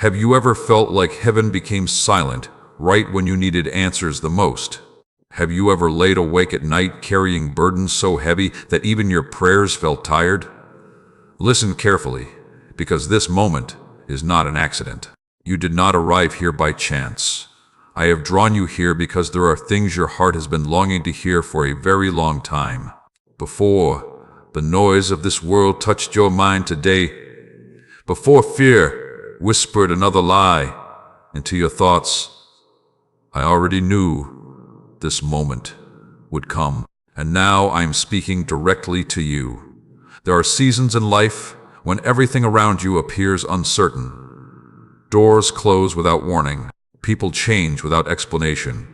Have you ever felt like heaven became silent right when you needed answers the most? Have you ever laid awake at night carrying burdens so heavy that even your prayers felt tired? Listen carefully, because this moment is not an accident. You did not arrive here by chance. I have drawn you here because there are things your heart has been longing to hear for a very long time. Before the noise of this world touched your mind today, before fear whispered another lie into your thoughts, I already knew this moment would come. And now I am speaking directly to you. There are seasons in life when everything around you appears uncertain. Doors close without warning. People change without explanation.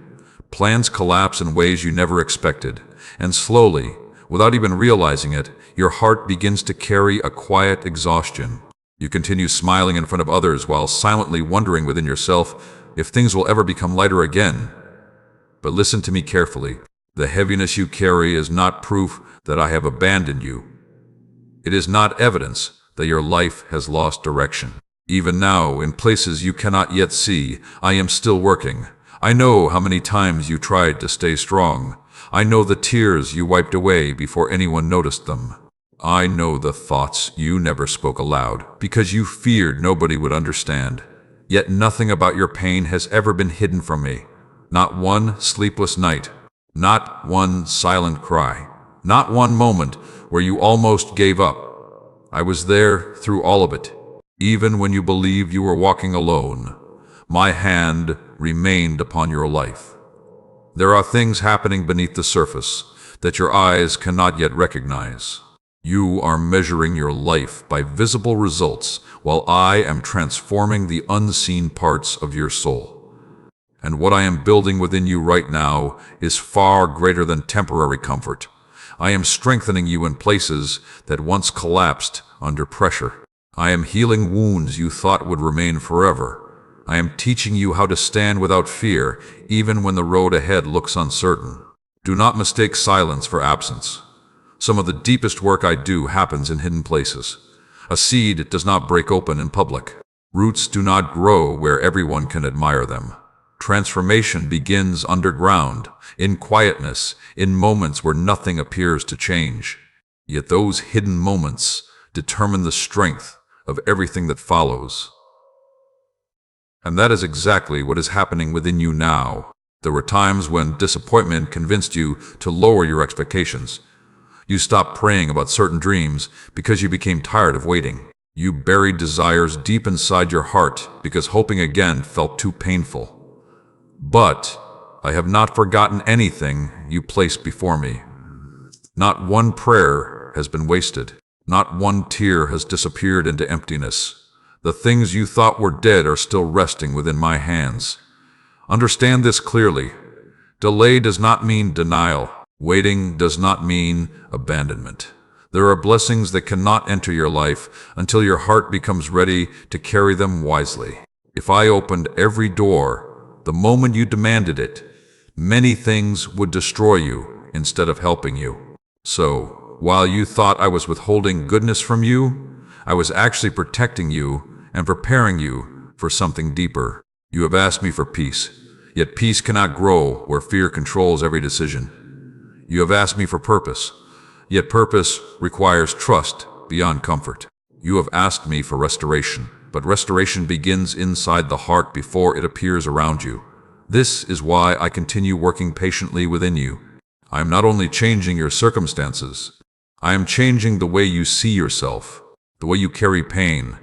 Plans collapse in ways you never expected. And slowly, without even realizing it, your heart begins to carry a quiet exhaustion. You continue smiling in front of others while silently wondering within yourself if things will ever become lighter again. But listen to me carefully. The heaviness you carry is not proof that I have abandoned you. It is not evidence that your life has lost direction. Even now, in places you cannot yet see, I am still working. I know how many times you tried to stay strong. I know the tears you wiped away before anyone noticed them. I know the thoughts you never spoke aloud because you feared nobody would understand. Yet nothing about your pain has ever been hidden from me. Not one sleepless night. Not one silent cry. Not one moment where you almost gave up. I was there through all of it. Even when you believed you were walking alone, my hand remained upon your life. There are things happening beneath the surface that your eyes cannot yet recognize. You are measuring your life by visible results, while I am transforming the unseen parts of your soul. And what I am building within you right now is far greater than temporary comfort. I am strengthening you in places that once collapsed under pressure. I am healing wounds you thought would remain forever. I am teaching you how to stand without fear, even when the road ahead looks uncertain. Do not mistake silence for absence. Some of the deepest work I do happens in hidden places. A seed does not break open in public. Roots do not grow where everyone can admire them. Transformation begins underground, in quietness, in moments where nothing appears to change. Yet those hidden moments determine the strength of everything that follows. And that is exactly what is happening within you now. There were times when disappointment convinced you to lower your expectations. You stopped praying about certain dreams because you became tired of waiting. You buried desires deep inside your heart because hoping again felt too painful. But I have not forgotten anything you placed before me. Not one prayer has been wasted. Not one tear has disappeared into emptiness. The things you thought were dead are still resting within my hands. Understand this clearly. Delay does not mean denial. Waiting does not mean abandonment. There are blessings that cannot enter your life until your heart becomes ready to carry them wisely. If I opened every door the moment you demanded it, many things would destroy you instead of helping you. So, while you thought I was withholding goodness from you, I was actually protecting you and preparing you for something deeper. You have asked me for peace, yet peace cannot grow where fear controls every decision. You have asked me for purpose, yet purpose requires trust beyond comfort. You have asked me for restoration, but restoration begins inside the heart before it appears around you. This is why I continue working patiently within you. I am not only changing your circumstances, I am changing the way you see yourself, the way you carry pain,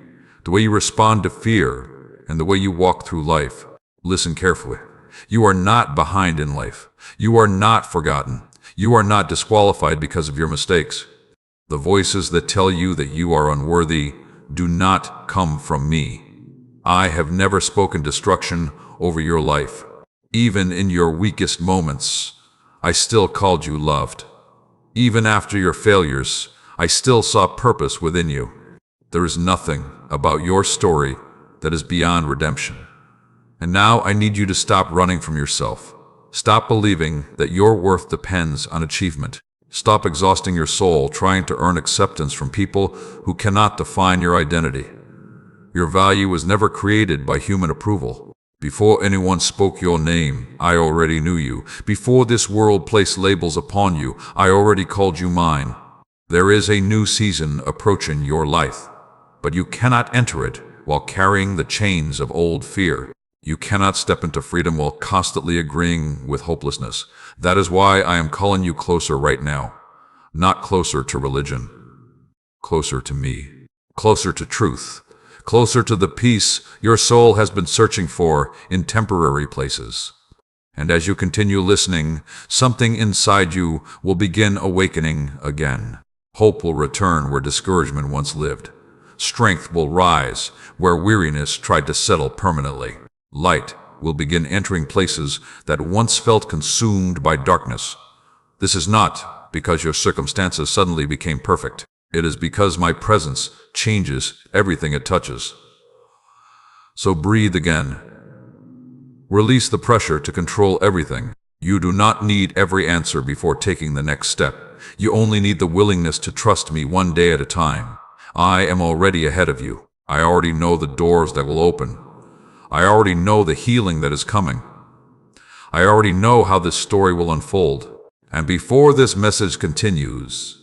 the way you respond to fear, and the way you walk through life. Listen carefully. You are not behind in life. You are not forgotten. You are not disqualified because of your mistakes. The voices that tell you that you are unworthy do not come from me. I have never spoken destruction over your life. Even in your weakest moments, I still called you loved. Even after your failures, I still saw purpose within you. There is nothing about your story that is beyond redemption. And now I need you to stop running from yourself. Stop believing that your worth depends on achievement. Stop exhausting your soul trying to earn acceptance from people who cannot define your identity. Your value was never created by human approval. Before anyone spoke your name, I already knew you. Before this world placed labels upon you, I already called you mine. There is a new season approaching your life, but you cannot enter it while carrying the chains of old fear. You cannot step into freedom while constantly agreeing with hopelessness. That is why I am calling you closer right now. Not closer to religion, closer to me, closer to truth, closer to the peace your soul has been searching for in temporary places. And as you continue listening, something inside you will begin awakening again. Hope will return where discouragement once lived. Strength will rise where weariness tried to settle permanently. Light will begin entering places that once felt consumed by darkness. This is not because your circumstances suddenly became perfect. It is because my presence changes everything it touches. So breathe again. Release the pressure to control everything. You do not need every answer before taking the next step. You only need the willingness to trust me one day at a time. I am already ahead of you. I already know the doors that will open. I already know the healing that is coming. I already know how this story will unfold. And before this message continues,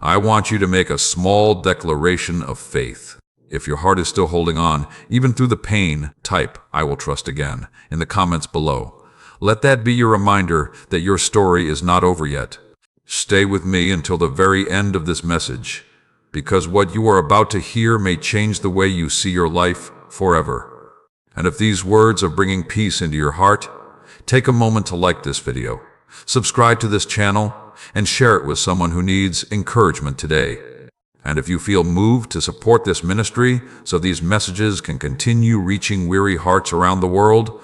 I want you to make a small declaration of faith. If your heart is still holding on, even through the pain, type, "I will trust again," in the comments below. Let that be your reminder that your story is not over yet. Stay with me until the very end of this message, because what you are about to hear may change the way you see your life forever. And if these words are bringing peace into your heart, take a moment to like this video, subscribe to this channel, and share it with someone who needs encouragement today. And if you feel moved to support this ministry so these messages can continue reaching weary hearts around the world,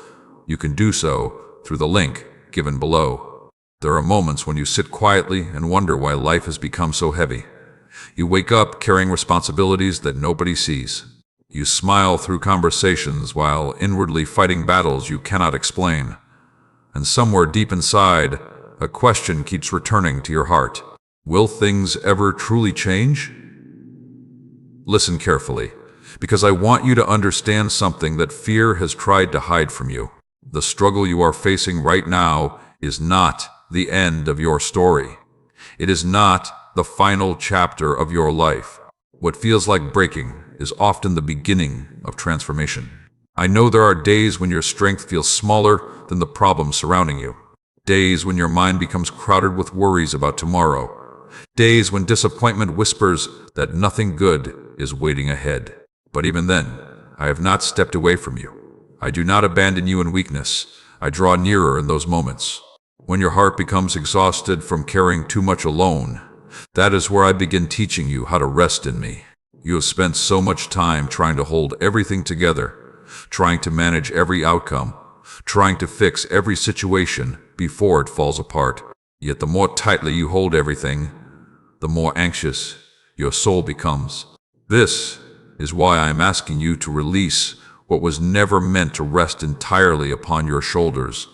you can do so through the link given below. There are moments when you sit quietly and wonder why life has become so heavy. You wake up carrying responsibilities that nobody sees. You smile through conversations while inwardly fighting battles you cannot explain. And somewhere deep inside, a question keeps returning to your heart. Will things ever truly change? Listen carefully, because I want you to understand something that fear has tried to hide from you. The struggle you are facing right now is not the end of your story. It is not the final chapter of your life. What feels like breaking is often the beginning of transformation. I know there are days when your strength feels smaller than the problems surrounding you. Days when your mind becomes crowded with worries about tomorrow. Days when disappointment whispers that nothing good is waiting ahead. But even then, I have not stepped away from you. I do not abandon you in weakness. I draw nearer in those moments. When your heart becomes exhausted from carrying too much alone, that is where I begin teaching you how to rest in me. You have spent so much time trying to hold everything together, trying to manage every outcome, trying to fix every situation before it falls apart. Yet the more tightly you hold everything, the more anxious your soul becomes. This is why I am asking you to release what was never meant to rest entirely upon your shoulders.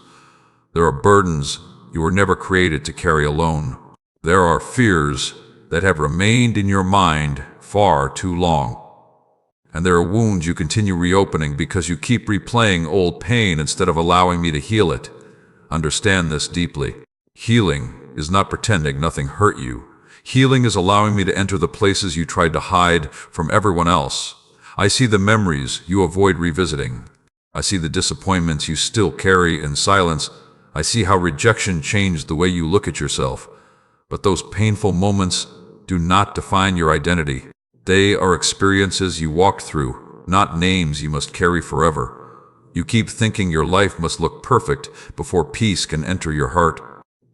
There are burdens you were never created to carry alone. There are fears that have remained in your mind far too long. And there are wounds you continue reopening because you keep replaying old pain instead of allowing me to heal it. Understand this deeply. Healing is not pretending nothing hurt you. Healing is allowing me to enter the places you tried to hide from everyone else. I see the memories you avoid revisiting. I see the disappointments you still carry in silence. I see how rejection changed the way you look at yourself. But those painful moments do not define your identity. They are experiences you walked through, not names you must carry forever. You keep thinking your life must look perfect before peace can enter your heart.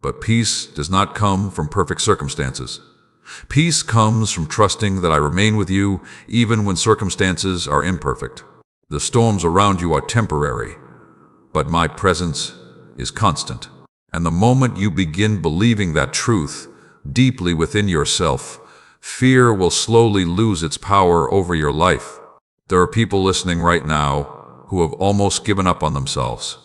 But peace does not come from perfect circumstances. Peace comes from trusting that I remain with you even when circumstances are imperfect. The storms around you are temporary, but my presence is constant. And the moment you begin believing that truth deeply within yourself, fear will slowly lose its power over your life. There are people listening right now who have almost given up on themselves.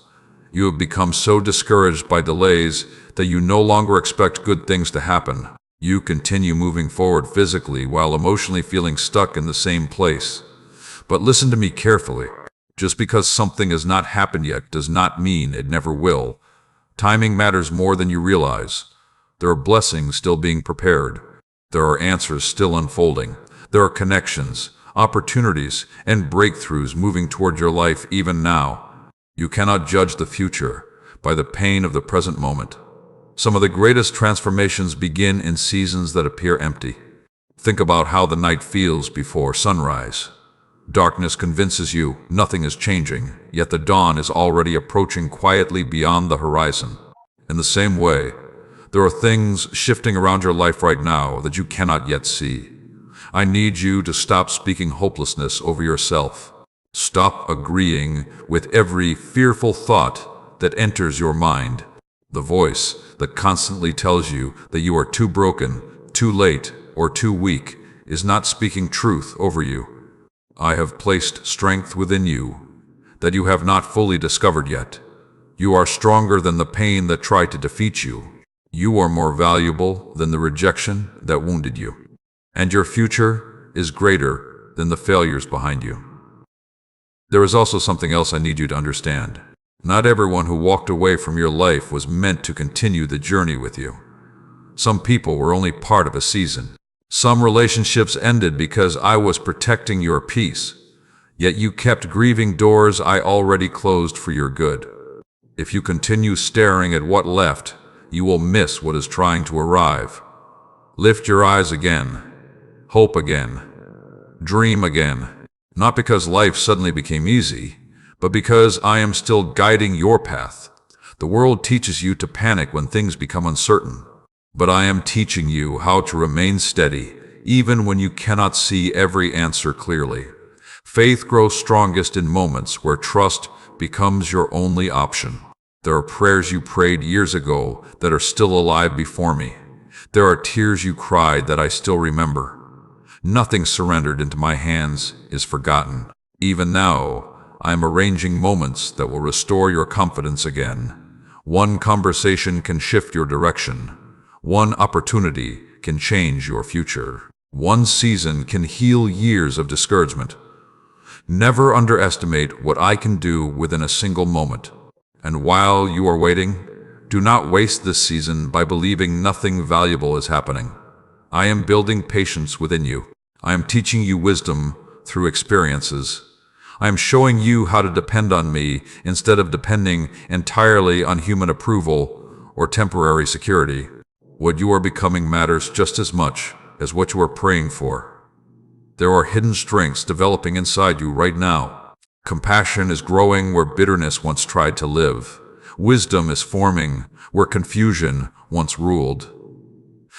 You have become so discouraged by delays that you no longer expect good things to happen. You continue moving forward physically while emotionally feeling stuck in the same place. But listen to me carefully. Just because something has not happened yet does not mean it never will. Timing matters more than you realize. There are blessings still being prepared. There are answers still unfolding. There are connections, opportunities, and breakthroughs moving toward your life even now. You cannot judge the future by the pain of the present moment. Some of the greatest transformations begin in seasons that appear empty. Think about how the night feels before sunrise. Darkness convinces you nothing is changing, yet the dawn is already approaching quietly beyond the horizon. In the same way, there are things shifting around your life right now that you cannot yet see. I need you to stop speaking hopelessness over yourself. Stop agreeing with every fearful thought that enters your mind. The voice that constantly tells you that you are too broken, too late, or too weak is not speaking truth over you. I have placed strength within you that you have not fully discovered yet. You are stronger than the pain that tried to defeat you. You are more valuable than the rejection that wounded you. And your future is greater than the failures behind you. There is also something else I need you to understand. Not everyone who walked away from your life was meant to continue the journey with you. Some people were only part of a season. Some relationships ended because I was protecting your peace, yet you kept grieving doors I already closed for your good. If you continue staring at what left, you will miss what is trying to arrive. Lift your eyes again. Hope again. Dream again. Not because life suddenly became easy, but because I am still guiding your path. The world teaches you to panic when things become uncertain. But I am teaching you how to remain steady, even when you cannot see every answer clearly. Faith grows strongest in moments where trust becomes your only option. There are prayers you prayed years ago that are still alive before me. There are tears you cried that I still remember. Nothing surrendered into my hands is forgotten. Even now, I am arranging moments that will restore your confidence again. One conversation can shift your direction. One opportunity can change your future. One season can heal years of discouragement. Never underestimate what I can do within a single moment. And while you are waiting, do not waste this season by believing nothing valuable is happening. I am building patience within you. I am teaching you wisdom through experiences. I am showing you how to depend on me instead of depending entirely on human approval or temporary security. What you are becoming matters just as much as what you are praying for. There are hidden strengths developing inside you right now. Compassion is growing where bitterness once tried to live. Wisdom is forming where confusion once ruled.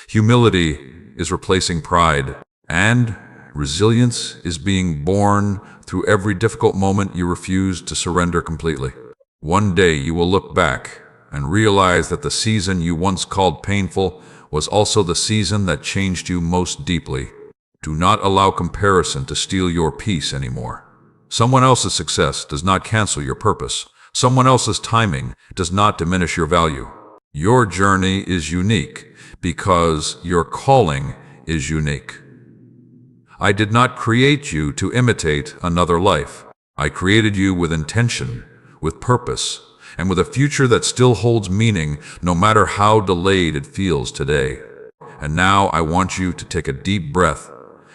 Humility is replacing pride, and resilience is being born through every difficult moment you refuse to surrender completely. One day you will look back and realize that the season you once called painful was also the season that changed you most deeply. Do not allow comparison to steal your peace anymore. Someone else's success does not cancel your purpose. Someone else's timing does not diminish your value. Your journey is unique because your calling is unique. I did not create you to imitate another life. I created you with intention, with purpose, and with a future that still holds meaning no matter how delayed it feels today. And now I want you to take a deep breath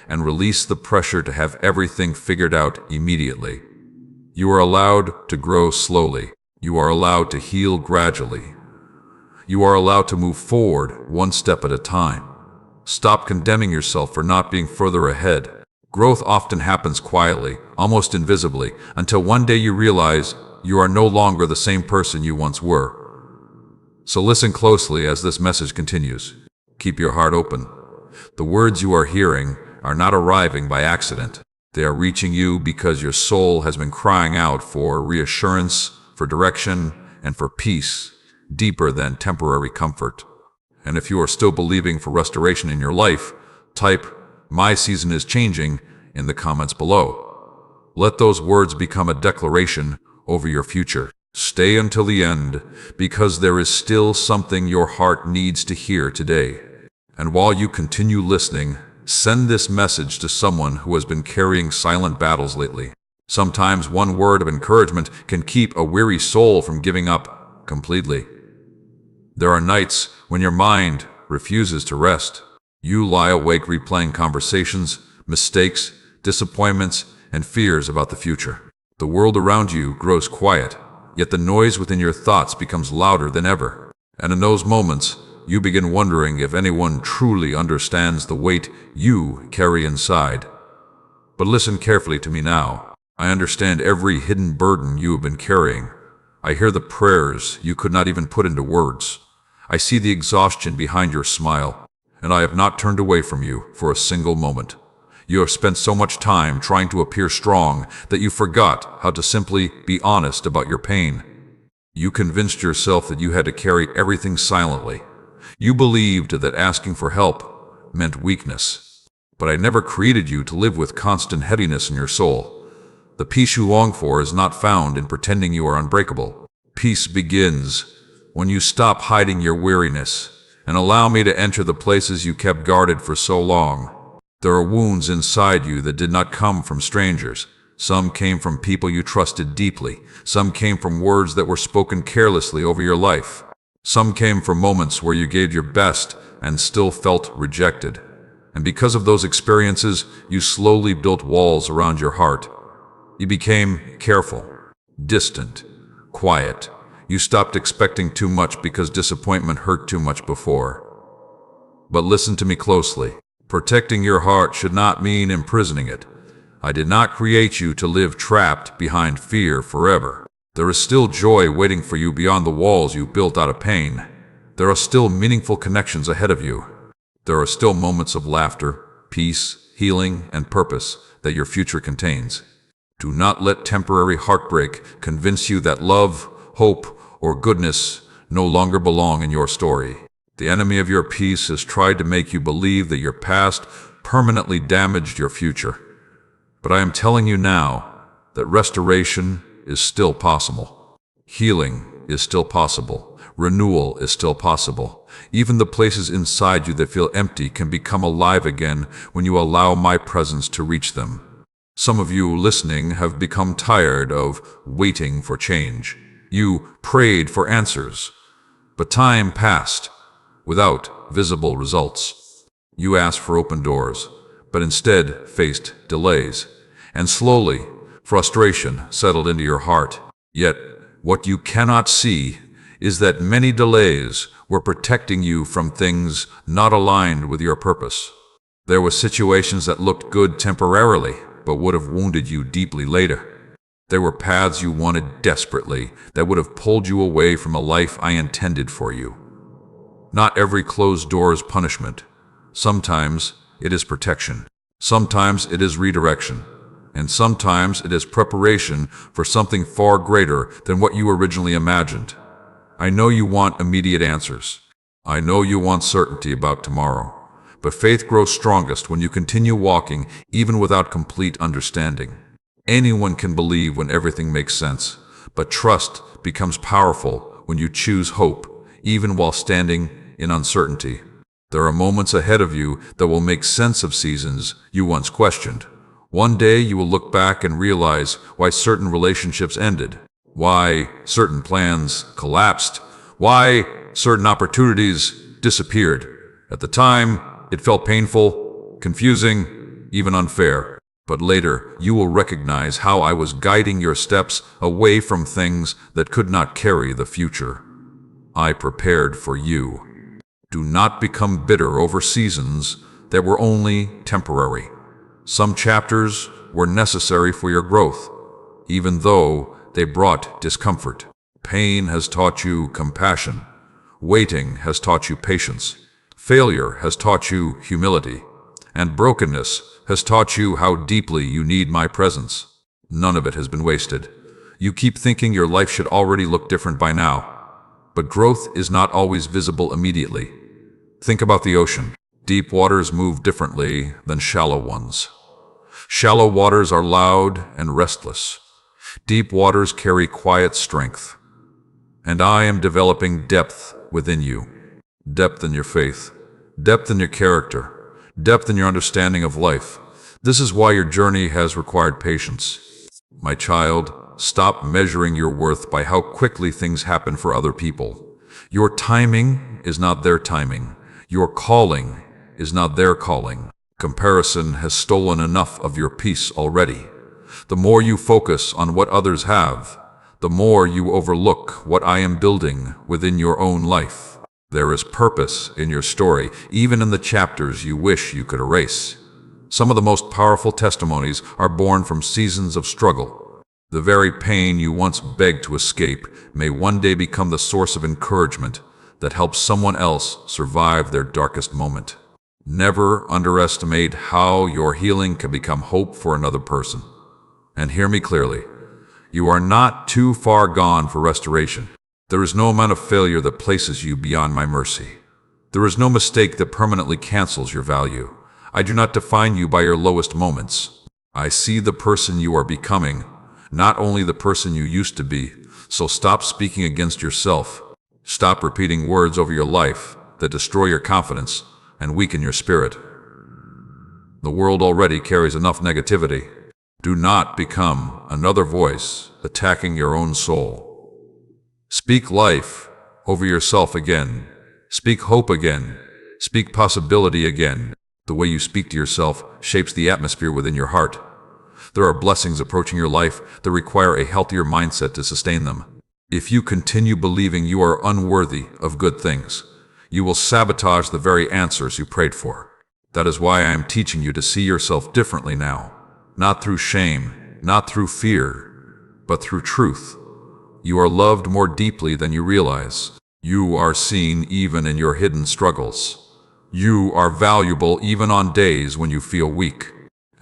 and release the pressure to have everything figured out immediately. You are allowed to grow slowly. You are allowed to heal gradually. You are allowed to move forward one step at a time. Stop condemning yourself for not being further ahead. Growth often happens quietly, almost invisibly, until one day you realize you are no longer the same person you once were. So listen closely as this message continues. Keep your heart open. The words you are hearing are not arriving by accident. They are reaching you because your soul has been crying out for reassurance, for direction, and for peace, deeper than temporary comfort. And if you are still believing for restoration in your life, type, "My season is changing," in the comments below. Let those words become a declaration over your future. Stay until the end, because there is still something your heart needs to hear today. And while you continue listening, Send this message to someone who has been carrying silent battles lately. Sometimes one word of encouragement can keep a weary soul from giving up completely. There are nights when your mind refuses to rest. You lie awake replaying conversations, mistakes, disappointments, and fears about the future. The world around you grows quiet, yet the noise within your thoughts becomes louder than ever. And in those moments, you begin wondering if anyone truly understands the weight you carry inside. But listen carefully to me now. I understand every hidden burden you have been carrying. I hear the prayers you could not even put into words. I see the exhaustion behind your smile, and I have not turned away from you for a single moment. You have spent so much time trying to appear strong that you forgot how to simply be honest about your pain. You convinced yourself that you had to carry everything silently. You believed that asking for help meant weakness. But I never created you to live with constant heaviness in your soul. The peace you long for is not found in pretending you are unbreakable. Peace begins when you stop hiding your weariness and allow me to enter the places you kept guarded for so long. There are wounds inside you that did not come from strangers. Some came from people you trusted deeply. Some came from words that were spoken carelessly over your life. Some came from moments where you gave your best and still felt rejected. And because of those experiences, you slowly built walls around your heart. You became careful, distant, quiet. You stopped expecting too much because disappointment hurt too much before. But listen to me closely. Protecting your heart should not mean imprisoning it. I did not create you to live trapped behind fear forever. There is still joy waiting for you beyond the walls you built out of pain. There are still meaningful connections ahead of you. There are still moments of laughter, peace, healing, and purpose that your future contains. Do not let temporary heartbreak convince you that love, hope, or goodness no longer belong in your story. The enemy of your peace has tried to make you believe that your past permanently damaged your future. But I am telling you now that restoration is still possible. Healing is still possible. Renewal is still possible. Even the places inside you that feel empty can become alive again when you allow my presence to reach them. Some of you listening have become tired of waiting for change. You prayed for answers, but time passed without visible results. You asked for open doors, but instead faced delays. And slowly, frustration settled into your heart. Yet, what you cannot see is that many delays were protecting you from things not aligned with your purpose. There were situations that looked good temporarily, but would have wounded you deeply later. There were paths you wanted desperately that would have pulled you away from a life I intended for you. Not every closed door is punishment. Sometimes it is protection. Sometimes it is redirection. And sometimes it is preparation for something far greater than what you originally imagined. I know you want immediate answers. I know you want certainty about tomorrow. But faith grows strongest when you continue walking even without complete understanding. Anyone can believe when everything makes sense, but trust becomes powerful when you choose hope, even while standing in uncertainty. There are moments ahead of you that will make sense of seasons you once questioned. One day you will look back and realize why certain relationships ended, why certain plans collapsed, why certain opportunities disappeared. At the time, it felt painful, confusing, even unfair. But later, you will recognize how I was guiding your steps away from things that could not carry the future. I prepared for you. Do not become bitter over seasons that were only temporary. Some chapters were necessary for your growth, even though they brought discomfort. Pain has taught you compassion. Waiting has taught you patience. Failure has taught you humility. And brokenness has taught you how deeply you need my presence. None of it has been wasted. You keep thinking your life should already look different by now. But growth is not always visible immediately. Think about the ocean. Deep waters move differently than shallow ones. Shallow waters are loud and restless. Deep waters carry quiet strength. And I am developing depth within you. Depth in your faith. Depth in your character. depth in your understanding of life. This is why your journey has required patience. My child, stop measuring your worth by how quickly things happen for other people. Your timing is not their timing. Your calling is not their calling. Comparison has stolen enough of your peace already. The more you focus on what others have, the more you overlook what I am building within your own life. There is purpose in your story, even in the chapters you wish you could erase. Some of the most powerful testimonies are born from seasons of struggle. The very pain you once begged to escape may one day become the source of encouragement that helps someone else survive their darkest moment. Never underestimate how your healing can become hope for another person. And hear me clearly, you are not too far gone for restoration. There is no amount of failure that places you beyond my mercy. There is no mistake that permanently cancels your value. I do not define you by your lowest moments. I see the person you are becoming, not only the person you used to be. So stop speaking against yourself. Stop repeating words over your life that destroy your confidence and weaken your spirit. The world already carries enough negativity. Do not become another voice attacking your own soul. Speak life over yourself again. Speak hope again. Speak possibility again. The way you speak to yourself shapes the atmosphere within your heart. There are blessings approaching your life that require a healthier mindset to sustain them. If you continue believing you are unworthy of good things, you will sabotage the very answers you prayed for. That is why I am teaching you to see yourself differently now. Not through shame, not through fear, but through truth. You are loved more deeply than you realize. You are seen even in your hidden struggles. You are valuable even on days when you feel weak.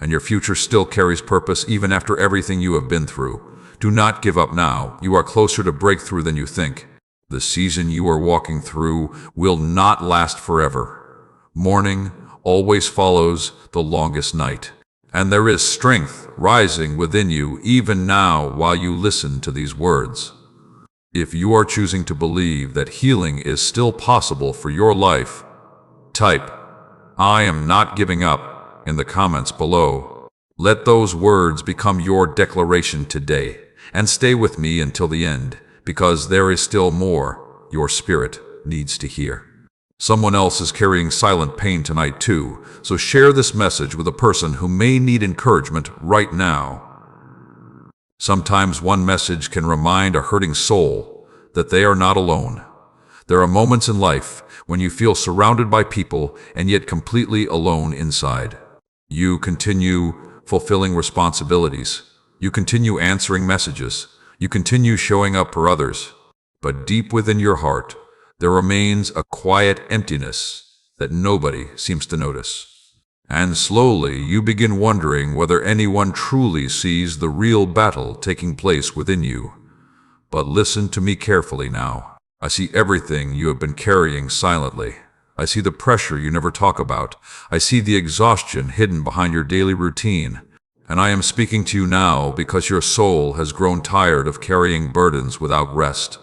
And your future still carries purpose even after everything you have been through. Do not give up now. You are closer to breakthrough than you think. The season you are walking through will not last forever. Morning always follows the longest night. And there is strength rising within you even now while you listen to these words. If you are choosing to believe that healing is still possible for your life, type, "I am not giving up," in the comments below. Let those words become your declaration today, and stay with me until the end, because there is still more your spirit needs to hear. Someone else is carrying silent pain tonight too, so share this message with a person who may need encouragement right now. Sometimes one message can remind a hurting soul that they are not alone. There are moments in life when you feel surrounded by people and yet completely alone inside. You continue fulfilling responsibilities. You continue answering messages. You continue showing up for others. But deep within your heart, there remains a quiet emptiness that nobody seems to notice. And slowly you begin wondering whether anyone truly sees the real battle taking place within you. But listen to me carefully now. I see everything you have been carrying silently. I see the pressure you never talk about. I see the exhaustion hidden behind your daily routine. And I am speaking to you now because your soul has grown tired of carrying burdens without rest.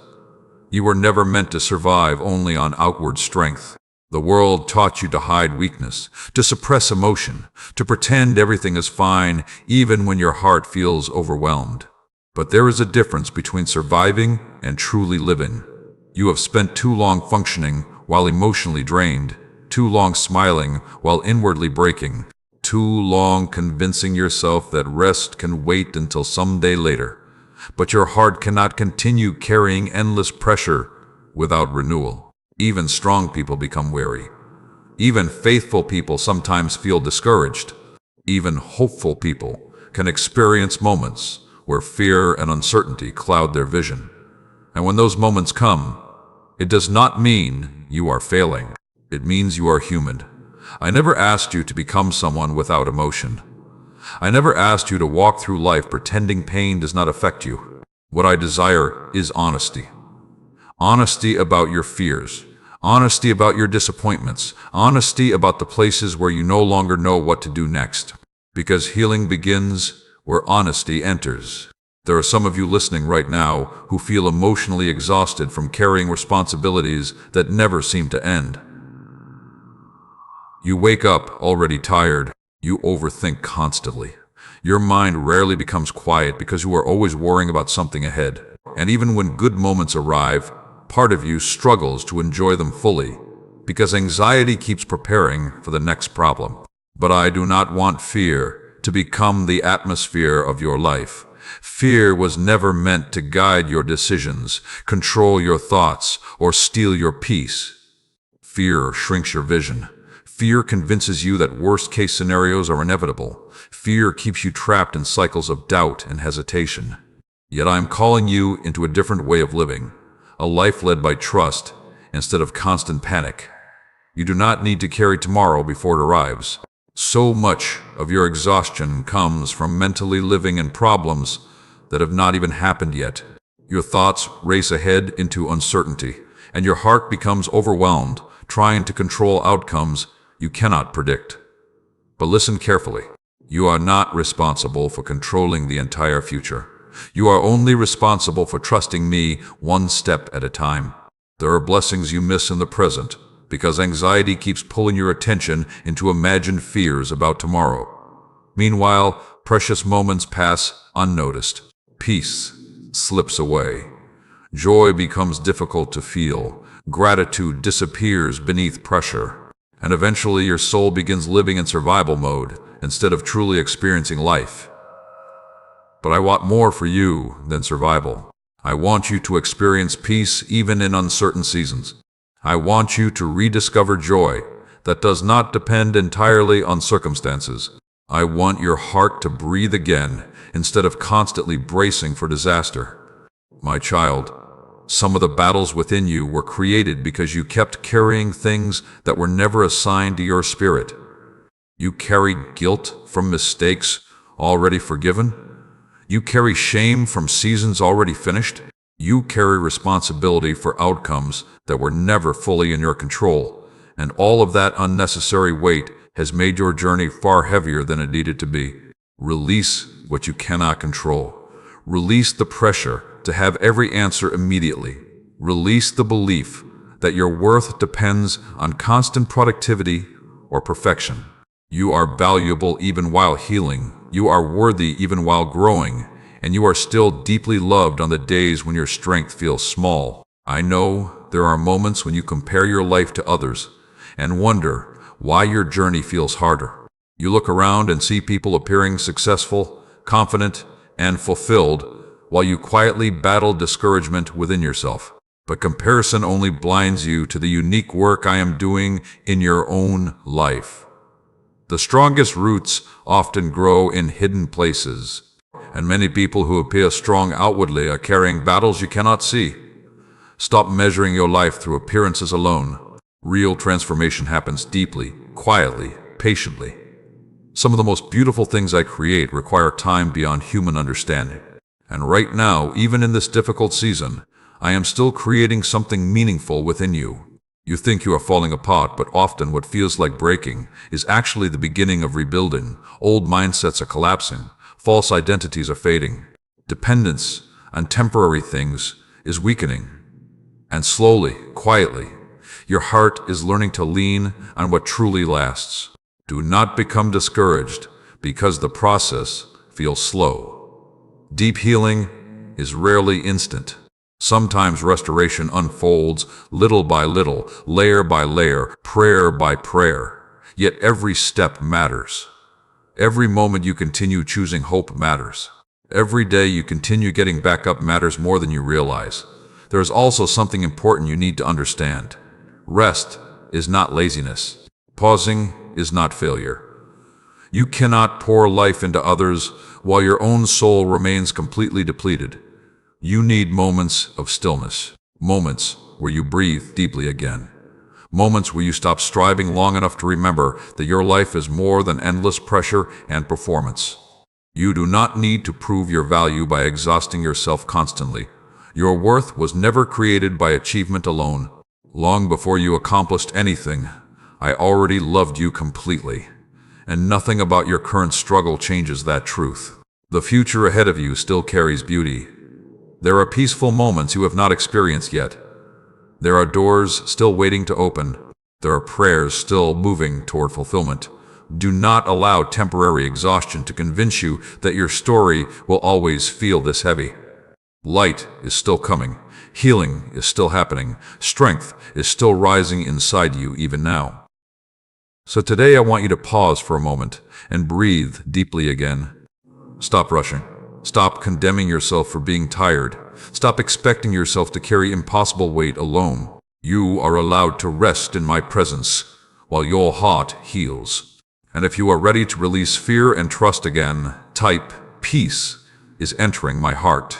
You were never meant to survive only on outward strength. The world taught you to hide weakness, to suppress emotion, to pretend everything is fine even when your heart feels overwhelmed. But there is a difference between surviving and truly living. You have spent too long functioning while emotionally drained, too long smiling while inwardly breaking, too long convincing yourself that rest can wait until some day later. But your heart cannot continue carrying endless pressure without renewal. Even strong people become weary. Even faithful people sometimes feel discouraged. Even hopeful people can experience moments where fear and uncertainty cloud their vision. And when those moments come, it does not mean you are failing. It means you are human. I never asked you to become someone without emotion. I never asked you to walk through life pretending pain does not affect you. What I desire is honesty. Honesty about your fears. Honesty about your disappointments. Honesty about the places where you no longer know what to do next. Because healing begins where honesty enters. There are some of you listening right now who feel emotionally exhausted from carrying responsibilities that never seem to end. You wake up already tired. You overthink constantly. Your mind rarely becomes quiet because you are always worrying about something ahead. And even when good moments arrive, part of you struggles to enjoy them fully because anxiety keeps preparing for the next problem. But I do not want fear to become the atmosphere of your life. Fear was never meant to guide your decisions, control your thoughts, or steal your peace. Fear shrinks your vision. Fear convinces you that worst-case scenarios are inevitable. Fear keeps you trapped in cycles of doubt and hesitation. Yet I am calling you into a different way of living, a life led by trust instead of constant panic. You do not need to carry tomorrow before it arrives. So much of your exhaustion comes from mentally living in problems that have not even happened yet. Your thoughts race ahead into uncertainty, and your heart becomes overwhelmed, trying to control outcomes you cannot predict. But listen carefully. You are not responsible for controlling the entire future. You are only responsible for trusting me one step at a time. There are blessings you miss in the present because anxiety keeps pulling your attention into imagined fears about tomorrow. Meanwhile, precious moments pass unnoticed. Peace slips away. Joy becomes difficult to feel. Gratitude disappears beneath pressure. And eventually your soul begins living in survival mode instead of truly experiencing life. But I want more for you than survival. I want you to experience peace even in uncertain seasons. I want you to rediscover joy that does not depend entirely on circumstances. I want your heart to breathe again instead of constantly bracing for disaster. My child, some of the battles within you were created because you kept carrying things that were never assigned to your spirit. You carried guilt from mistakes already forgiven. You carry shame from seasons already finished. You carry responsibility for outcomes that were never fully in your control, and all of that unnecessary weight has made your journey far heavier than it needed to be. Release what you cannot control. Release the pressure to have every answer immediately. Release the belief that your worth depends on constant productivity or perfection. You are valuable even while healing. You are worthy even while growing. And you are still deeply loved on the days when your strength feels small. I know there are moments when you compare your life to others and wonder why your journey feels harder. You look around and see people appearing successful, confident, and fulfilled, while you quietly battle discouragement within yourself. But comparison only blinds you to the unique work I am doing in your own life. The strongest roots often grow in hidden places, and many people who appear strong outwardly are carrying battles you cannot see. Stop measuring your life through appearances alone. Real transformation happens deeply, quietly, patiently. Some of the most beautiful things I create require time beyond human understanding. And right now, even in this difficult season, I am still creating something meaningful within you. You think you are falling apart, but often what feels like breaking is actually the beginning of rebuilding. Old mindsets are collapsing. False identities are fading. Dependence on temporary things is weakening. And slowly, quietly, your heart is learning to lean on what truly lasts. Do not become discouraged because the process feels slow. Deep healing is rarely instant. Sometimes restoration unfolds little by little, layer by layer, prayer by prayer. Yet every step matters. Every moment you continue choosing hope matters. Every day you continue getting back up matters more than you realize. There is also something important you need to understand. Rest is not laziness. Pausing is not failure. You cannot pour life into others while your own soul remains completely depleted. You need moments of stillness, moments where you breathe deeply again, moments where you stop striving long enough to remember that your life is more than endless pressure and performance. You do not need to prove your value by exhausting yourself constantly. Your worth was never created by achievement alone. Long before you accomplished anything, I already loved you completely. And nothing about your current struggle changes that truth. The future ahead of you still carries beauty. There are peaceful moments you have not experienced yet. There are doors still waiting to open. There are prayers still moving toward fulfillment. Do not allow temporary exhaustion to convince you that your story will always feel this heavy. Light is still coming. Healing is still happening. Strength is still rising inside you even now. So today I want you to pause for a moment and breathe deeply again. Stop rushing. Stop condemning yourself for being tired. Stop expecting yourself to carry impossible weight alone. You are allowed to rest in my presence while your heart heals. And if you are ready to release fear and trust again, type "Peace is entering my heart"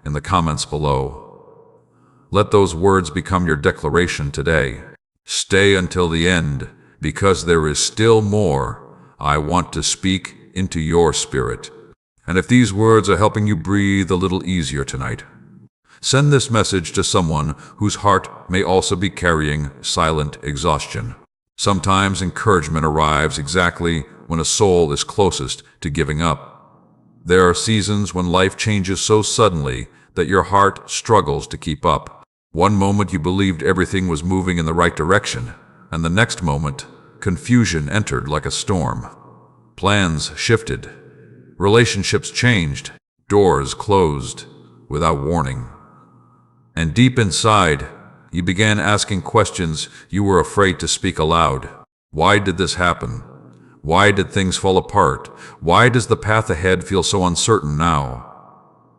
in the comments below. Let those words become your declaration today. Stay until the end, because there is still more I want to speak into your spirit. And if these words are helping you breathe a little easier tonight, send this message to someone whose heart may also be carrying silent exhaustion. Sometimes encouragement arrives exactly when a soul is closest to giving up. There are seasons when life changes so suddenly that your heart struggles to keep up. One moment you believed everything was moving in the right direction, and the next moment, confusion entered like a storm. Plans shifted. Relationships changed. Doors closed without warning. And deep inside, you began asking questions you were afraid to speak aloud. Why did this happen? Why did things fall apart? Why does the path ahead feel so uncertain now?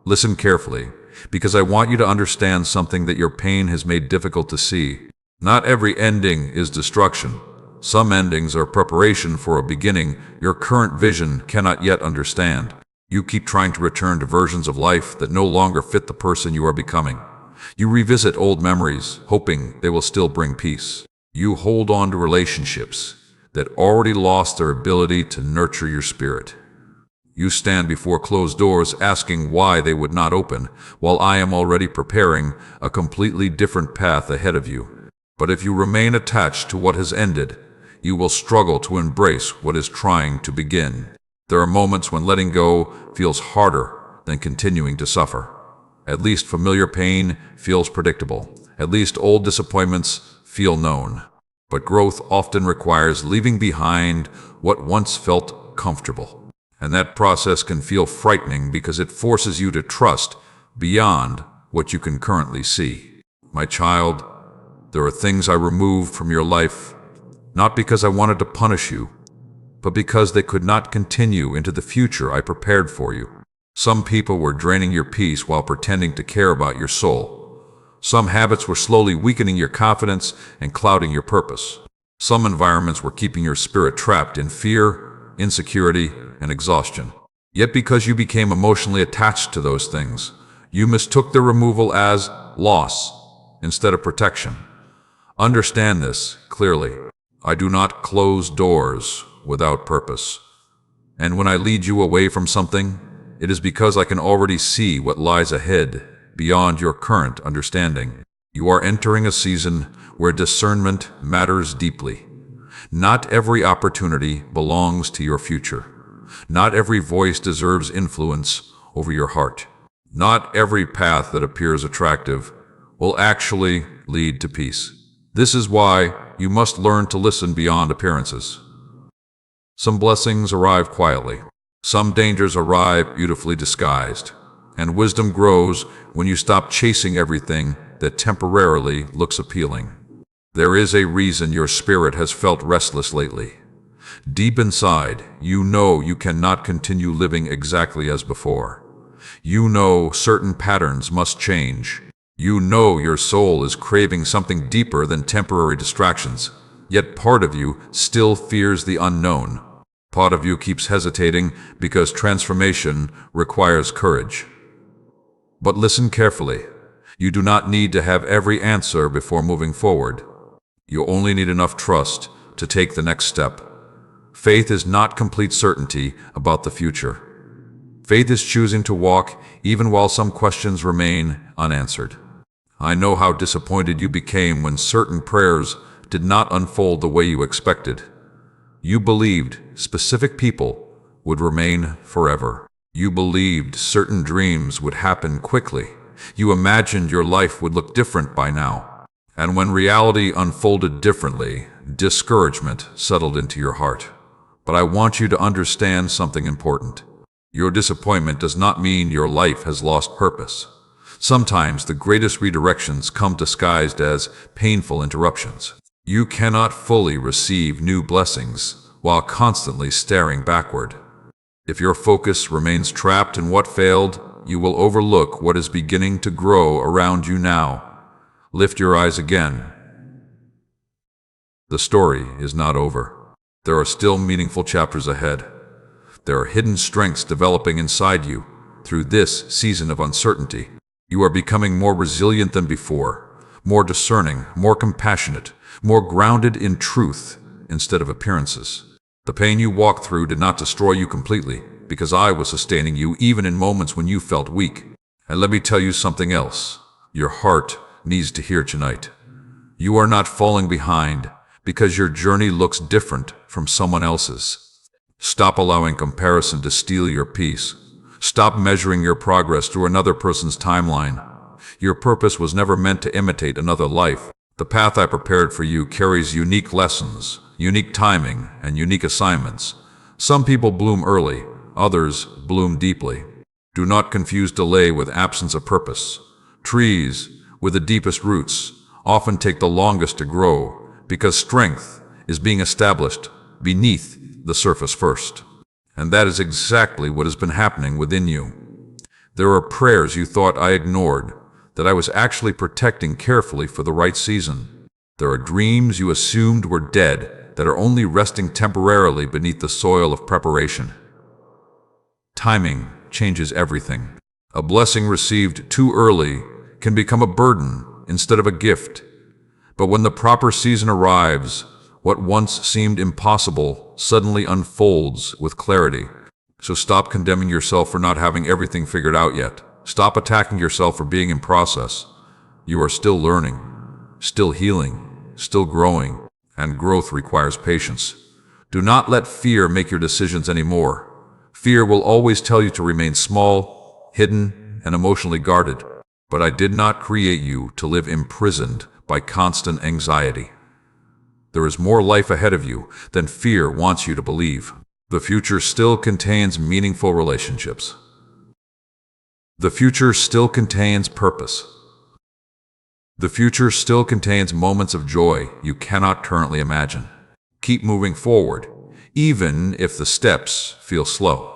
Listen carefully, because I want you to understand something that your pain has made difficult to see. Not every ending is destruction. Some endings are preparation for a beginning your current vision cannot yet understand. You keep trying to return to versions of life that no longer fit the person you are becoming. You revisit old memories, hoping they will still bring peace. You hold on to relationships that already lost their ability to nurture your spirit. You stand before closed doors asking why they would not open, while I am already preparing a completely different path ahead of you. But if you remain attached to what has ended, you will struggle to embrace what is trying to begin. There are moments when letting go feels harder than continuing to suffer. At least familiar pain feels predictable. At least old disappointments feel known. But growth often requires leaving behind what once felt comfortable. And that process can feel frightening because it forces you to trust beyond what you can currently see. My child, there are things I removed from your life, not because I wanted to punish you, but because they could not continue into the future I prepared for you. Some people were draining your peace while pretending to care about your soul. Some habits were slowly weakening your confidence and clouding your purpose. Some environments were keeping your spirit trapped in fear, insecurity, and exhaustion. Yet because you became emotionally attached to those things, you mistook their removal as loss instead of protection. Understand this clearly. I do not close doors without purpose. And when I lead you away from something, it is because I can already see what lies ahead beyond your current understanding. You are entering a season where discernment matters deeply. Not every opportunity belongs to your future. Not every voice deserves influence over your heart. Not every path that appears attractive will actually lead to peace. This is why you must learn to listen beyond appearances. Some blessings arrive quietly. Some dangers arrive beautifully disguised. And wisdom grows when you stop chasing everything that temporarily looks appealing. There is a reason your spirit has felt restless lately. Deep inside, you know you cannot continue living exactly as before. You know certain patterns must change. You know your soul is craving something deeper than temporary distractions. Yet part of you still fears the unknown. Part of you keeps hesitating because transformation requires courage. But listen carefully. You do not need to have every answer before moving forward. You only need enough trust to take the next step. Faith is not complete certainty about the future. Faith is choosing to walk even while some questions remain unanswered. I know how disappointed you became when certain prayers did not unfold the way you expected. You believed specific people would remain forever. You believed certain dreams would happen quickly. You imagined your life would look different by now. And when reality unfolded differently, discouragement settled into your heart. But I want you to understand something important. Your disappointment does not mean your life has lost purpose. Sometimes the greatest redirections come disguised as painful interruptions. You cannot fully receive new blessings while constantly staring backward. If your focus remains trapped in what failed, you will overlook what is beginning to grow around you now. Lift your eyes again. The story is not over. There are still meaningful chapters ahead. There are hidden strengths developing inside you through this season of uncertainty. You are becoming more resilient than before, more discerning, more compassionate, more grounded in truth instead of appearances. The pain you walked through did not destroy you completely, because I was sustaining you even in moments when you felt weak. And let me tell you something else. Your heart needs to hear tonight. You are not falling behind because your journey looks different from someone else's. Stop allowing comparison to steal your peace. Stop measuring your progress through another person's timeline. Your purpose was never meant to imitate another life. The path I prepared for you carries unique lessons, unique timing, and unique assignments. Some people bloom early, others bloom deeply. Do not confuse delay with absence of purpose. Trees with the deepest roots often take the longest to grow because strength is being established beneath the surface first. And that is exactly what has been happening within you. There are prayers you thought I ignored that I was actually protecting carefully for the right season. There are dreams you assumed were dead that are only resting temporarily beneath the soil of preparation. Timing changes everything. A blessing received too early can become a burden instead of a gift. But when the proper season arrives, what once seemed impossible suddenly unfolds with clarity. So stop condemning yourself for not having everything figured out yet. Stop attacking yourself for being in process. You are still learning, still healing, still growing, and growth requires patience. Do not let fear make your decisions anymore. Fear will always tell you to remain small, hidden, and emotionally guarded. But I did not create you to live imprisoned by constant anxiety. There is more life ahead of you than fear wants you to believe. The future still contains meaningful relationships. The future still contains purpose. The future still contains moments of joy you cannot currently imagine. Keep moving forward, even if the steps feel slow.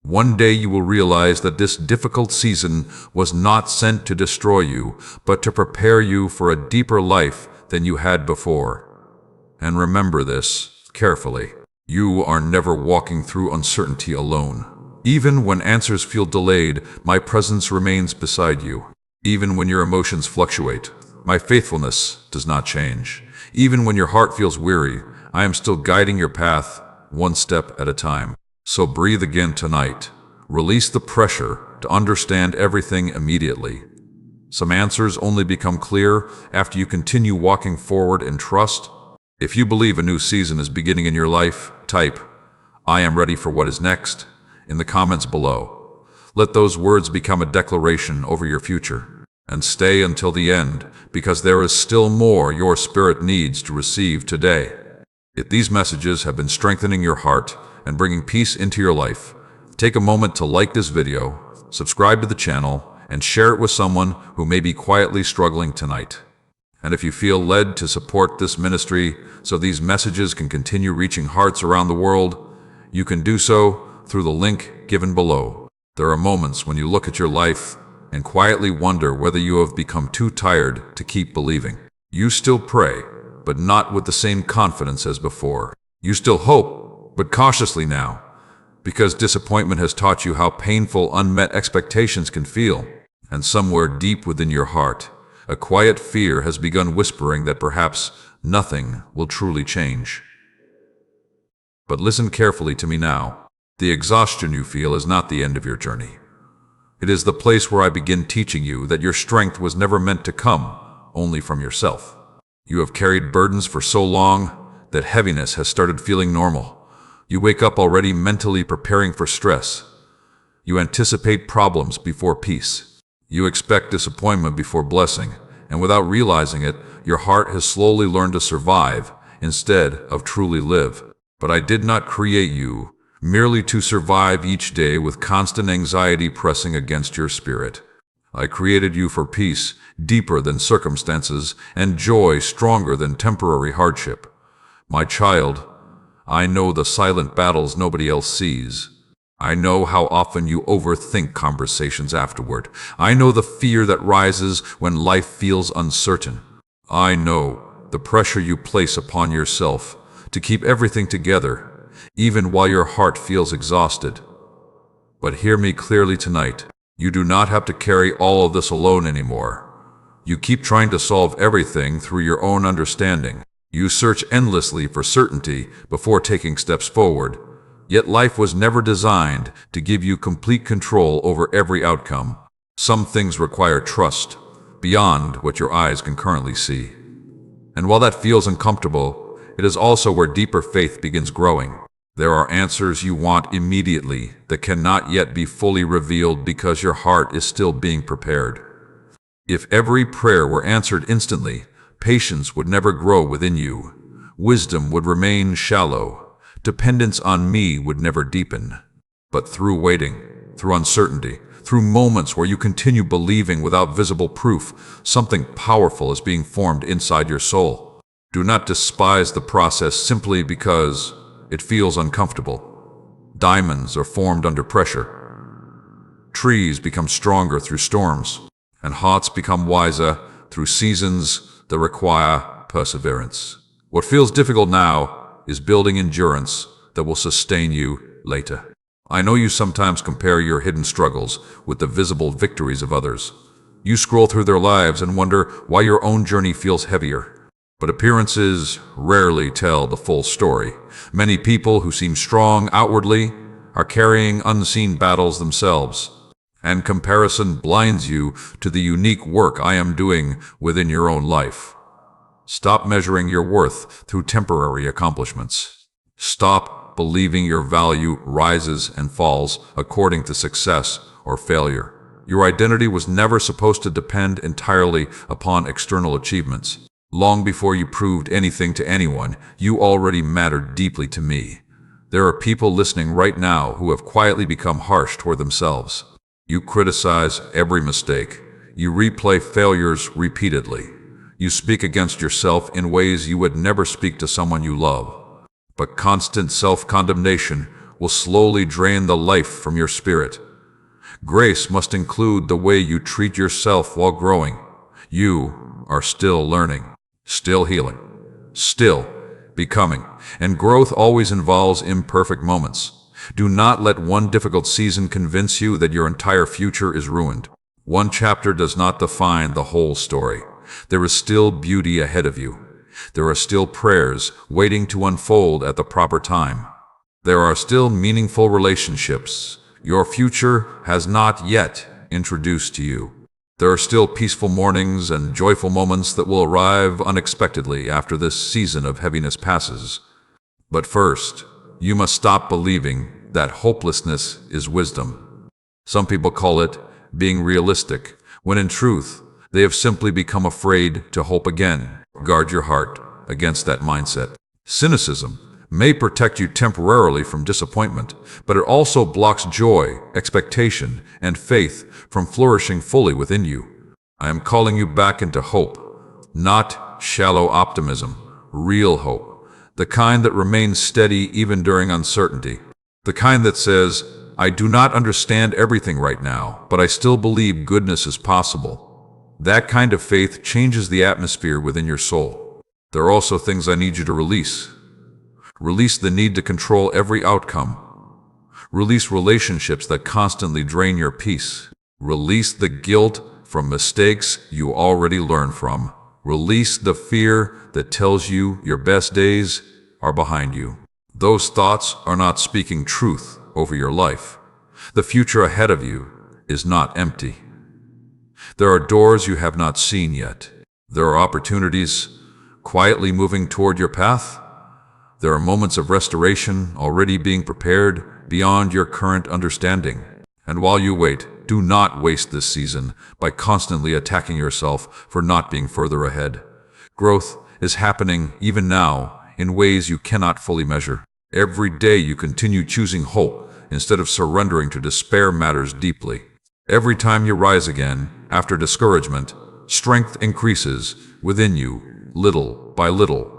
One day you will realize that this difficult season was not sent to destroy you, but to prepare you for a deeper life than you had before. And remember this carefully. You are never walking through uncertainty alone. Even when answers feel delayed, my presence remains beside you. Even when your emotions fluctuate, my faithfulness does not change. Even when your heart feels weary, I am still guiding your path, one step at a time. So breathe again tonight. Release the pressure to understand everything immediately. Some answers only become clear after you continue walking forward in trust. If you believe a new season is beginning in your life, type, "I am ready for what is next," in the comments below. Let those words become a declaration over your future. And stay until the end, because there is still more your spirit needs to receive today. If these messages have been strengthening your heart and bringing peace into your life, take a moment to like this video, subscribe to the channel, and share it with someone who may be quietly struggling tonight. And if you feel led to support this ministry so these messages can continue reaching hearts around the world, you can do so through the link given below. There are moments when you look at your life and quietly wonder whether you have become too tired to keep believing. You still pray, but not with the same confidence as before. You still hope, but cautiously now, because disappointment has taught you how painful unmet expectations can feel. And somewhere deep within your heart, a quiet fear has begun whispering that perhaps nothing will truly change. But listen carefully to me now. The exhaustion you feel is not the end of your journey. It is the place where I begin teaching you that your strength was never meant to come only from yourself. You have carried burdens for so long that heaviness has started feeling normal. You wake up already mentally preparing for stress. You anticipate problems before peace. You expect disappointment before blessing, and without realizing it, your heart has slowly learned to survive instead of truly live. But I did not create you merely to survive each day with constant anxiety pressing against your spirit. I created you for peace deeper than circumstances and joy stronger than temporary hardship. My child, I know the silent battles nobody else sees. I know how often you overthink conversations afterward. I know the fear that rises when life feels uncertain. I know the pressure you place upon yourself to keep everything together, even while your heart feels exhausted. But hear me clearly tonight. You do not have to carry all of this alone anymore. You keep trying to solve everything through your own understanding. You search endlessly for certainty before taking steps forward. Yet life was never designed to give you complete control over every outcome. Some things require trust beyond what your eyes can currently see. And while that feels uncomfortable, it is also where deeper faith begins growing. There are answers you want immediately that cannot yet be fully revealed because your heart is still being prepared. If every prayer were answered instantly, patience would never grow within you. Wisdom would remain shallow. Dependence on me would never deepen. But through waiting, through uncertainty, through moments where you continue believing without visible proof, something powerful is being formed inside your soul. Do not despise the process simply because it feels uncomfortable. Diamonds are formed under pressure. Trees become stronger through storms, and hearts become wiser through seasons that require perseverance. What feels difficult now is building endurance that will sustain you later. I know you sometimes compare your hidden struggles with the visible victories of others. You scroll through their lives and wonder why your own journey feels heavier. But appearances rarely tell the full story. Many people who seem strong outwardly are carrying unseen battles themselves. And comparison blinds you to the unique work I am doing within your own life. Stop measuring your worth through temporary accomplishments. Stop believing your value rises and falls according to success or failure. Your identity was never supposed to depend entirely upon external achievements. Long before you proved anything to anyone, you already mattered deeply to me. There are people listening right now who have quietly become harsh toward themselves. You criticize every mistake. You replay failures repeatedly. You speak against yourself in ways you would never speak to someone you love. But constant self-condemnation will slowly drain the life from your spirit. Grace must include the way you treat yourself while growing. You are still learning, still healing, still becoming, and growth always involves imperfect moments. Do not let one difficult season convince you that your entire future is ruined. One chapter does not define the whole story. There is still beauty ahead of you. There are still prayers waiting to unfold at the proper time. There are still meaningful relationships your future has not yet introduced to you. There are still peaceful mornings and joyful moments that will arrive unexpectedly after this season of heaviness passes. But first, you must stop believing that hopelessness is wisdom. Some people call it being realistic, when in truth, they have simply become afraid to hope again. Guard your heart against that mindset. Cynicism may protect you temporarily from disappointment, but it also blocks joy, expectation, and faith from flourishing fully within you. I am calling you back into hope, not shallow optimism, real hope, the kind that remains steady even during uncertainty, the kind that says, I do not understand everything right now, but I still believe goodness is possible. That kind of faith changes the atmosphere within your soul. There are also things I need you to release. Release the need to control every outcome. Release relationships that constantly drain your peace. Release the guilt from mistakes you already learned from. Release the fear that tells you your best days are behind you. Those thoughts are not speaking truth over your life. The future ahead of you is not empty. There are doors you have not seen yet. There are opportunities quietly moving toward your path. There are moments of restoration already being prepared beyond your current understanding. And while you wait, Do not waste this season by constantly attacking yourself for not being further ahead. Growth is happening even now in ways you cannot fully measure. Every day you continue choosing hope instead of surrendering to despair matters deeply. Every time you rise again after discouragement, strength increases within you, little by little.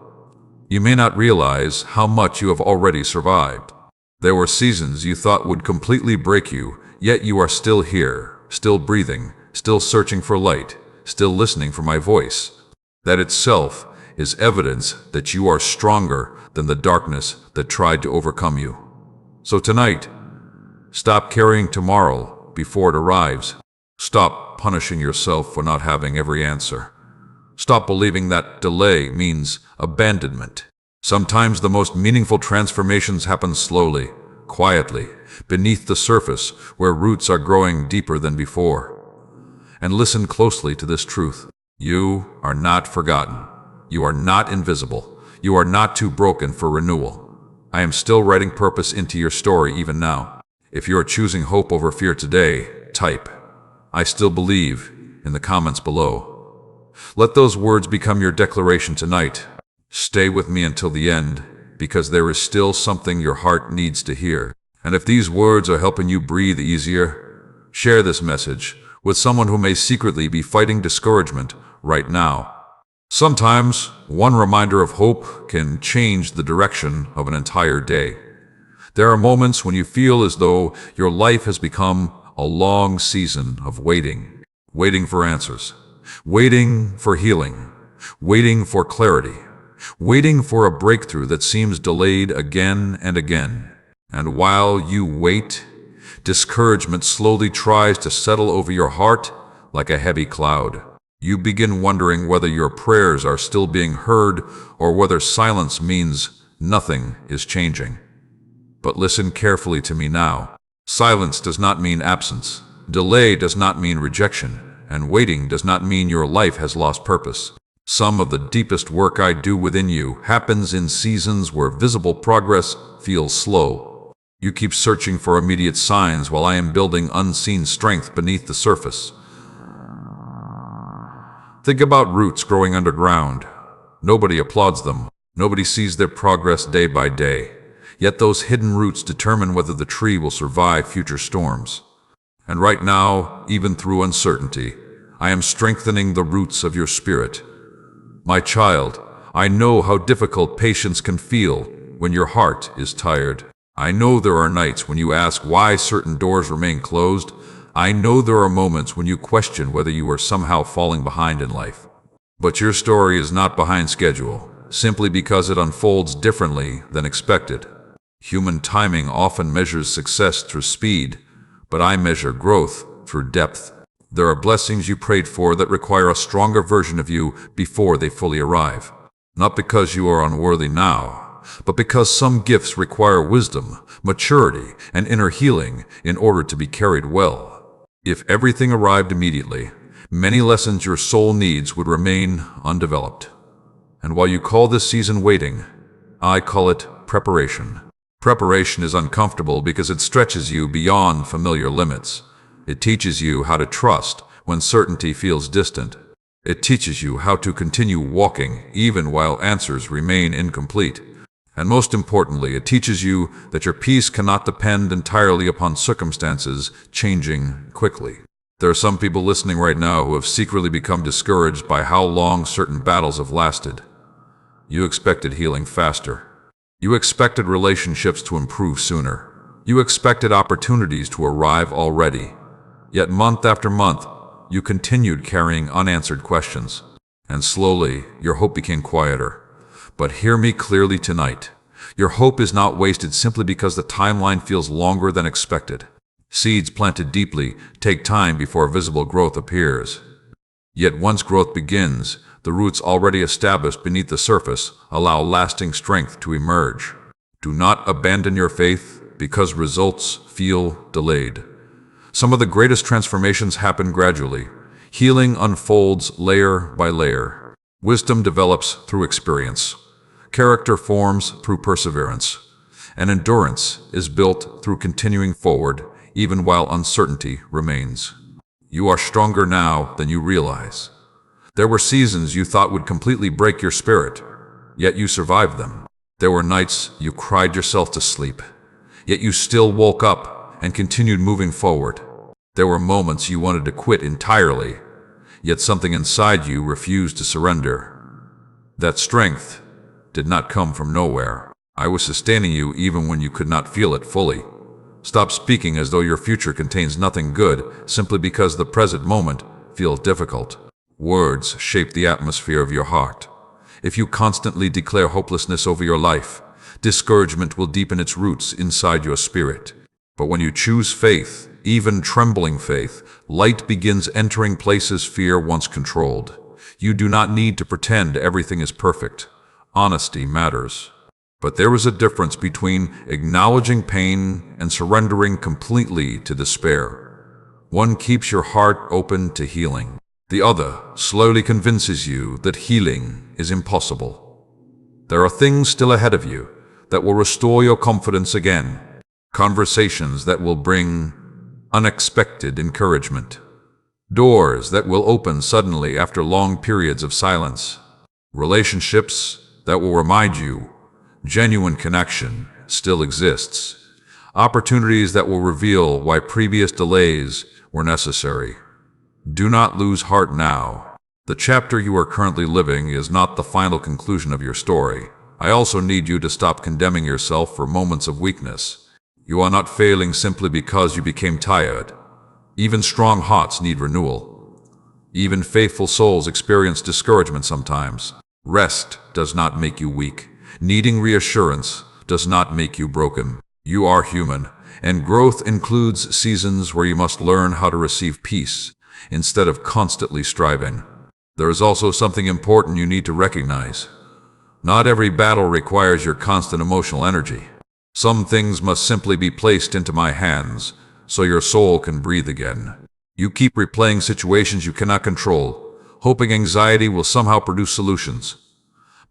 You may not realize how much you have already survived. There were seasons you thought would completely break you, yet you are still here, still breathing, still searching for light, still listening for my voice. That itself is evidence that you are stronger than the darkness that tried to overcome you. So tonight, stop carrying tomorrow before it arrives. Stop punishing yourself for not having every answer. Stop believing that delay means abandonment. Sometimes the most meaningful transformations happen slowly, quietly, beneath the surface where roots are growing deeper than before. And listen closely to this truth. You are not forgotten. You are not invisible. You are not too broken for renewal. I am still writing purpose into your story even now. If you are choosing hope over fear today, type, "I still believe," in the comments below. Let those words become your declaration tonight. Stay with me until the end, because there is still something your heart needs to hear. And if these words are helping you breathe easier, share this message with someone who may secretly be fighting discouragement right now. Sometimes, one reminder of hope can change the direction of an entire day. There are moments when you feel as though your life has become a long season of waiting. Waiting for answers. Waiting for healing. Waiting for clarity. Waiting for a breakthrough that seems delayed again and again. And while you wait, discouragement slowly tries to settle over your heart like a heavy cloud. You begin wondering whether your prayers are still being heard or whether silence means nothing is changing. But listen carefully to me now. Silence does not mean absence. Delay does not mean rejection. And waiting does not mean your life has lost purpose. Some of the deepest work I do within you happens in seasons where visible progress feels slow. You keep searching for immediate signs while I am building unseen strength beneath the surface. Think about roots growing underground. Nobody applauds them. Nobody sees their progress day by day. Yet those hidden roots determine whether the tree will survive future storms. And right now, even through uncertainty, I am strengthening the roots of your spirit. My child, I know how difficult patience can feel when your heart is tired. I know there are nights when you ask why certain doors remain closed. I know there are moments when you question whether you are somehow falling behind in life. But your story is not behind schedule, simply because it unfolds differently than expected. Human timing often measures success through speed, but I measure growth through depth. There are blessings you prayed for that require a stronger version of you before they fully arrive. Not because you are unworthy now, but because some gifts require wisdom, maturity, and inner healing in order to be carried well. If everything arrived immediately, many lessons your soul needs would remain undeveloped. And while you call this season waiting, I call it preparation. Preparation is uncomfortable because it stretches you beyond familiar limits. It teaches you how to trust when certainty feels distant. It teaches you how to continue walking even while answers remain incomplete. And most importantly, it teaches you that your peace cannot depend entirely upon circumstances changing quickly. There are some people listening right now who have secretly become discouraged by how long certain battles have lasted. You expected healing faster. You expected relationships to improve sooner. You expected opportunities to arrive already. Yet month after month, you continued carrying unanswered questions. And slowly, your hope became quieter. But hear me clearly tonight. Your hope is not wasted simply because the timeline feels longer than expected. Seeds planted deeply take time before visible growth appears. Yet once growth begins, the roots already established beneath the surface allow lasting strength to emerge. Do not abandon your faith because results feel delayed. Some of the greatest transformations happen gradually. Healing unfolds layer by layer. Wisdom develops through experience. Character forms through perseverance. And endurance is built through continuing forward, even while uncertainty remains. You are stronger now than you realize. There were seasons you thought would completely break your spirit, yet you survived them. There were nights you cried yourself to sleep, yet you still woke up and continued moving forward. There were moments you wanted to quit entirely, yet something inside you refused to surrender. That strength did not come from nowhere. I was sustaining you even when you could not feel it fully. Stop speaking as though your future contains nothing good simply because the present moment feels difficult. Words shape the atmosphere of your heart. If you constantly declare hopelessness over your life, discouragement will deepen its roots inside your spirit. But when you choose faith, even trembling faith, light begins entering places fear once controlled. You do not need to pretend everything is perfect. Honesty matters. But there is a difference between acknowledging pain and surrendering completely to despair. One keeps your heart open to healing. The other slowly convinces you that healing is impossible. There are things still ahead of you that will restore your confidence again. Conversations that will bring unexpected encouragement. Doors that will open suddenly after long periods of silence. Relationships that will remind you genuine connection still exists. Opportunities that will reveal why previous delays were necessary. Do not lose heart now. The chapter you are currently living is not the final conclusion of your story. I also need you to stop condemning yourself for moments of weakness. You are not failing simply because you became tired. Even strong hearts need renewal. Even faithful souls experience discouragement sometimes. Rest does not make you weak. Needing reassurance does not make you broken. You are human, and growth includes seasons where you must learn how to receive peace instead of constantly striving. There is also something important you need to recognize. Not every battle requires your constant emotional energy. Some things must simply be placed into my hands so your soul can breathe again. You keep replaying situations you cannot control, hoping anxiety will somehow produce solutions.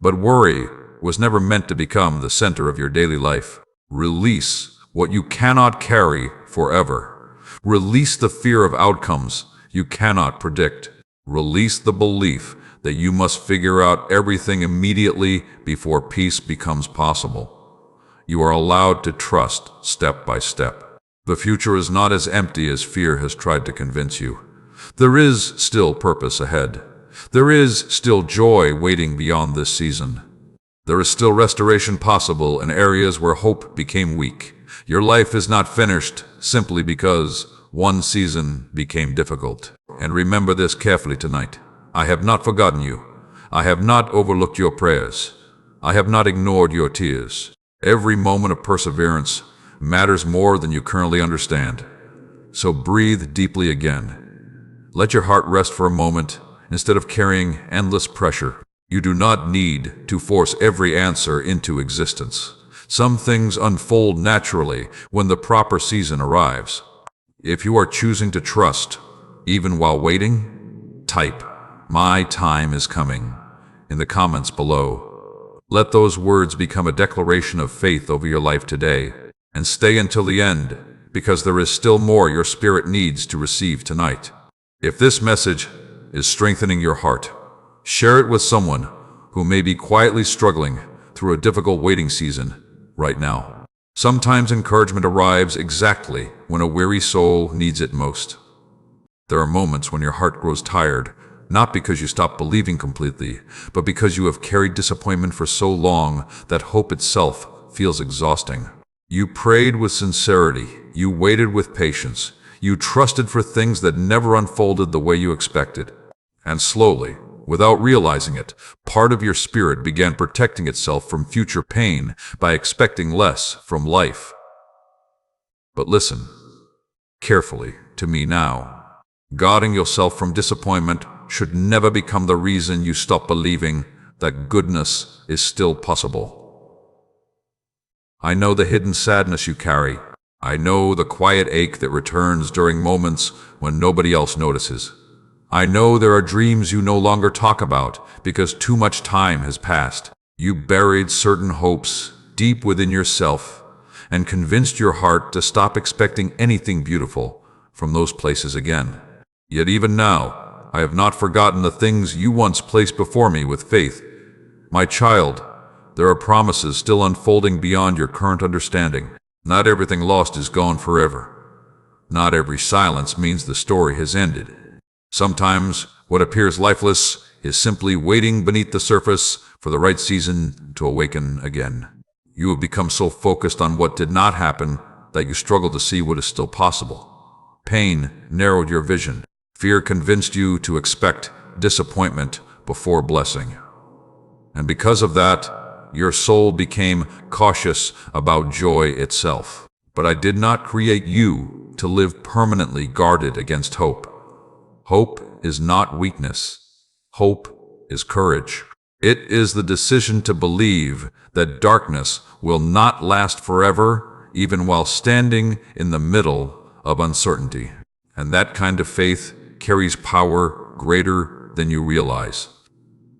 But worry was never meant to become the center of your daily life. Release what you cannot carry forever. Release the fear of outcomes you cannot predict. Release the belief that you must figure out everything immediately before peace becomes possible. You are allowed to trust step by step. The future is not as empty as fear has tried to convince you. There is still purpose ahead. There is still joy waiting beyond this season. There is still restoration possible in areas where hope became weak. Your life is not finished simply because one season became difficult. And remember this carefully tonight. I have not forgotten you. I have not overlooked your prayers. I have not ignored your tears. Every moment of perseverance matters more than you currently understand. So breathe deeply again. Let your heart rest for a moment instead of carrying endless pressure. You do not need to force every answer into existence. Some things unfold naturally when the proper season arrives. If you are choosing to trust, even while waiting, type, "My time is coming," in the comments below. Let those words become a declaration of faith over your life today, and stay until the end, because there is still more your spirit needs to receive tonight. If this message is strengthening your heart, share it with someone who may be quietly struggling through a difficult waiting season right now. Sometimes encouragement arrives exactly when a weary soul needs it most. There are moments when your heart grows tired, not because you stop believing completely, but because you have carried disappointment for so long that hope itself feels exhausting. You prayed with sincerity, you waited with patience, you trusted for things that never unfolded the way you expected. And slowly, without realizing it, part of your spirit began protecting itself from future pain by expecting less from life. But listen carefully to me now. Guarding yourself from disappointment should never become the reason you stop believing that goodness is still possible. I know the hidden sadness you carry. I know the quiet ache that returns during moments when nobody else notices. I know there are dreams you no longer talk about because too much time has passed. You buried certain hopes deep within yourself, and convinced your heart to stop expecting anything beautiful from those places again. Yet even now, I have not forgotten the things you once placed before me with faith. My child, there are promises still unfolding beyond your current understanding. Not everything lost is gone forever. Not every silence means the story has ended. Sometimes what appears lifeless is simply waiting beneath the surface for the right season to awaken again. You have become so focused on what did not happen that you struggle to see what is still possible. Pain narrowed your vision. Fear convinced you to expect disappointment before blessing. And because of that, your soul became cautious about joy itself. But I did not create you to live permanently guarded against hope. Hope is not weakness. Hope is courage. It is the decision to believe that darkness will not last forever, even while standing in the middle of uncertainty. And that kind of faith carries power greater than you realize.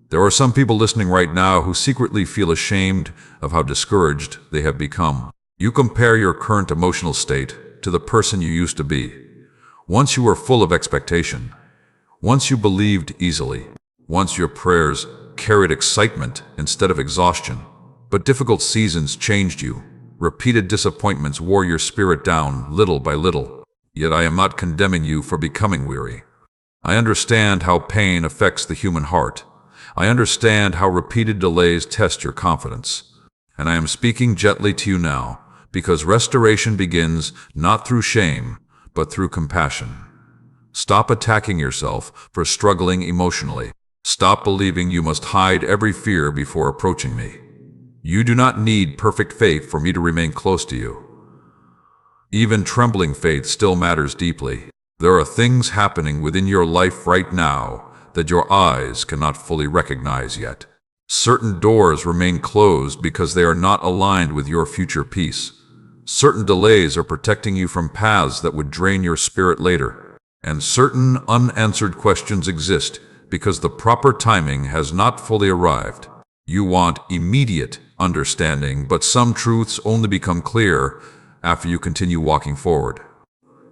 There are some people listening right now who secretly feel ashamed of how discouraged they have become. You compare your current emotional state to the person you used to be. Once you were full of expectation. Once you believed easily. Once your prayers carried excitement instead of exhaustion. But difficult seasons changed you. Repeated disappointments wore your spirit down little by little. Yet I am not condemning you for becoming weary. I understand how pain affects the human heart. I understand how repeated delays test your confidence. And I am speaking gently to you now, because restoration begins not through shame, but through compassion. Stop attacking yourself for struggling emotionally. Stop believing you must hide every fear before approaching me. You do not need perfect faith for me to remain close to you. Even trembling faith still matters deeply. There are things happening within your life right now that your eyes cannot fully recognize yet. Certain doors remain closed because they are not aligned with your future peace. Certain delays are protecting you from paths that would drain your spirit later. And certain unanswered questions exist because the proper timing has not fully arrived. You want immediate understanding, but some truths only become clear after you continue walking forward.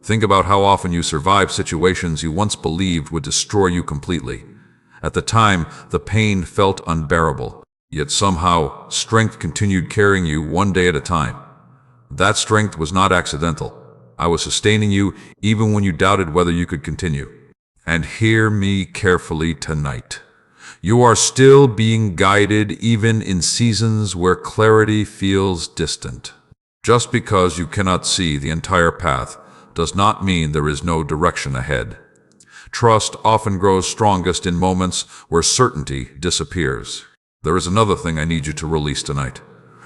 Think about how often you survived situations you once believed would destroy you completely. At the time, the pain felt unbearable, yet somehow strength continued carrying you one day at a time. That strength was not accidental. I was sustaining you even when you doubted whether you could continue. And hear me carefully tonight. You are still being guided even in seasons where clarity feels distant. Just because you cannot see the entire path does not mean there is no direction ahead. Trust often grows strongest in moments where certainty disappears. There is another thing I need you to release tonight.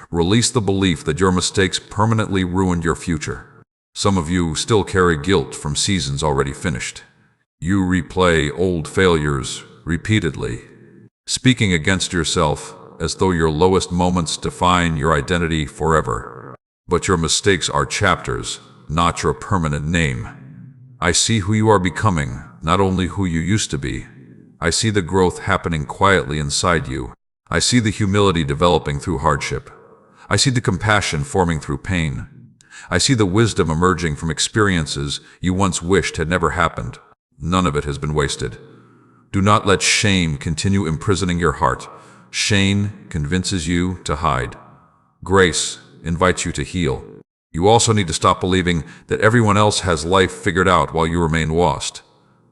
Release the belief that your mistakes permanently ruined your future. Some of you still carry guilt from seasons already finished. You replay old failures repeatedly, speaking against yourself as though your lowest moments define your identity forever. But your mistakes are chapters, not your permanent name. I see who you are becoming, not only who you used to be. I see the growth happening quietly inside you. I see the humility developing through hardship. I see the compassion forming through pain. I see the wisdom emerging from experiences you once wished had never happened. None of it has been wasted. Do not let shame continue imprisoning your heart. Shame convinces you to hide. Grace invites you to heal. You also need to stop believing that everyone else has life figured out while you remain lost.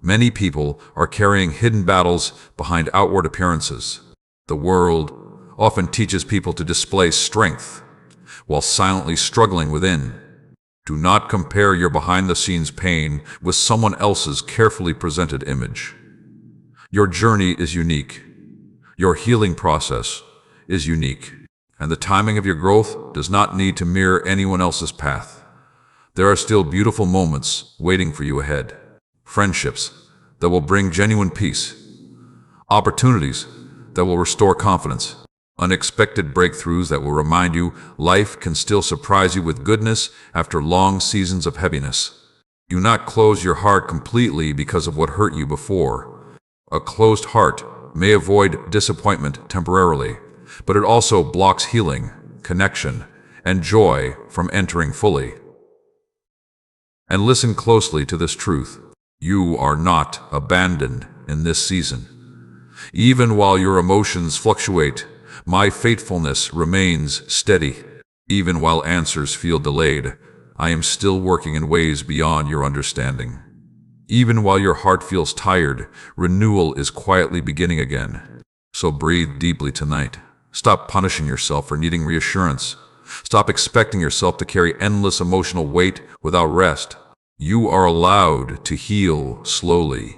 Many people are carrying hidden battles behind outward appearances. The world often teaches people to display strength while silently struggling within. Do not compare your behind-the-scenes pain with someone else's carefully presented image. Your journey is unique. Your healing process is unique. And the timing of your growth does not need to mirror anyone else's path. There are still beautiful moments waiting for you ahead. Friendships that will bring genuine peace. Opportunities that will restore confidence. Unexpected breakthroughs that will remind you life can still surprise you with goodness after long seasons of heaviness. Do not close your heart completely because of what hurt you before. A closed heart may avoid disappointment temporarily, but it also blocks healing, connection, and joy from entering fully. And listen closely to this truth. You are not abandoned in this season. Even while your emotions fluctuate, my faithfulness remains steady. Even while answers feel delayed, I am still working in ways beyond your understanding. Even while your heart feels tired, renewal is quietly beginning again. So breathe deeply tonight. Stop punishing yourself for needing reassurance. Stop expecting yourself to carry endless emotional weight without rest. You are allowed to heal slowly.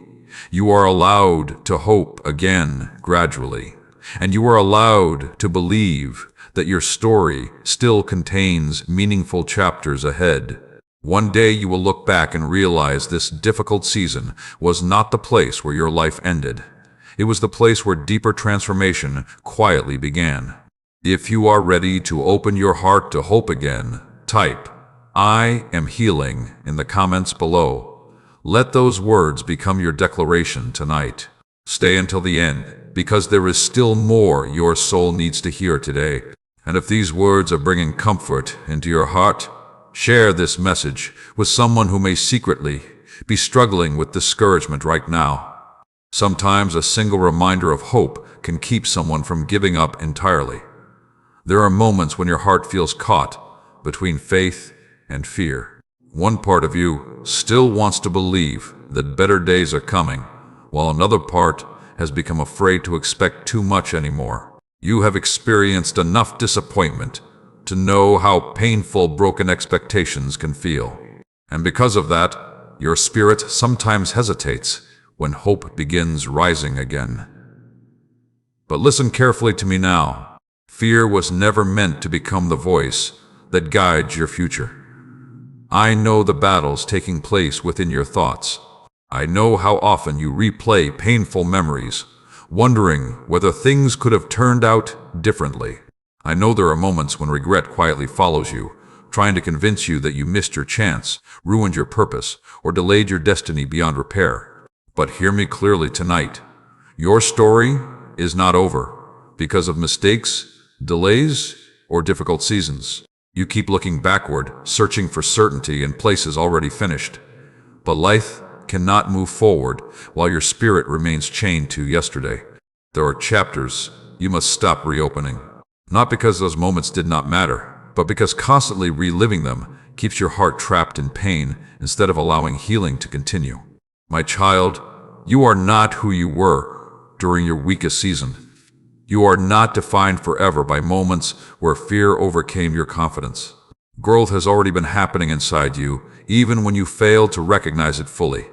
You are allowed to hope again gradually. And you are allowed to believe that your story still contains meaningful chapters ahead. One day you will look back and realize this difficult season was not the place where your life ended. It was the place where deeper transformation quietly began. If you are ready to open your heart to hope again, type, "I am healing" in the comments below. Let those words become your declaration tonight. Stay until the end, because there is still more your soul needs to hear today. And if these words are bringing comfort into your heart, share this message with someone who may secretly be struggling with discouragement right now. Sometimes a single reminder of hope can keep someone from giving up entirely. There are moments when your heart feels caught between faith and fear. One part of you still wants to believe that better days are coming, while another part has become afraid to expect too much anymore. You have experienced enough disappointment to know how painful broken expectations can feel. And because of that, your spirit sometimes hesitates when hope begins rising again. But listen carefully to me now. Fear was never meant to become the voice that guides your future. I know the battles taking place within your thoughts. I know how often you replay painful memories, wondering whether things could have turned out differently. I know there are moments when regret quietly follows you, trying to convince you that you missed your chance, ruined your purpose, or delayed your destiny beyond repair. But hear me clearly tonight. Your story is not over because of mistakes, delays, or difficult seasons. You keep looking backward, searching for certainty in places already finished. But life cannot move forward while your spirit remains chained to yesterday. There are chapters you must stop reopening. Not because those moments did not matter, but because constantly reliving them keeps your heart trapped in pain instead of allowing healing to continue. My child, you are not who you were during your weakest season. You are not defined forever by moments where fear overcame your confidence. Growth has already been happening inside you, even when you failed to recognize it fully.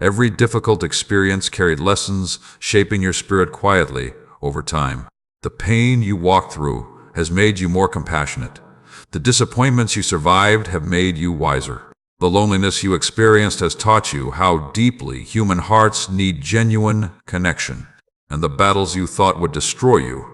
Every difficult experience carried lessons, shaping your spirit quietly over time. The pain you walked through has made you more compassionate. The disappointments you survived have made you wiser. The loneliness you experienced has taught you how deeply human hearts need genuine connection. And the battles you thought would destroy you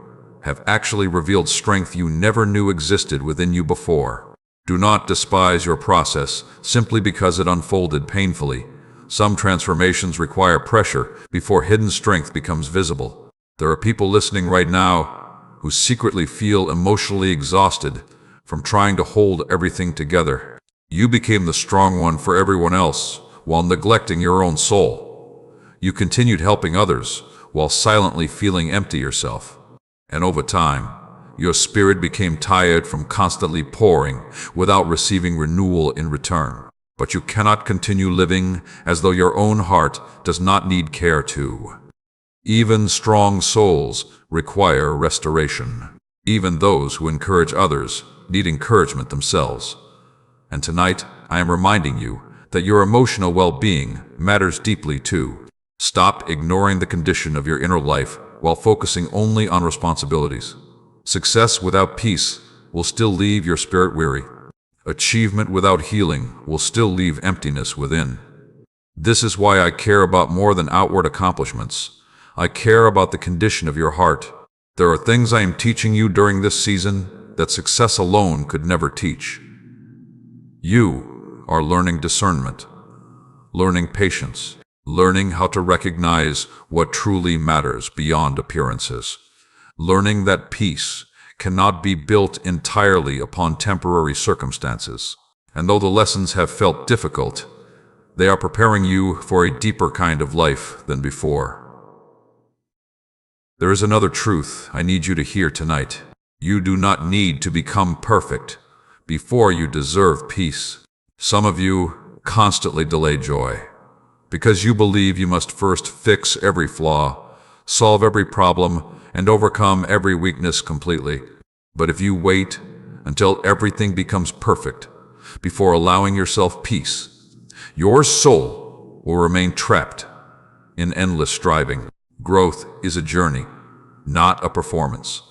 have actually revealed strength you never knew existed within you before. Do not despise your process simply because it unfolded painfully. Some transformations require pressure before hidden strength becomes visible. There are people listening right now who secretly feel emotionally exhausted from trying to hold everything together. You became the strong one for everyone else while neglecting your own soul. You continued helping others while silently feeling empty yourself. And over time, your spirit became tired from constantly pouring without receiving renewal in return. But you cannot continue living as though your own heart does not need care too. Even strong souls require restoration. Even those who encourage others need encouragement themselves. And tonight, I am reminding you that your emotional well-being matters deeply too. Stop ignoring the condition of your inner life while focusing only on responsibilities. Success without peace will still leave your spirit weary. Achievement without healing will still leave emptiness within. This is why I care about more than outward accomplishments. I care about the condition of your heart. There are things I am teaching you during this season that success alone could never teach. You are learning discernment, learning patience, learning how to recognize what truly matters beyond appearances, learning that peace cannot be built entirely upon temporary circumstances. And though the lessons have felt difficult, they are preparing you for a deeper kind of life than before. There is another truth I need you to hear tonight. You do not need to become perfect before you deserve peace. Some of you constantly delay joy because you believe you must first fix every flaw, solve every problem, and overcome every weakness completely. But if you wait until everything becomes perfect before allowing yourself peace, your soul will remain trapped in endless striving. Growth is a journey, not a performance.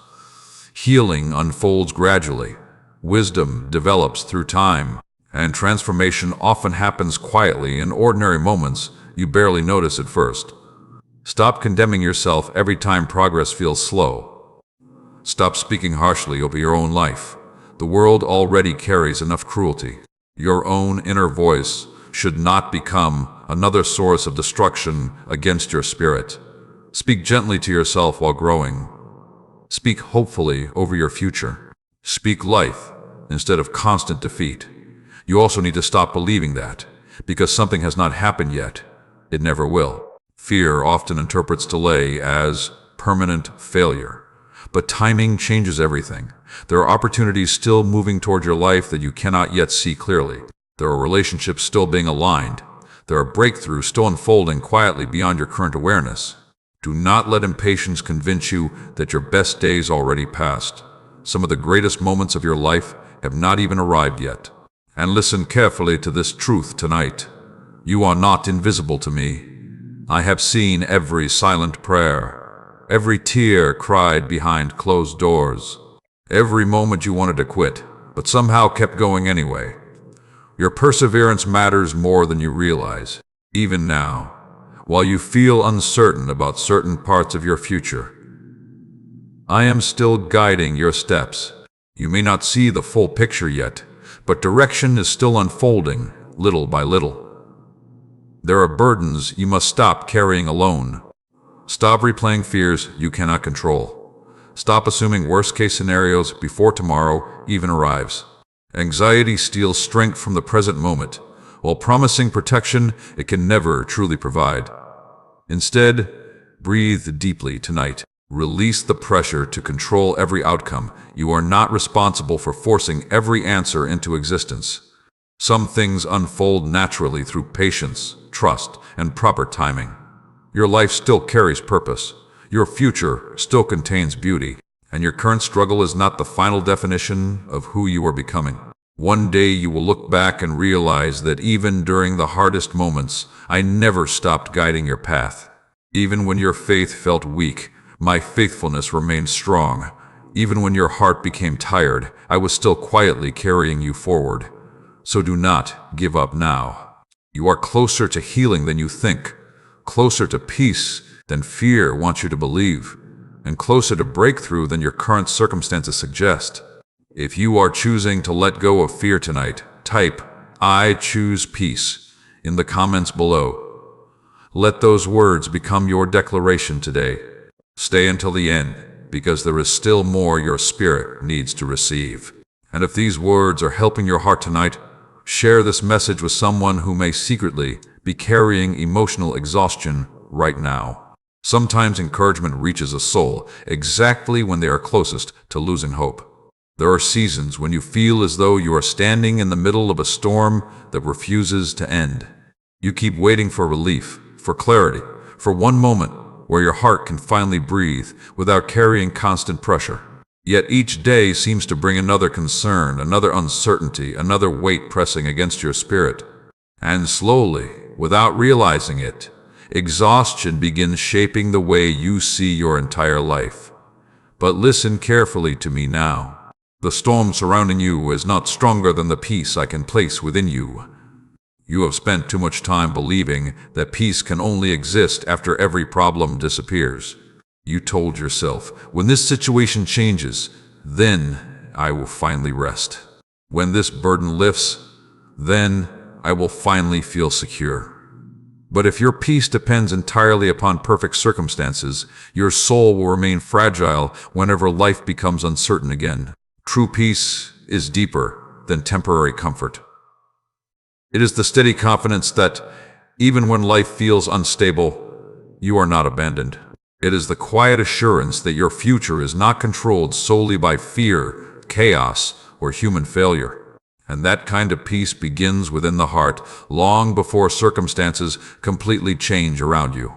Healing unfolds gradually, wisdom develops through time, and transformation often happens quietly in ordinary moments you barely notice at first. Stop condemning yourself every time progress feels slow. Stop speaking harshly over your own life. The world already carries enough cruelty. Your own inner voice should not become another source of destruction against your spirit. Speak gently to yourself while growing. Speak hopefully over your future. Speak life instead of constant defeat. You also need to stop believing that because something has not happened yet, it never will. Fear often interprets delay as permanent failure, but timing changes everything. There are opportunities still moving toward your life that you cannot yet see clearly. There are relationships still being aligned. There are breakthroughs still unfolding quietly beyond your current awareness. Do not let impatience convince you that your best days already passed. Some of the greatest moments of your life have not even arrived yet. And listen carefully to this truth tonight. You are not invisible to me. I have seen every silent prayer, every tear cried behind closed doors, every moment you wanted to quit, but somehow kept going anyway. Your perseverance matters more than you realize. Even now, while you feel uncertain about certain parts of your future, I am still guiding your steps. You may not see the full picture yet, but direction is still unfolding, little by little. There are burdens you must stop carrying alone. Stop replaying fears you cannot control. Stop assuming worst-case scenarios before tomorrow even arrives. Anxiety steals strength from the present moment. While promising protection, it can never truly provide. Instead, breathe deeply tonight. Release the pressure to control every outcome. You are not responsible for forcing every answer into existence. Some things unfold naturally through patience, trust, and proper timing. Your life still carries purpose. Your future still contains beauty. And your current struggle is not the final definition of who you are becoming. One day you will look back and realize that even during the hardest moments, I never stopped guiding your path. Even when your faith felt weak, my faithfulness remained strong. Even when your heart became tired, I was still quietly carrying you forward. So do not give up now. You are closer to healing than you think, closer to peace than fear wants you to believe, and closer to breakthrough than your current circumstances suggest. If you are choosing to let go of fear tonight, type, "I choose peace," in the comments below. Let those words become your declaration today. Stay until the end, because there is still more your spirit needs to receive. And if these words are helping your heart tonight, share this message with someone who may secretly be carrying emotional exhaustion right now. Sometimes encouragement reaches a soul exactly when they are closest to losing hope. There are seasons when you feel as though you are standing in the middle of a storm that refuses to end. You keep waiting for relief, for clarity, for one moment where your heart can finally breathe without carrying constant pressure. Yet each day seems to bring another concern, another uncertainty, another weight pressing against your spirit. And slowly, without realizing it, exhaustion begins shaping the way you see your entire life. But listen carefully to me now. The storm surrounding you is not stronger than the peace I can place within you. You have spent too much time believing that peace can only exist after every problem disappears. You told yourself, when this situation changes, then I will finally rest. When this burden lifts, then I will finally feel secure. But if your peace depends entirely upon perfect circumstances, your soul will remain fragile whenever life becomes uncertain again. True peace is deeper than temporary comfort. It is the steady confidence that, even when life feels unstable, you are not abandoned. It is the quiet assurance that your future is not controlled solely by fear, chaos, or human failure. And that kind of peace begins within the heart, long before circumstances completely change around you.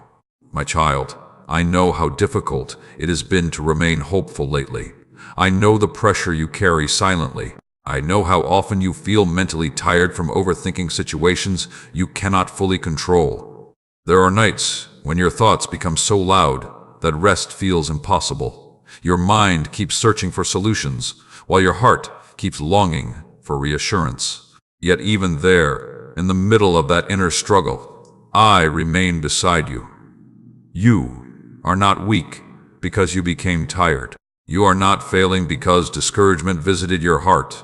My child, I know how difficult it has been to remain hopeful lately. I know the pressure you carry silently. I know how often you feel mentally tired from overthinking situations you cannot fully control. There are nights when your thoughts become so loud that rest feels impossible. Your mind keeps searching for solutions, while your heart keeps longing for reassurance. Yet even there, in the middle of that inner struggle, I remain beside you. You are not weak because you became tired. You are not failing because discouragement visited your heart.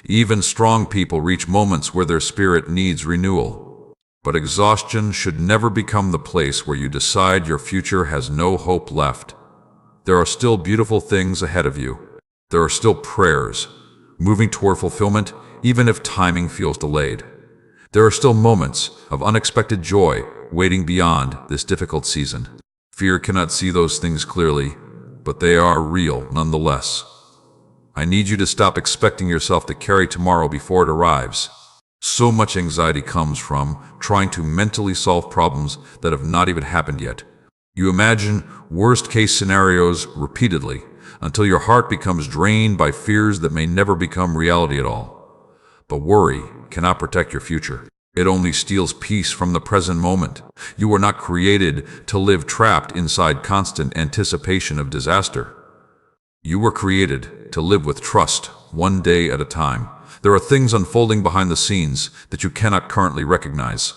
Even strong people reach moments where their spirit needs renewal. But exhaustion should never become the place where you decide your future has no hope left. There are still beautiful things ahead of you. There are still prayers, moving toward fulfillment even if timing feels delayed. There are still moments of unexpected joy waiting beyond this difficult season. Fear cannot see those things clearly, but they are real nonetheless. I need you to stop expecting yourself to carry tomorrow before it arrives. So much anxiety comes from trying to mentally solve problems that have not even happened yet. You imagine worst-case scenarios repeatedly until your heart becomes drained by fears that may never become reality at all. But worry cannot protect your future. It only steals peace from the present moment. You were not created to live trapped inside constant anticipation of disaster. You were created to live with trust, one day at a time. There are things unfolding behind the scenes that you cannot currently recognize.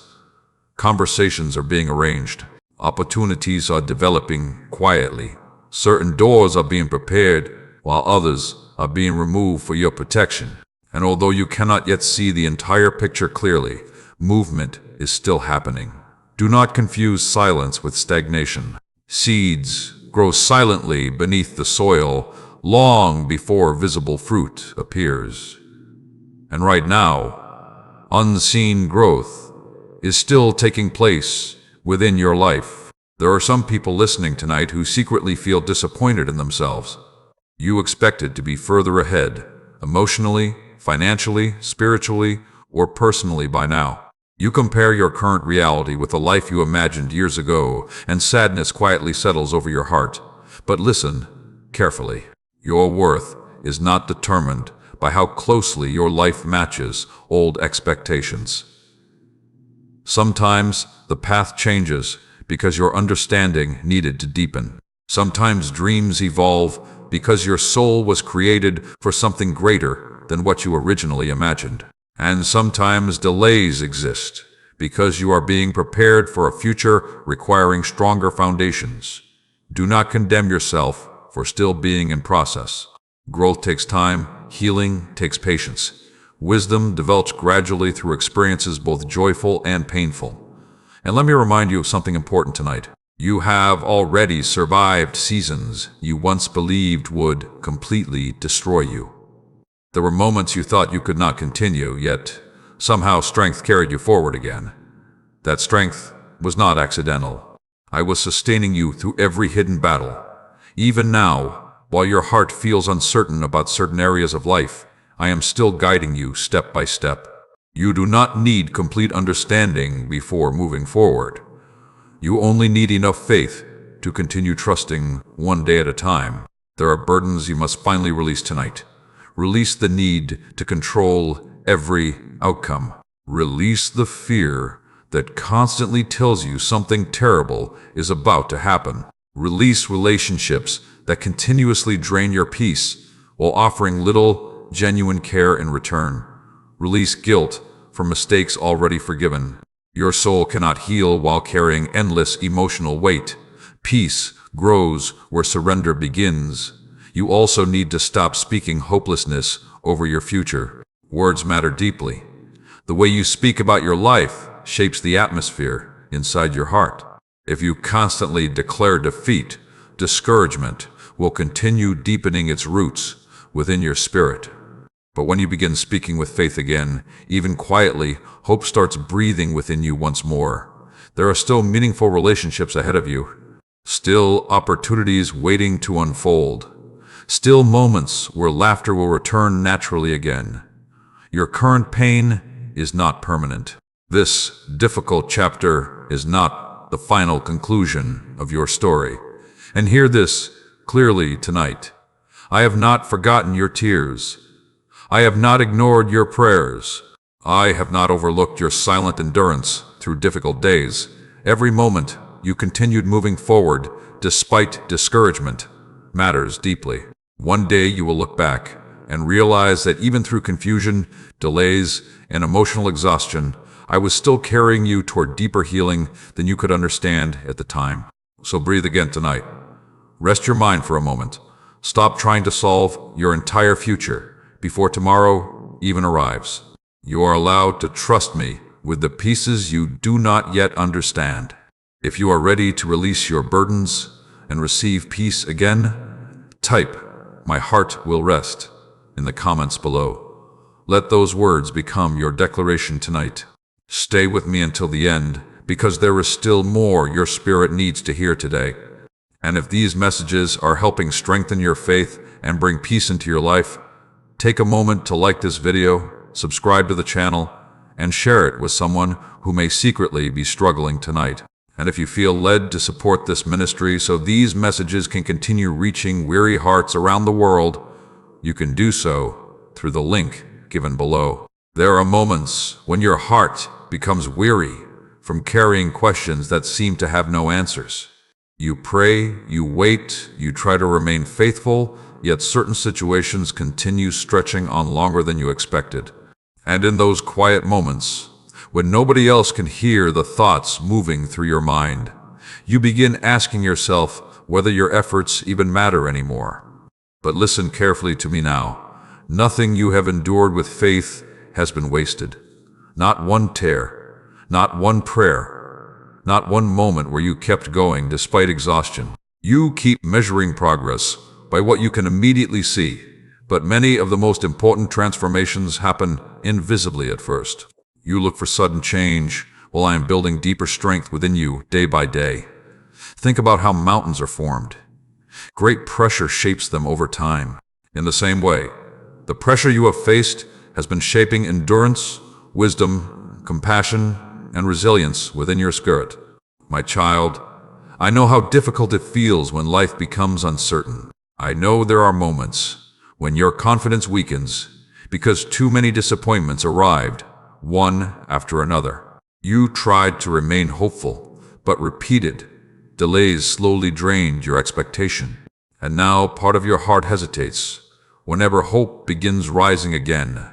Conversations are being arranged. Opportunities are developing quietly. Certain doors are being prepared, while others are being removed for your protection. And although you cannot yet see the entire picture clearly, movement is still happening. Do not confuse silence with stagnation. Seeds grow silently beneath the soil long before visible fruit appears. And right now, unseen growth is still taking place within your life. There are some people listening tonight who secretly feel disappointed in themselves. You expected to be further ahead, emotionally, financially, spiritually, or personally by now. You compare your current reality with the life you imagined years ago, and sadness quietly settles over your heart. But listen carefully. Your worth is not determined by how closely your life matches old expectations. Sometimes the path changes because your understanding needed to deepen. Sometimes dreams evolve because your soul was created for something greater than what you originally imagined. And sometimes delays exist because you are being prepared for a future requiring stronger foundations. Do not condemn yourself for still being in process. Growth takes time, healing takes patience. Wisdom develops gradually through experiences both joyful and painful. And let me remind you of something important tonight. You have already survived seasons you once believed would completely destroy you. There were moments you thought you could not continue, yet somehow strength carried you forward again. That strength was not accidental. I was sustaining you through every hidden battle. Even now, while your heart feels uncertain about certain areas of life, I am still guiding you step by step. You do not need complete understanding before moving forward. You only need enough faith to continue trusting one day at a time. There are burdens you must finally release tonight. Release the need to control every outcome. Release the fear that constantly tells you something terrible is about to happen. Release relationships that continuously drain your peace while offering little genuine care in return. Release guilt for mistakes already forgiven. Your soul cannot heal while carrying endless emotional weight. Peace grows where surrender begins. You also need to stop speaking hopelessness over your future. Words matter deeply. The way you speak about your life shapes the atmosphere inside your heart. If you constantly declare defeat, discouragement will continue deepening its roots within your spirit. But when you begin speaking with faith again, even quietly, hope starts breathing within you once more. There are still meaningful relationships ahead of you, still opportunities waiting to unfold, still moments where laughter will return naturally again. Your current pain is not permanent. This difficult chapter is not the final conclusion of your story. And hear this clearly tonight. I have not forgotten your tears. I have not ignored your prayers. I have not overlooked your silent endurance through difficult days. Every moment you continued moving forward despite discouragement matters deeply. One day you will look back and realize that even through confusion, delays, and emotional exhaustion, I was still carrying you toward deeper healing than you could understand at the time. So breathe again tonight. Rest your mind for a moment. Stop trying to solve your entire future before tomorrow even arrives. You are allowed to trust me with the pieces you do not yet understand. If you are ready to release your burdens and receive peace again, type, "My heart will rest," in the comments below. Let those words become your declaration tonight. Stay with me until the end, because there is still more your spirit needs to hear today. And if these messages are helping strengthen your faith and bring peace into your life, take a moment to like this video, subscribe to the channel, and share it with someone who may secretly be struggling tonight. And if you feel led to support this ministry so these messages can continue reaching weary hearts around the world, you can do so through the link given below. There are moments when your heart becomes weary from carrying questions that seem to have no answers. You pray, you wait, you try to remain faithful, yet certain situations continue stretching on longer than you expected. And in those quiet moments, when nobody else can hear the thoughts moving through your mind, you begin asking yourself whether your efforts even matter anymore. But listen carefully to me now. Nothing you have endured with faith has been wasted. Not one tear, not one prayer, not one moment where you kept going despite exhaustion. You keep measuring progress by what you can immediately see, but many of the most important transformations happen invisibly at first. You look for sudden change while I am building deeper strength within you day by day. Think about how mountains are formed. Great pressure shapes them over time. In the same way, the pressure you have faced has been shaping endurance, wisdom, compassion, and resilience within your spirit. My child, I know how difficult it feels when life becomes uncertain. I know there are moments when your confidence weakens because too many disappointments arrived, one after another. You tried to remain hopeful, but repeated delays slowly drained your expectation. And now part of your heart hesitates whenever hope begins rising again,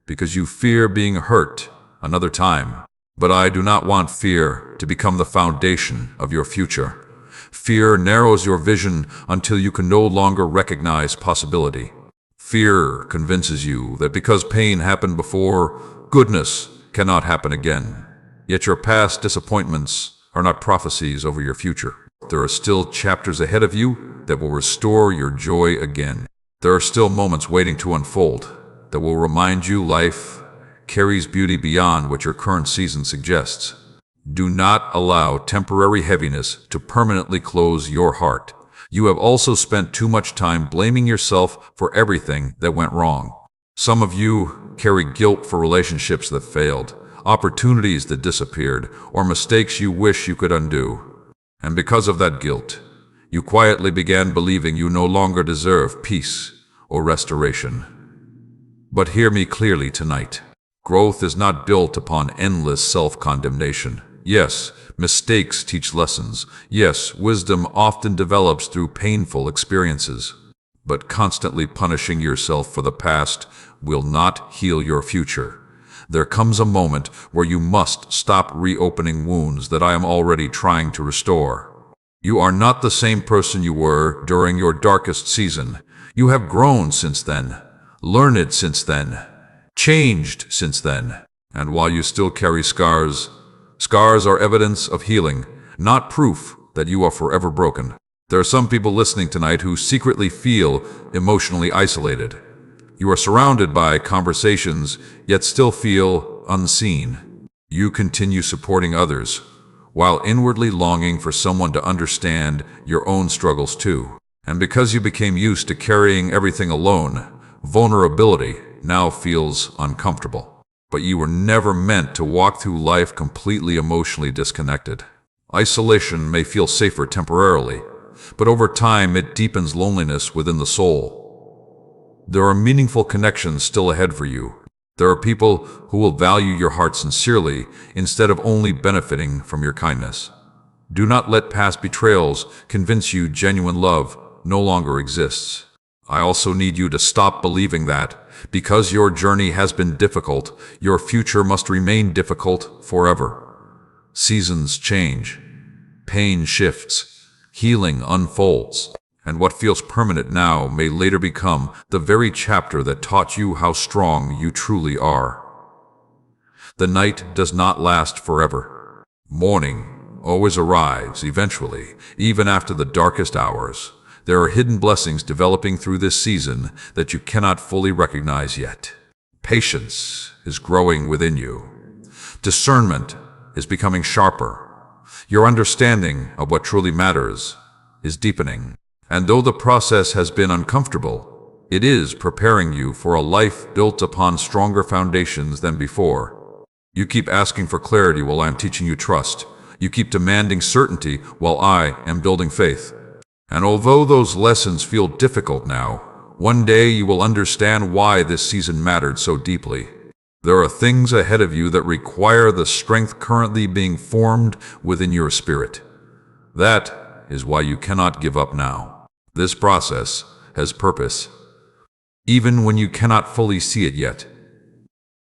because you fear being hurt another time. But I do not want fear to become the foundation of your future. Fear narrows your vision until you can no longer recognize possibility. Fear convinces you that because pain happened before, goodness cannot happen again. Yet your past disappointments are not prophecies over your future. There are still chapters ahead of you that will restore your joy again. There are still moments waiting to unfold that will remind you life carries beauty beyond what your current season suggests. Do not allow temporary heaviness to permanently close your heart. You have also spent too much time blaming yourself for everything that went wrong. Some of you carry guilt for relationships that failed, opportunities that disappeared, or mistakes you wish you could undo. And because of that guilt, you quietly began believing you no longer deserve peace or restoration. But hear me clearly tonight. Growth is not built upon endless self-condemnation. Yes, mistakes teach lessons. Yes, wisdom often develops through painful experiences. But constantly punishing yourself for the past will not heal your future. There comes a moment where you must stop reopening wounds that I am already trying to restore. You are not the same person you were during your darkest season. You have grown since then, learned since then, changed since then. And while you still carry scars, Scars are evidence of healing, not proof that you are forever broken. There are some people listening tonight who secretly feel emotionally isolated. You are surrounded by conversations, yet still feel unseen. You continue supporting others, while inwardly longing for someone to understand your own struggles too. And because you became used to carrying everything alone, vulnerability now feels uncomfortable. But you were never meant to walk through life completely emotionally disconnected. Isolation may feel safer temporarily, but over time it deepens loneliness within the soul. There are meaningful connections still ahead for you. There are people who will value your heart sincerely instead of only benefiting from your kindness. Do not let past betrayals convince you genuine love no longer exists. I also need you to stop believing that, because your journey has been difficult, your future must remain difficult forever. Seasons change, pain shifts, healing unfolds, and what feels permanent now may later become the very chapter that taught you how strong you truly are. The night does not last forever. Morning always arrives eventually, even after the darkest hours. There are hidden blessings developing through this season that you cannot fully recognize yet. Patience is growing within you. Discernment is becoming sharper. Your understanding of what truly matters is deepening. And though the process has been uncomfortable, it is preparing you for a life built upon stronger foundations than before. You keep asking for clarity while I am teaching you trust. You keep demanding certainty while I am building faith. And although those lessons feel difficult now, one day you will understand why this season mattered so deeply. There are things ahead of you that require the strength currently being formed within your spirit. That is why you cannot give up now. This process has purpose, even when you cannot fully see it yet.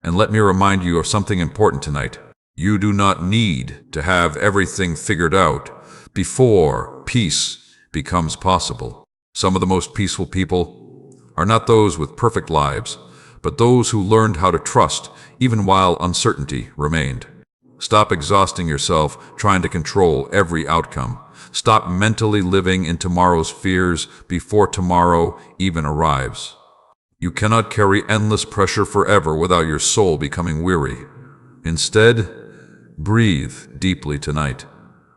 And let me remind you of something important tonight. You do not need to have everything figured out before peace becomes possible. Some of the most peaceful people are not those with perfect lives, but those who learned how to trust even while uncertainty remained. Stop exhausting yourself trying to control every outcome. Stop mentally living in tomorrow's fears before tomorrow even arrives. You cannot carry endless pressure forever without your soul becoming weary. Instead, breathe deeply tonight.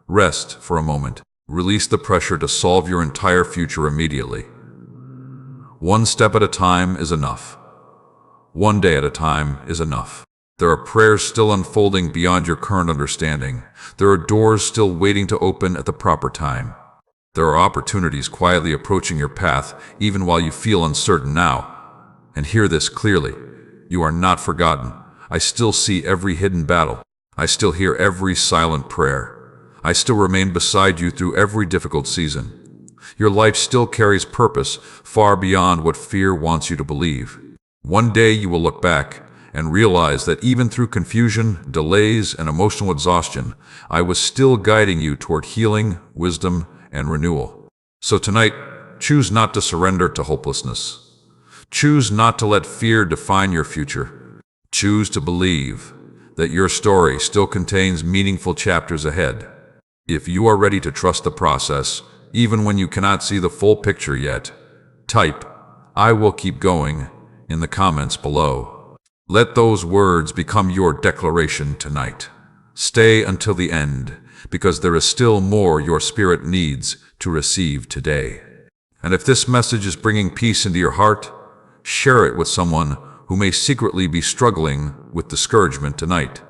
Rest for a moment. Release the pressure to solve your entire future immediately. One step at a time is enough. One day at a time is enough. There are prayers still unfolding beyond your current understanding. There are doors still waiting to open at the proper time. There are opportunities quietly approaching your path even while you feel uncertain now. And hear this clearly. You are not forgotten. I still see every hidden battle. I still hear every silent prayer. I still remain beside you through every difficult season. Your life still carries purpose far beyond what fear wants you to believe. One day you will look back and realize that even through confusion, delays, and emotional exhaustion, I was still guiding you toward healing, wisdom, and renewal. So tonight, choose not to surrender to hopelessness. Choose not to let fear define your future. Choose to believe that your story still contains meaningful chapters ahead. If you are ready to trust the process, even when you cannot see the full picture yet, type, "I will keep going," in the comments below. Let those words become your declaration tonight. Stay until the end, because there is still more your spirit needs to receive today. And if this message is bringing peace into your heart, share it with someone who may secretly be struggling with discouragement tonight.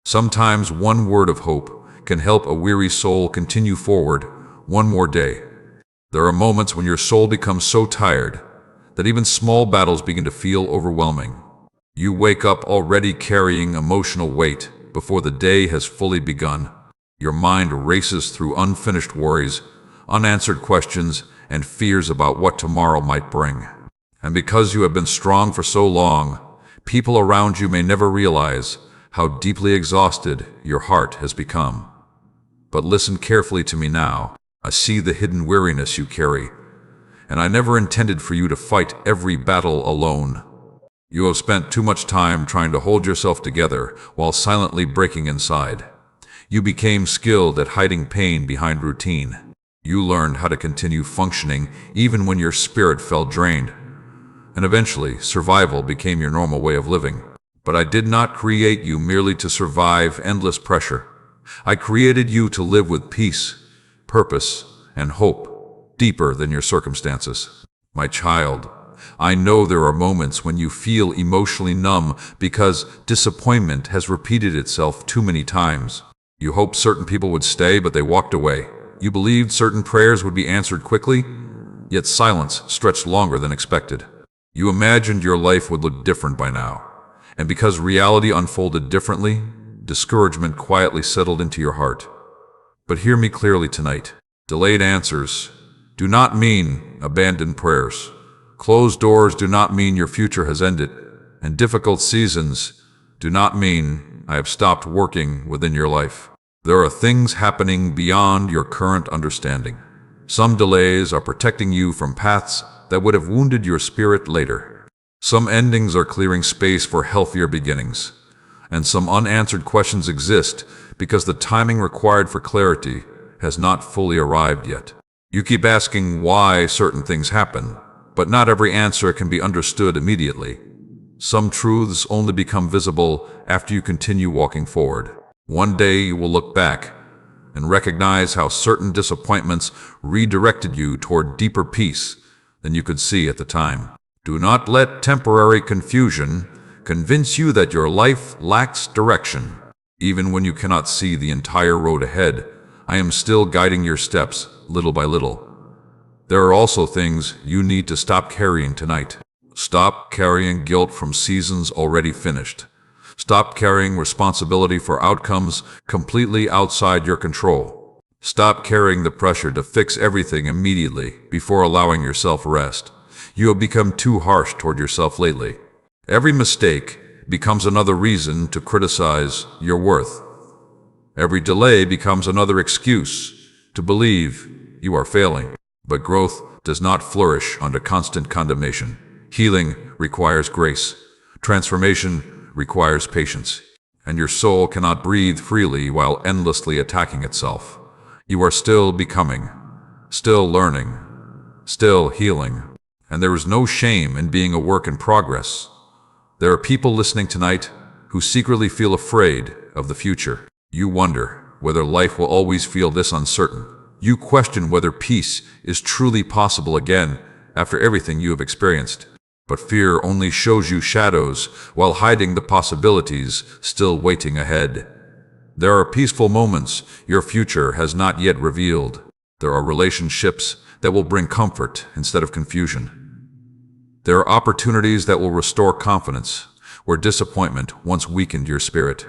Sometimes one word of hope can help a weary soul continue forward one more day. There are moments when your soul becomes so tired that even small battles begin to feel overwhelming. You wake up already carrying emotional weight before the day has fully begun. Your mind races through unfinished worries, unanswered questions, and fears about what tomorrow might bring. And because you have been strong for so long, people around you may never realize how deeply exhausted your heart has become. But listen carefully to me now. I see the hidden weariness you carry, and I never intended for you to fight every battle alone. You have spent too much time trying to hold yourself together while silently breaking inside. You became skilled at hiding pain behind routine. You learned how to continue functioning even when your spirit felt drained. And eventually, survival became your normal way of living. But I did not create you merely to survive endless pressure. I created you to live with peace, purpose, and hope, deeper than your circumstances. My child, I know there are moments when you feel emotionally numb because disappointment has repeated itself too many times. You hoped certain people would stay, but they walked away. You believed certain prayers would be answered quickly, yet silence stretched longer than expected. You imagined your life would look different by now, and because reality unfolded differently, discouragement quietly settled into your heart. But hear me clearly tonight. Delayed answers do not mean abandoned prayers. Closed doors do not mean your future has ended, and difficult seasons do not mean I have stopped working within your life. There are things happening beyond your current understanding. Some delays are protecting you from paths that would have wounded your spirit later. Some endings are clearing space for healthier beginnings, and some unanswered questions exist because the timing required for clarity has not fully arrived yet. You keep asking why certain things happen, but not every answer can be understood immediately. Some truths only become visible after you continue walking forward. One day you will look back and recognize how certain disappointments redirected you toward deeper peace than you could see at the time. Do not let temporary confusion convince you that your life lacks direction. Even when you cannot see the entire road ahead, I am still guiding your steps little by little. There are also things you need to stop carrying tonight. Stop carrying guilt from seasons already finished. Stop carrying responsibility for outcomes completely outside your control. Stop carrying the pressure to fix everything immediately before allowing yourself rest. You have become too harsh toward yourself lately. Every mistake becomes another reason to criticize your worth. Every delay becomes another excuse to believe you are failing. But growth does not flourish under constant condemnation. Healing requires grace. Transformation requires patience. And your soul cannot breathe freely while endlessly attacking itself. You are still becoming, still learning, still healing. And there is no shame in being a work in progress. There are people listening tonight who secretly feel afraid of the future. You wonder whether life will always feel this uncertain. You question whether peace is truly possible again after everything you have experienced. But fear only shows you shadows while hiding the possibilities still waiting ahead. There are peaceful moments your future has not yet revealed. There are relationships that will bring comfort instead of confusion. There are opportunities that will restore confidence where disappointment once weakened your spirit.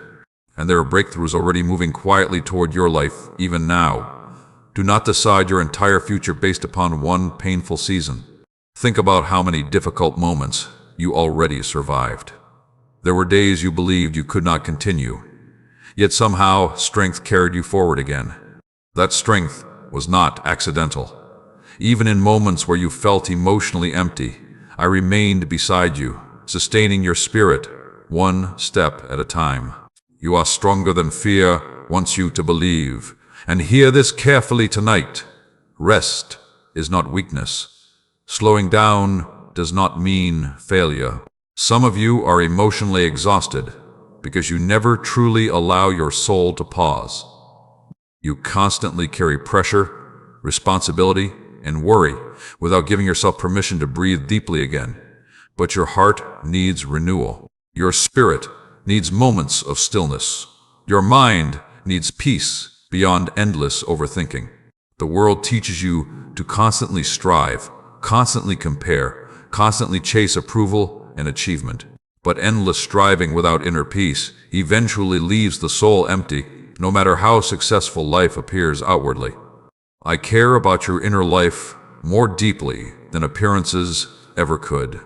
And there are breakthroughs already moving quietly toward your life even now. Do not decide your entire future based upon one painful season. Think about how many difficult moments you already survived. There were days you believed you could not continue, yet somehow strength carried you forward again. That strength was not accidental. Even in moments where you felt emotionally empty, I remained beside you, sustaining your spirit one step at a time. You are stronger than fear wants you to believe. And hear this carefully tonight. Rest is not weakness. Slowing down does not mean failure. Some of you are emotionally exhausted because you never truly allow your soul to pause. You constantly carry pressure, responsibility, and worry without giving yourself permission to breathe deeply again. But your heart needs renewal. Your spirit needs moments of stillness. Your mind needs peace beyond endless overthinking. The world teaches you to constantly strive, constantly compare, constantly chase approval and achievement. But endless striving without inner peace eventually leaves the soul empty, no matter how successful life appears outwardly. I care about your inner life more deeply than appearances ever could.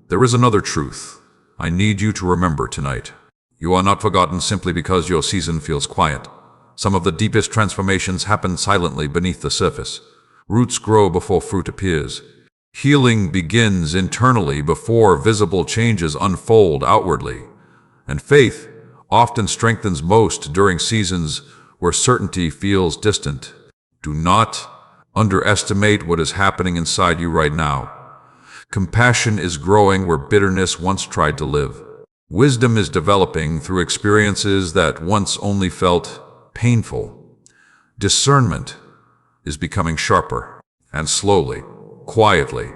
There is another truth I need you to remember tonight. You are not forgotten simply because your season feels quiet. Some of the deepest transformations happen silently beneath the surface. Roots grow before fruit appears. Healing begins internally before visible changes unfold outwardly. And faith often strengthens most during seasons where certainty feels distant. Do not underestimate what is happening inside you right now. Compassion is growing where bitterness once tried to live. Wisdom is developing through experiences that once only felt painful. Discernment is becoming sharper, and slowly, quietly,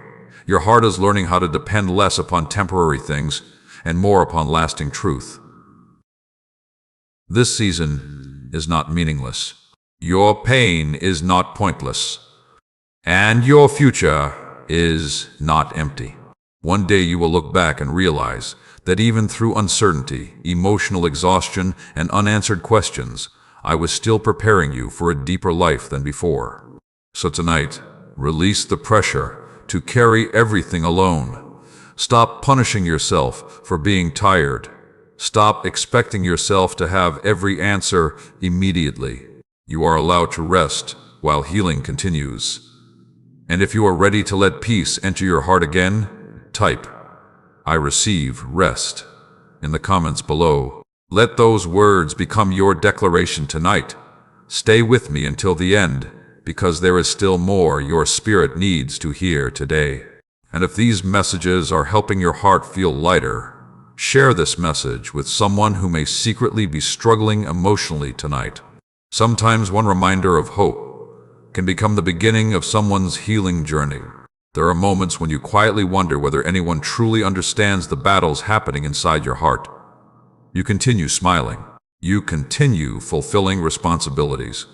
your heart is learning how to depend less upon temporary things and more upon lasting truth. This season is not meaningless. Your pain is not pointless. And your future is not empty. One day you will look back and realize that even through uncertainty, emotional exhaustion, and unanswered questions, I was still preparing you for a deeper life than before. So tonight, release the pressure to carry everything alone. Stop punishing yourself for being tired. Stop expecting yourself to have every answer immediately. You are allowed to rest while healing continues. And if you are ready to let peace enter your heart again, type, "I receive rest," in the comments below. Let those words become your declaration tonight. Stay with me until the end, because there is still more your spirit needs to hear today. And if these messages are helping your heart feel lighter, share this message with someone who may secretly be struggling emotionally tonight. Sometimes one reminder of hope can become the beginning of someone's healing journey. There are moments when you quietly wonder whether anyone truly understands the battles happening inside your heart. You continue smiling. You continue fulfilling responsibilities.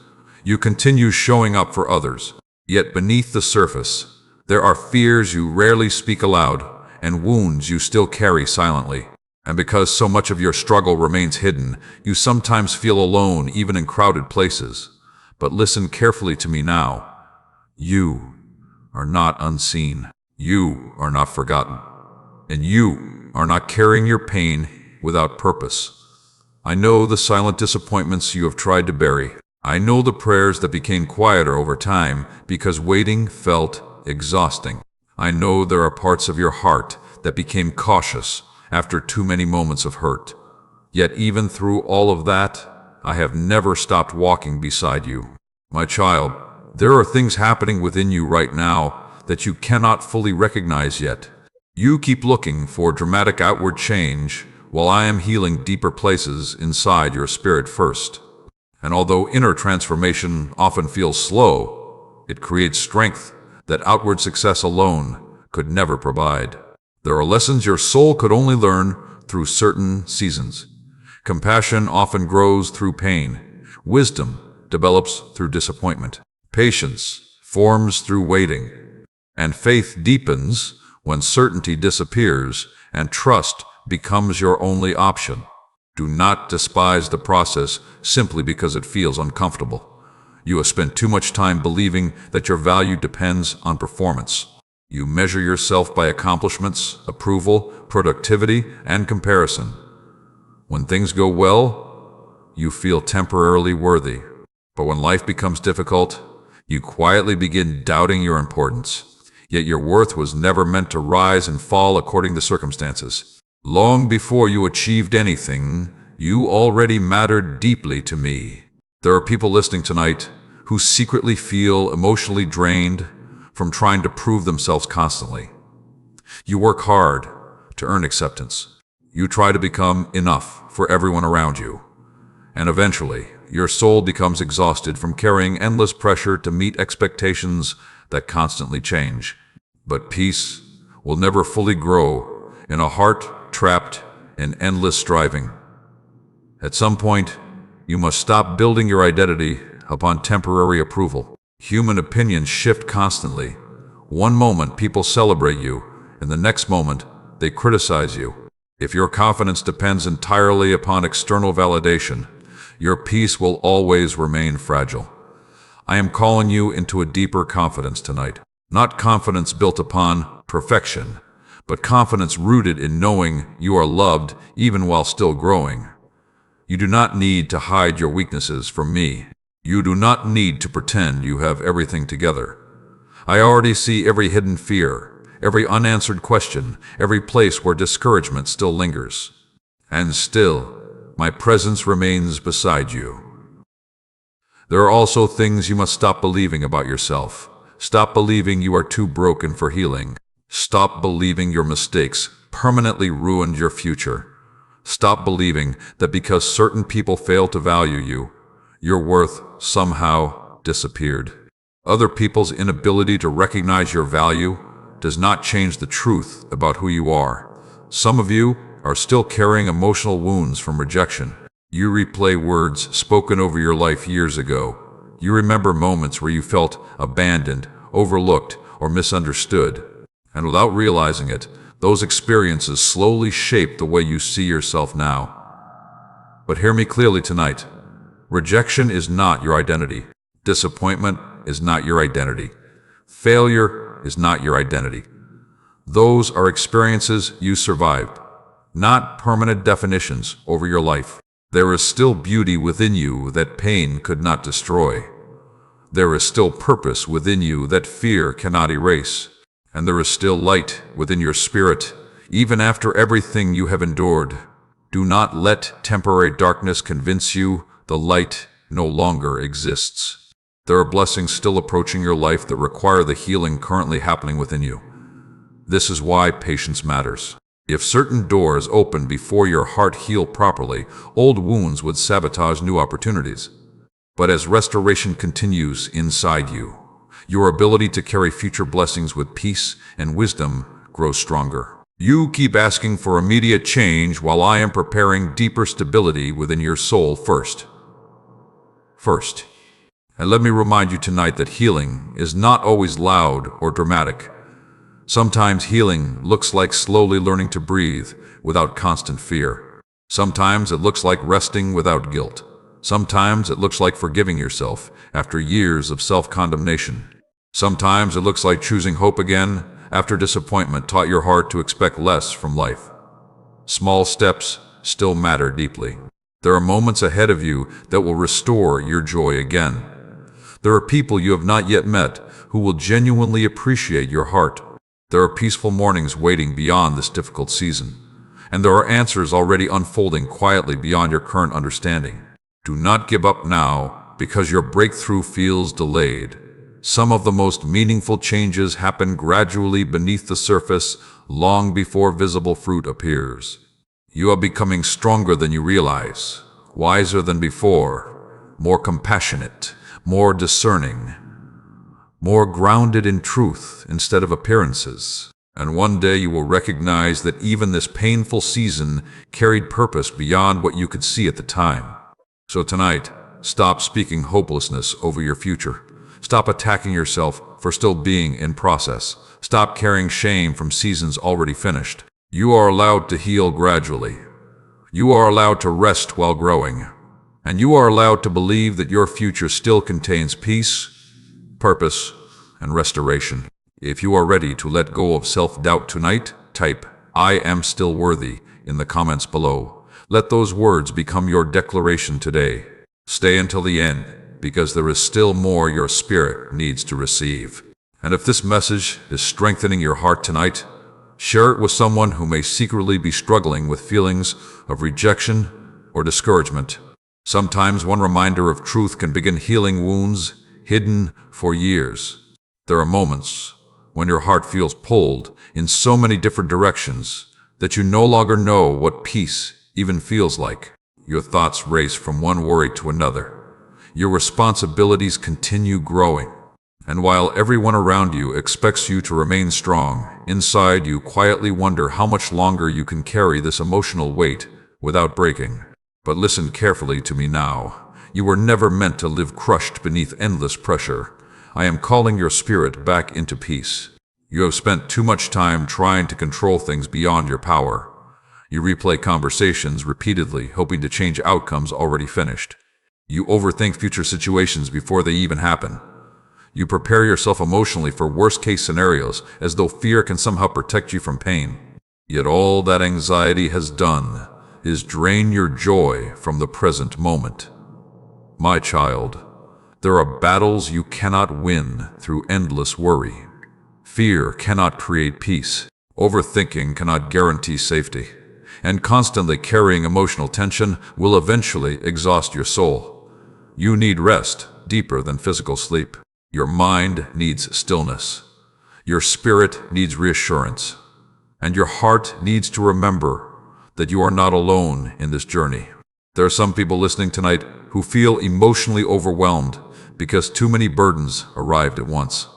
You continue showing up for others. Yet beneath the surface, there are fears you rarely speak aloud and wounds you still carry silently. And because so much of your struggle remains hidden, you sometimes feel alone even in crowded places. But listen carefully to me now. You are not unseen. You are not forgotten. And you are not carrying your pain without purpose. I know the silent disappointments you have tried to bury. I know the prayers that became quieter over time because waiting felt exhausting. I know there are parts of your heart that became cautious after too many moments of hurt. Yet even through all of that, I have never stopped walking beside you. My child, there are things happening within you right now that you cannot fully recognize yet. You keep looking for dramatic outward change while I am healing deeper places inside your spirit first. And although inner transformation often feels slow, it creates strength that outward success alone could never provide. There are lessons your soul could only learn through certain seasons. Compassion often grows through pain. Wisdom develops through disappointment. Patience forms through waiting. And faith deepens when certainty disappears and trust becomes your only option. Do not despise the process simply because it feels uncomfortable. You have spent too much time believing that your value depends on performance. You measure yourself by accomplishments, approval, productivity, and comparison. When things go well, you feel temporarily worthy. But when life becomes difficult, you quietly begin doubting your importance. Yet your worth was never meant to rise and fall according to circumstances. Long before you achieved anything, you already mattered deeply to me. There are people listening tonight who secretly feel emotionally drained from trying to prove themselves constantly. You work hard to earn acceptance. You try to become enough for everyone around you. And eventually, your soul becomes exhausted from carrying endless pressure to meet expectations that constantly change. But peace will never fully grow in a heart trapped in endless striving. At some point, you must stop building your identity upon temporary approval. Human opinions shift constantly. One moment people celebrate you, and the next moment they criticize you. If your confidence depends entirely upon external validation, your peace will always remain fragile. I am calling you into a deeper confidence tonight. Not confidence built upon perfection, but confidence rooted in knowing you are loved even while still growing. You do not need to hide your weaknesses from me. You do not need to pretend you have everything together. I already see every hidden fear, every unanswered question, every place where discouragement still lingers. And still, My presence remains beside you. There are also things you must stop believing about yourself. Stop believing you are too broken for healing. Stop believing your mistakes permanently ruined your future. Stop believing that because certain people fail to value you, your worth somehow disappeared. Other people's inability to recognize your value does not change the truth about who you are. Some of you are still carrying emotional wounds from rejection. You replay words spoken over your life years ago. You remember moments where you felt abandoned, overlooked, or misunderstood. And without realizing it, those experiences slowly shape the way you see yourself now. But hear me clearly tonight. Rejection is not your identity. Disappointment is not your identity. Failure is not your identity. Those are experiences you survived, not permanent definitions over your life. There is still beauty within you that pain could not destroy. There is still purpose within you that fear cannot erase. And there is still light within your spirit, even after everything you have endured. Do not let temporary darkness convince you the light no longer exists. There are blessings still approaching your life that require the healing currently happening within you. This is why patience matters. If certain doors open before your heart heal properly, old wounds would sabotage new opportunities. But as restoration continues inside you, your ability to carry future blessings with peace and wisdom grows stronger. You keep asking for immediate change while I am preparing deeper stability within your soul first. And let me remind you tonight that healing is not always loud or dramatic. Sometimes healing looks like slowly learning to breathe without constant fear. Sometimes it looks like resting without guilt. Sometimes it looks like forgiving yourself after years of self-condemnation. Sometimes it looks like choosing hope again after disappointment taught your heart to expect less from life. Small steps still matter deeply. There are moments ahead of you that will restore your joy again. There are people you have not yet met who will genuinely appreciate your heart. There are peaceful mornings waiting beyond this difficult season. And there are answers already unfolding quietly beyond your current understanding. Do not give up now because your breakthrough feels delayed. Some of the most meaningful changes happen gradually beneath the surface, long before visible fruit appears. You are becoming stronger than you realize, wiser than before, more compassionate, more discerning, more grounded in truth instead of appearances. And one day you will recognize that even this painful season carried purpose beyond what you could see at the time. So tonight, stop speaking hopelessness over your future. Stop attacking yourself for still being in process. Stop carrying shame from seasons already finished. You are allowed to heal gradually. You are allowed to rest while growing. And you are allowed to believe that your future still contains peace, purpose, and restoration. If you are ready to let go of self-doubt tonight, type, "I am still worthy," in the comments below. Let those words become your declaration today. Stay until the end, because there is still more your spirit needs to receive. And if this message is strengthening your heart tonight, share it with someone who may secretly be struggling with feelings of rejection or discouragement. Sometimes one reminder of truth can begin healing wounds hidden for years. There are moments when your heart feels pulled in so many different directions that you no longer know what peace even feels like. Your thoughts race from one worry to another. Your responsibilities continue growing. And while everyone around you expects you to remain strong, inside you quietly wonder how much longer you can carry this emotional weight without breaking. But listen carefully to me now. You were never meant to live crushed beneath endless pressure. I am calling your spirit back into peace. You have spent too much time trying to control things beyond your power. You replay conversations repeatedly, hoping to change outcomes already finished. You overthink future situations before they even happen. You prepare yourself emotionally for worst-case scenarios as though fear can somehow protect you from pain. Yet all that anxiety has done is drain your joy from the present moment. My child, there are battles you cannot win through endless worry. Fear cannot create peace. Overthinking cannot guarantee safety. and constantly carrying emotional tension will eventually exhaust your soul. You need rest deeper than physical sleep. Your mind needs stillness. Your spirit needs reassurance. And your heart needs to remember that you are not alone in this journey. There are some people listening tonight who feel emotionally overwhelmed because too many burdens arrived at once.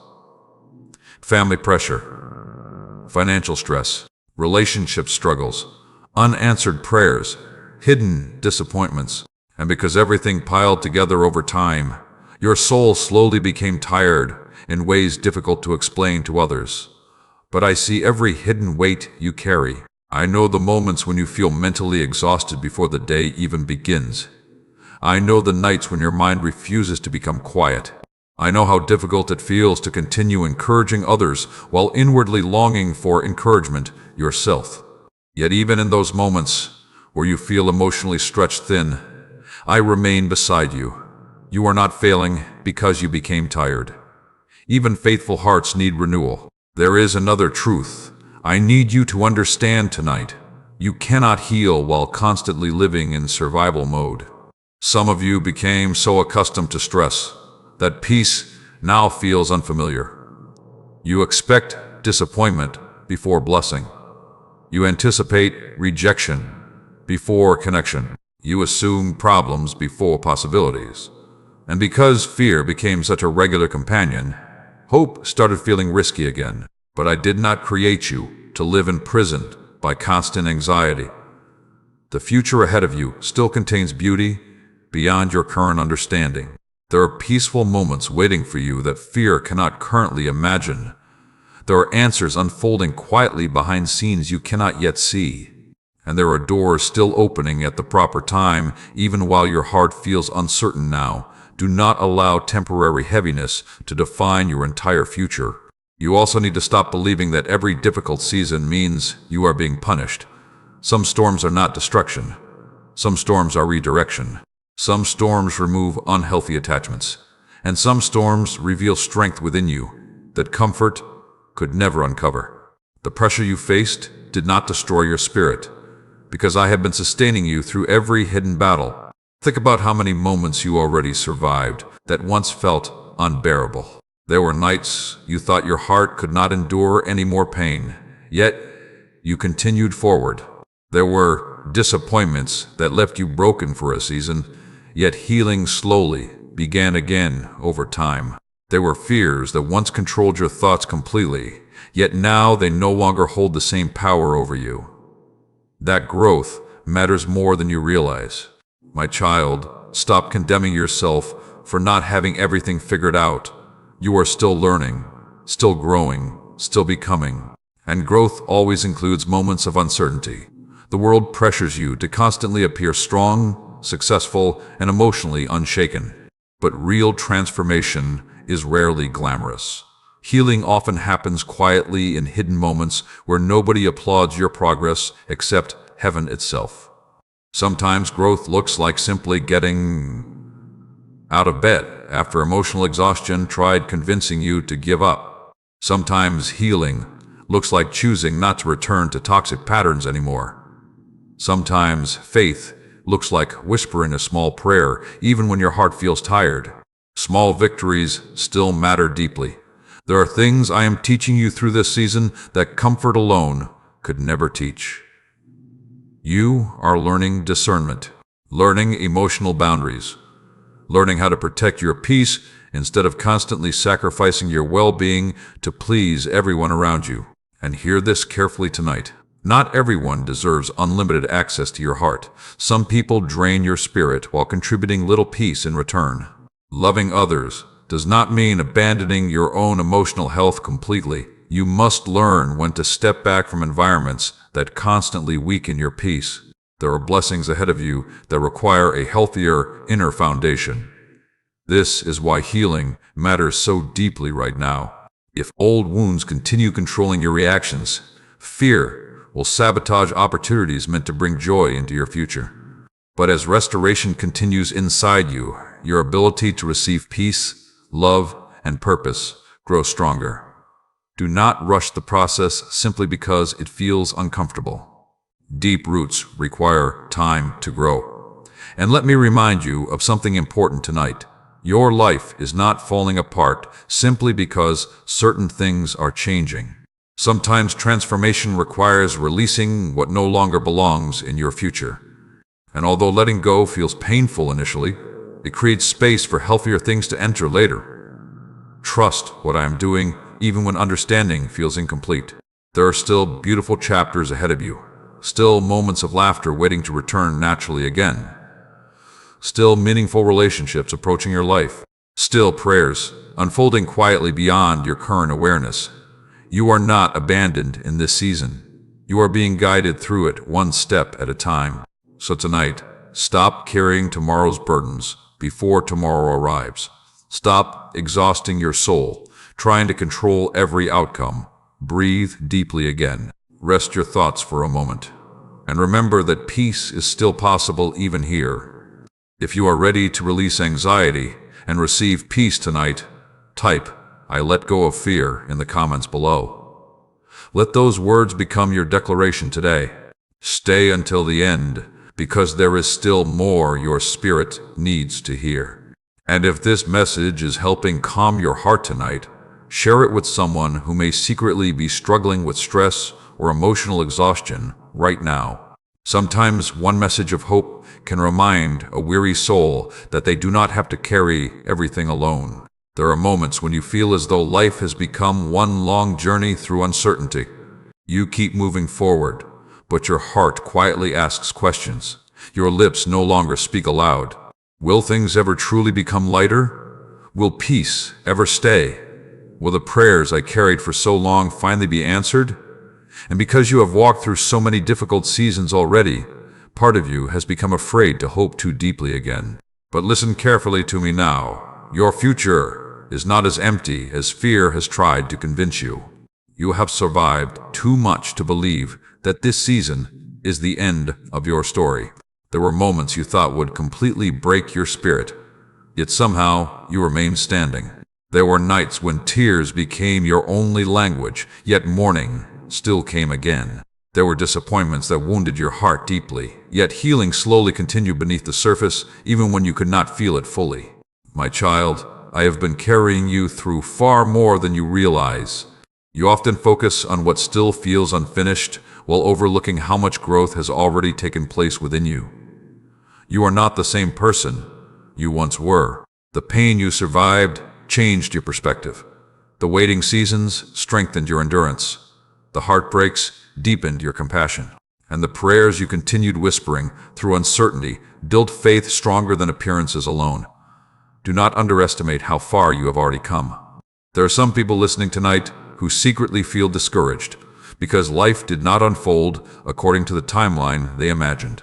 Family pressure, financial stress, relationship struggles, unanswered prayers, hidden disappointments, and because everything piled together over time, your soul slowly became tired in ways difficult to explain to others. But I see every hidden weight you carry. I know the moments when you feel mentally exhausted before the day even begins. I know the nights when your mind refuses to become quiet. I know how difficult it feels to continue encouraging others while inwardly longing for encouragement yourself. Yet even in those moments where you feel emotionally stretched thin, I remain beside you. You are not failing because you became tired. Even faithful hearts need renewal. There is another truth I need you to understand tonight. You cannot heal while constantly living in survival mode. Some of you became so accustomed to stress that peace now feels unfamiliar. You expect disappointment before blessing. You anticipate rejection before connection. You assume problems before possibilities. And because fear became such a regular companion, hope started feeling risky again. But I did not create you to live imprisoned by constant anxiety. The future ahead of you still contains beauty beyond your current understanding. There are peaceful moments waiting for you that fear cannot currently imagine. There are answers unfolding quietly behind scenes you cannot yet see. And there are doors still opening at the proper time, even while your heart feels uncertain now. Do not allow temporary heaviness to define your entire future. You also need to stop believing that every difficult season means you are being punished. Some storms are not destruction. Some storms are redirection. Some storms remove unhealthy attachments. And some storms reveal strength within you that comfort could never uncover. The pressure you faced did not destroy your spirit, because I have been sustaining you through every hidden battle. Think about how many moments you already survived that once felt unbearable. There were nights you thought your heart could not endure any more pain, yet you continued forward. There were disappointments that left you broken for a season, yet healing slowly began again over time. There were fears that once controlled your thoughts completely, yet now they no longer hold the same power over you. That growth matters more than you realize. My child, stop condemning yourself for not having everything figured out. You are still learning, still growing, still becoming. And growth always includes moments of uncertainty. The world pressures you to constantly appear strong, successful, and emotionally unshaken. But real transformation is rarely glamorous. Healing often happens quietly in hidden moments where nobody applauds your progress except heaven itself. Sometimes growth looks like simply getting out of bed after emotional exhaustion tried convincing you to give up. Sometimes healing looks like choosing not to return to toxic patterns anymore. Sometimes faith looks like whispering a small prayer even when your heart feels tired. Small victories still matter deeply. There are things I am teaching you through this season that comfort alone could never teach. You are learning discernment, learning emotional boundaries, learning how to protect your peace instead of constantly sacrificing your well-being to please everyone around you. And hear this carefully tonight. Not everyone deserves unlimited access to your heart. Some people drain your spirit while contributing little peace in return. Loving others does not mean abandoning your own emotional health completely. You must learn when to step back from environments that constantly weaken your peace. There are blessings ahead of you that require a healthier inner foundation. This is why healing matters so deeply right now. If old wounds continue controlling your reactions, fear will sabotage opportunities meant to bring joy into your future. But as restoration continues inside you, your ability to receive peace, love, and purpose grows stronger. Do not rush the process simply because it feels uncomfortable. Deep roots require time to grow. And let me remind you of something important tonight. Your life is not falling apart simply because certain things are changing. Sometimes transformation requires releasing what no longer belongs in your future. And although letting go feels painful initially, it creates space for healthier things to enter later. Trust what I am doing, even when understanding feels incomplete. There are still beautiful chapters ahead of you. Still moments of laughter waiting to return naturally again. Still meaningful relationships approaching your life. Still prayers unfolding quietly beyond your current awareness. You are not abandoned in this season. You are being guided through it one step at a time. So tonight, stop carrying tomorrow's burdens before tomorrow arrives. Stop exhausting your soul, trying to control every outcome. Breathe deeply again. Rest your thoughts for a moment. And remember that peace is still possible even here. If you are ready to release anxiety and receive peace tonight, type, "I let go of fear" in the comments below. Let those words become your declaration today. Stay until the end, because there is still more your spirit needs to hear. And if this message is helping calm your heart tonight, share it with someone who may secretly be struggling with stress or emotional exhaustion right now. Sometimes one message of hope can remind a weary soul that they do not have to carry everything alone. There are moments when you feel as though life has become one long journey through uncertainty. You keep moving forward, but your heart quietly asks questions. Your lips no longer speak aloud. Will things ever truly become lighter? Will peace ever stay? Will the prayers I carried for so long finally be answered? And because you have walked through so many difficult seasons already, part of you has become afraid to hope too deeply again. But listen carefully to me now. Your future is not as empty as fear has tried to convince you. You have survived too much to believe that this season is the end of your story. There were moments you thought would completely break your spirit, yet somehow you remained standing. There were nights when tears became your only language, yet morning still came again. There were disappointments that wounded your heart deeply, yet healing slowly continued beneath the surface, even when you could not feel it fully. My child, I have been carrying you through far more than you realize. You often focus on what still feels unfinished, while overlooking how much growth has already taken place within you. You are not the same person you once were. The pain you survived changed your perspective. The waiting seasons strengthened your endurance. The heartbreaks deepened your compassion. And the prayers you continued whispering through uncertainty built faith stronger than appearances alone. Do not underestimate how far you have already come. There are some people listening tonight who secretly feel discouraged because life did not unfold according to the timeline they imagined.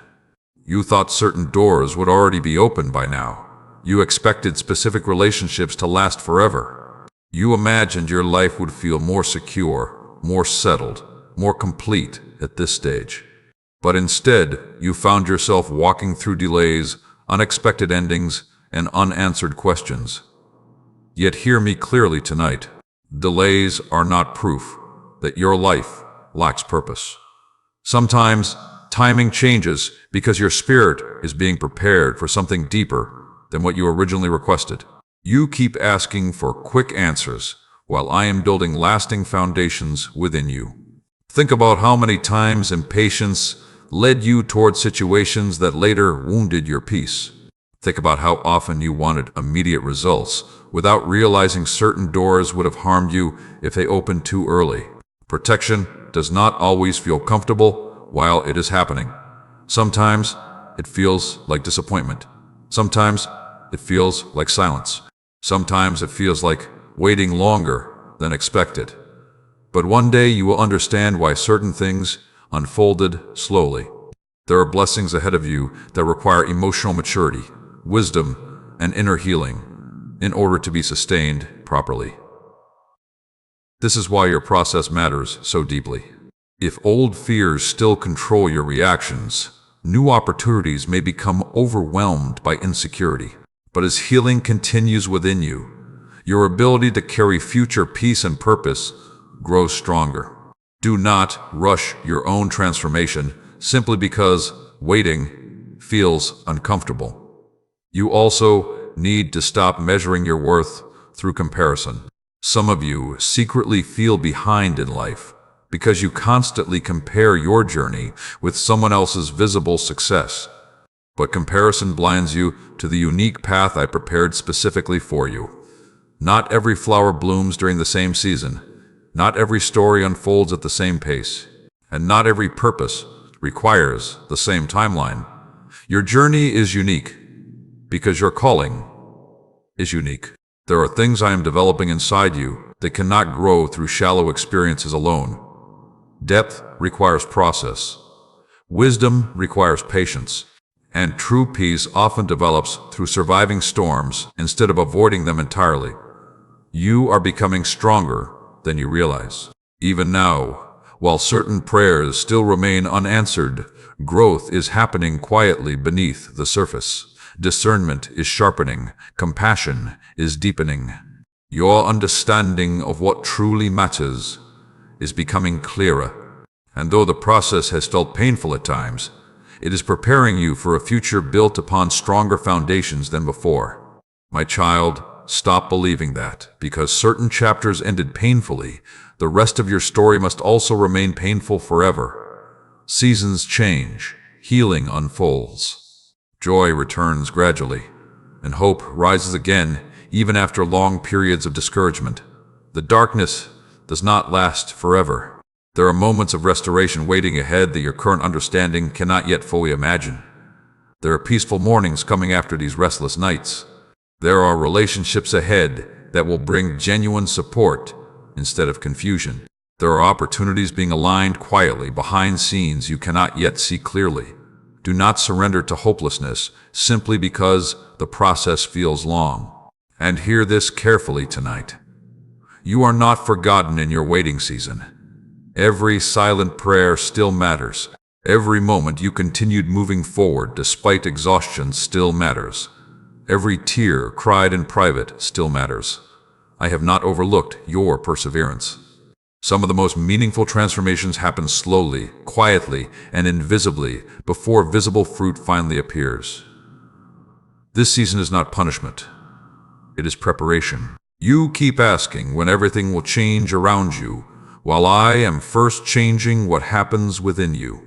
You thought certain doors would already be open by now. You expected specific relationships to last forever. You imagined your life would feel more secure, more settled, more complete at this stage. But instead, you found yourself walking through delays, unexpected endings, and unanswered questions. Yet hear me clearly tonight. Delays are not proof that your life lacks purpose. Sometimes timing changes because your spirit is being prepared for something deeper than what you originally requested. You keep asking for quick answers while I am building lasting foundations within you. Think about how many times impatience led you toward situations that later wounded your peace. Think about how often you wanted immediate results without realizing certain doors would have harmed you if they opened too early. Protection does not always feel comfortable while it is happening. Sometimes it feels like disappointment. Sometimes it feels like silence. Sometimes it feels like waiting longer than expected. But one day you will understand why certain things unfolded slowly. There are blessings ahead of you that require emotional maturity, wisdom, and inner healing in order to be sustained properly. This is why your process matters so deeply. If old fears still control your reactions, new opportunities may become overwhelmed by insecurity. But as healing continues within you, your ability to carry future peace and purpose grows stronger. Do not rush your own transformation. simply because waiting feels uncomfortable. You also need to stop measuring your worth through comparison. Some of you secretly feel behind in life because you constantly compare your journey with someone else's visible success. But comparison blinds you to the unique path I prepared specifically for you. Not every flower blooms during the same season. Not every story unfolds at the same pace. And not every purpose requires the same timeline. Your journey is unique because your calling is unique. There are things I am developing inside you that cannot grow through shallow experiences alone. Depth requires process. Wisdom requires patience. And true peace often develops through surviving storms instead of avoiding them entirely. You are becoming stronger than you realize. Even now, while certain prayers still remain unanswered, growth is happening quietly beneath the surface. Discernment is sharpening. Compassion is deepening. Your understanding of what truly matters is becoming clearer. And though the process has felt painful at times, it is preparing you for a future built upon stronger foundations than before. My child, stop believing that, because certain chapters ended painfully, the rest of your story must also remain painful forever. Seasons change, healing unfolds. Joy returns gradually, and hope rises again even after long periods of discouragement. The darkness does not last forever. There are moments of restoration waiting ahead that your current understanding cannot yet fully imagine. There are peaceful mornings coming after these restless nights. There are relationships ahead that will bring genuine support instead of confusion. There are opportunities being aligned quietly behind scenes you cannot yet see clearly. Do not surrender to hopelessness simply because the process feels long. And hear this carefully tonight. You are not forgotten in your waiting season. Every silent prayer still matters. Every moment you continued moving forward despite exhaustion still matters. Every tear cried in private still matters. I have not overlooked your perseverance. Some of the most meaningful transformations happen slowly, quietly, and invisibly before visible fruit finally appears. This season is not punishment. It is preparation. You keep asking when everything will change around you, while I am first changing what happens within you.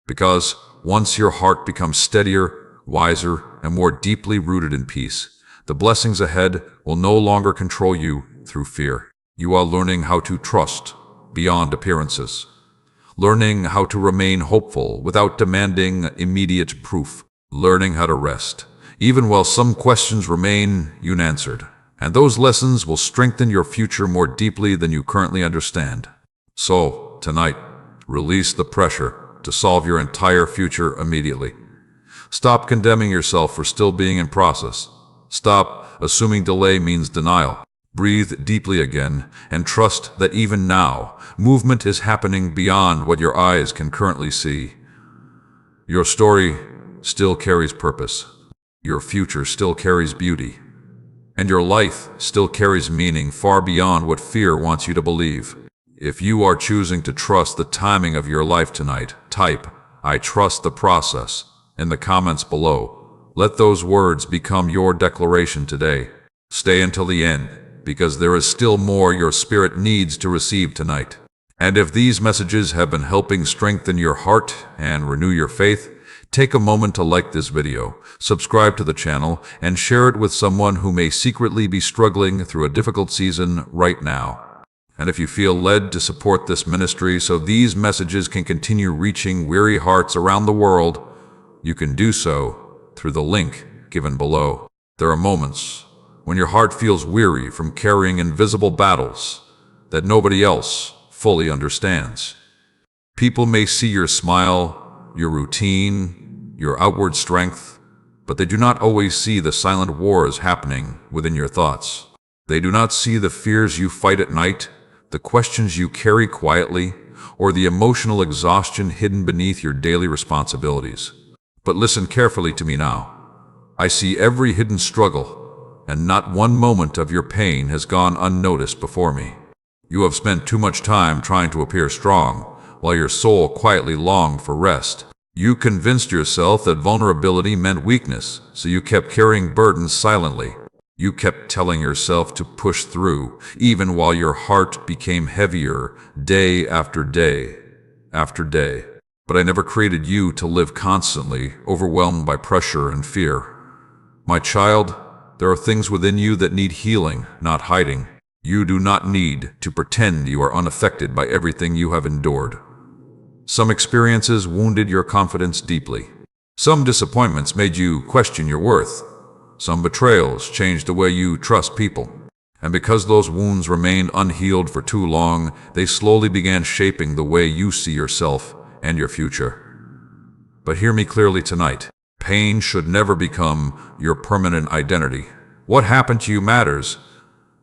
Because once your heart becomes steadier, wiser, and more deeply rooted in peace, the blessings ahead will no longer control you through fear. You are learning how to trust beyond appearances, learning how to remain hopeful without demanding immediate proof, learning how to rest, even while some questions remain unanswered. And those lessons will strengthen your future more deeply than you currently understand. So, tonight, release the pressure to solve your entire future immediately. Stop condemning yourself for still being in process. Stop assuming delay means denial. Breathe deeply again and trust that even now, movement is happening beyond what your eyes can currently see. Your story still carries purpose. Your future still carries beauty. And your life still carries meaning far beyond what fear wants you to believe. If you are choosing to trust the timing of your life tonight, type, "I trust the process," in the comments below. Let those words become your declaration today. Stay until the end, because there is still more your spirit needs to receive tonight. And if these messages have been helping strengthen your heart and renew your faith, take a moment to like this video, subscribe to the channel, and share it with someone who may secretly be struggling through a difficult season right now. And if you feel led to support this ministry so these messages can continue reaching weary hearts around the world, you can do so through the link given below. There are moments when your heart feels weary from carrying invisible battles that nobody else fully understands. People may see your smile, your routine, your outward strength, but they do not always see the silent wars happening within your thoughts. They do not see the fears you fight at night, the questions you carry quietly, or the emotional exhaustion hidden beneath your daily responsibilities. But listen carefully to me now. I see every hidden struggle, and not one moment of your pain has gone unnoticed before me. You have spent too much time trying to appear strong, while your soul quietly longed for rest. You convinced yourself that vulnerability meant weakness, so you kept carrying burdens silently. You kept telling yourself to push through, even while your heart became heavier day after day after day. But I never created you to live constantly, overwhelmed by pressure and fear. My child, there are things within you that need healing, not hiding. You do not need to pretend you are unaffected by everything you have endured. Some experiences wounded your confidence deeply. Some disappointments made you question your worth. Some betrayals changed the way you trust people. And because those wounds remained unhealed for too long, they slowly began shaping the way you see yourself and your future. But hear me clearly tonight. Pain should never become your permanent identity. What happened to you matters,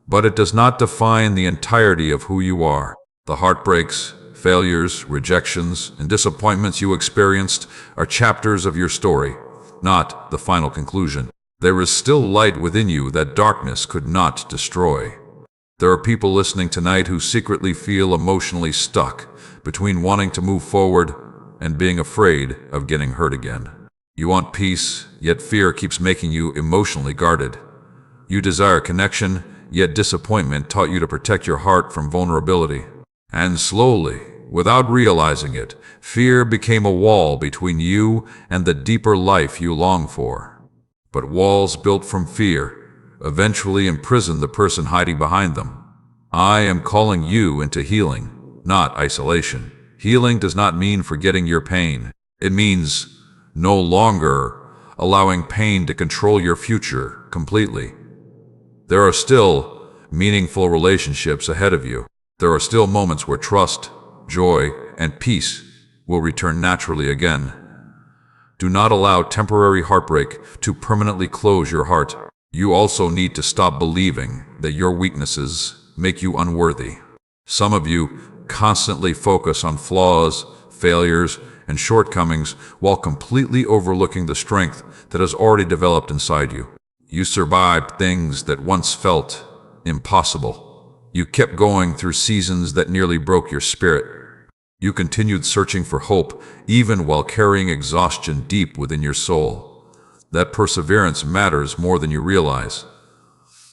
but it does not define the entirety of who you are. The heartbreaks, failures, rejections, and disappointments you experienced are chapters of your story, not the final conclusion. There is still light within you that darkness could not destroy. There are people listening tonight who secretly feel emotionally stuck between wanting to move forward and being afraid of getting hurt again. You want peace, yet fear keeps making you emotionally guarded. You desire connection, yet disappointment taught you to protect your heart from vulnerability. And slowly, without realizing it, fear became a wall between you and the deeper life you long for. But walls built from fear eventually imprison the person hiding behind them. I am calling you into healing, not isolation. Healing does not mean forgetting your pain. It means no longer allowing pain to control your future completely. There are still meaningful relationships ahead of you. There are still moments where trust, joy, and peace will return naturally again. Do not allow temporary heartbreak to permanently close your heart. You also need to stop believing that your weaknesses make you unworthy. Some of you constantly focus on flaws, failures, and shortcomings while completely overlooking the strength that has already developed inside you. You survived things that once felt impossible. You kept going through seasons that nearly broke your spirit. You continued searching for hope, even while carrying exhaustion deep within your soul. That perseverance matters more than you realize.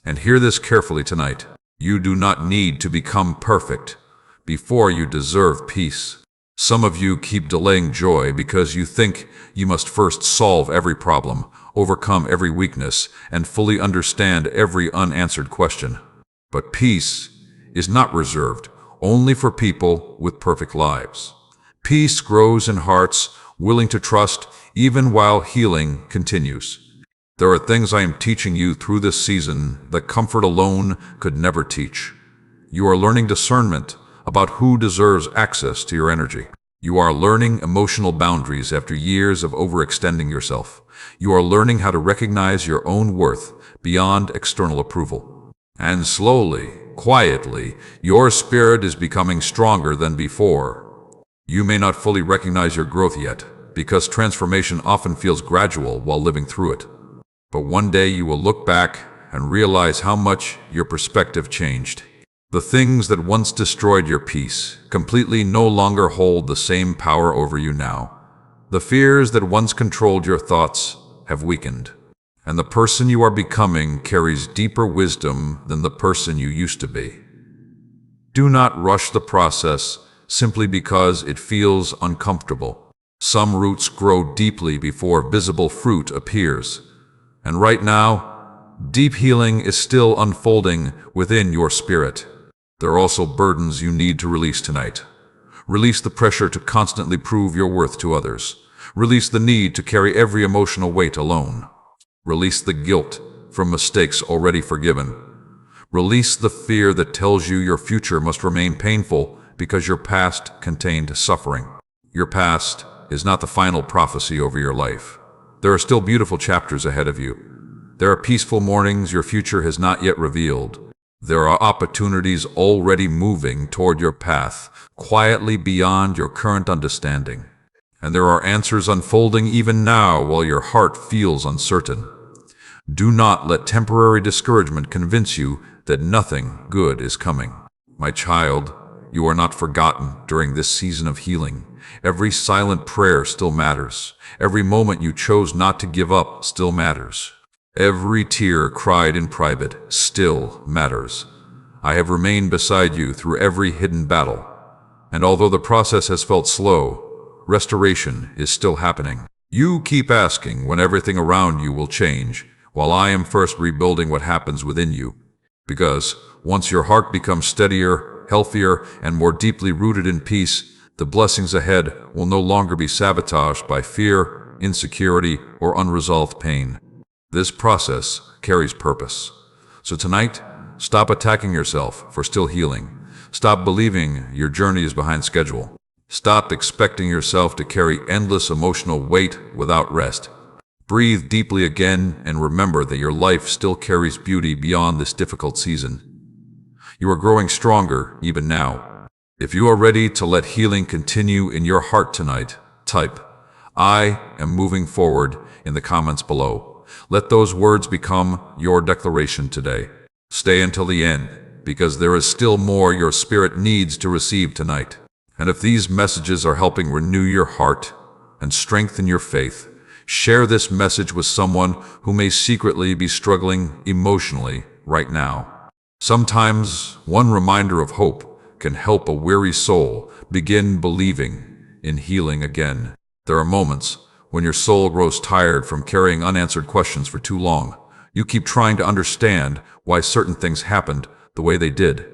And hear this carefully tonight. You do not need to become perfect before you deserve peace. Some of you keep delaying joy because you think you must first solve every problem, overcome every weakness, and fully understand every unanswered question. But peace is not reserved only for people with perfect lives. Peace grows in hearts willing to trust even while healing continues. There are things I am teaching you through this season that comfort alone could never teach. You are learning discernment about who deserves access to your energy. You are learning emotional boundaries after years of overextending yourself. You are learning how to recognize your own worth beyond external approval. And slowly, quietly, your spirit is becoming stronger than before. You may not fully recognize your growth yet, because transformation often feels gradual while living through it. But one day you will look back and realize how much your perspective changed. The things that once destroyed your peace completely no longer hold the same power over you now. The fears that once controlled your thoughts have weakened. And the person you are becoming carries deeper wisdom than the person you used to be. Do not rush the process simply because it feels uncomfortable. Some roots grow deeply before visible fruit appears. And right now, deep healing is still unfolding within your spirit. There are also burdens you need to release tonight. Release the pressure to constantly prove your worth to others. Release the need to carry every emotional weight alone. Release the guilt from mistakes already forgiven. Release the fear that tells you your future must remain painful because your past contained suffering. Your past is not the final prophecy over your life. There are still beautiful chapters ahead of you. There are peaceful mornings your future has not yet revealed. There are opportunities already moving toward your path, quietly beyond your current understanding. And there are answers unfolding even now while your heart feels uncertain. Do not let temporary discouragement convince you that nothing good is coming. My child, you are not forgotten during this season of healing. Every silent prayer still matters. Every moment you chose not to give up still matters. Every tear cried in private still matters. I have remained beside you through every hidden battle. And although the process has felt slow, restoration is still happening. You keep asking when everything around you will change, while I am first rebuilding what happens within you. Because once your heart becomes steadier, healthier, and more deeply rooted in peace, the blessings ahead will no longer be sabotaged by fear, insecurity, or unresolved pain. This process carries purpose. So tonight, stop attacking yourself for still healing. Stop believing your journey is behind schedule. Stop expecting yourself to carry endless emotional weight without rest. Breathe deeply again and remember that your life still carries beauty beyond this difficult season. You are growing stronger even now. If you are ready to let healing continue in your heart tonight, type, "I am moving forward" in the comments below. Let those words become your declaration today. Stay until the end, because there is still more your spirit needs to receive tonight. And if these messages are helping renew your heart and strengthen your faith, share this message with someone who may secretly be struggling emotionally right now. Sometimes one reminder of hope can help a weary soul begin believing in healing again. There are moments when your soul grows tired from carrying unanswered questions for too long. You keep trying to understand why certain things happened the way they did.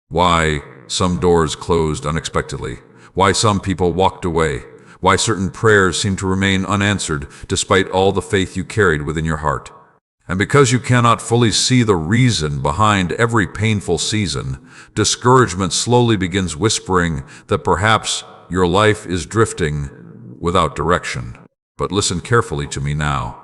Why some doors closed unexpectedly. Why some people walked away. Why certain prayers seemed to remain unanswered despite all the faith you carried within your heart. And because you cannot fully see the reason behind every painful season, discouragement slowly begins whispering that perhaps your life is drifting without direction. But listen carefully to me now.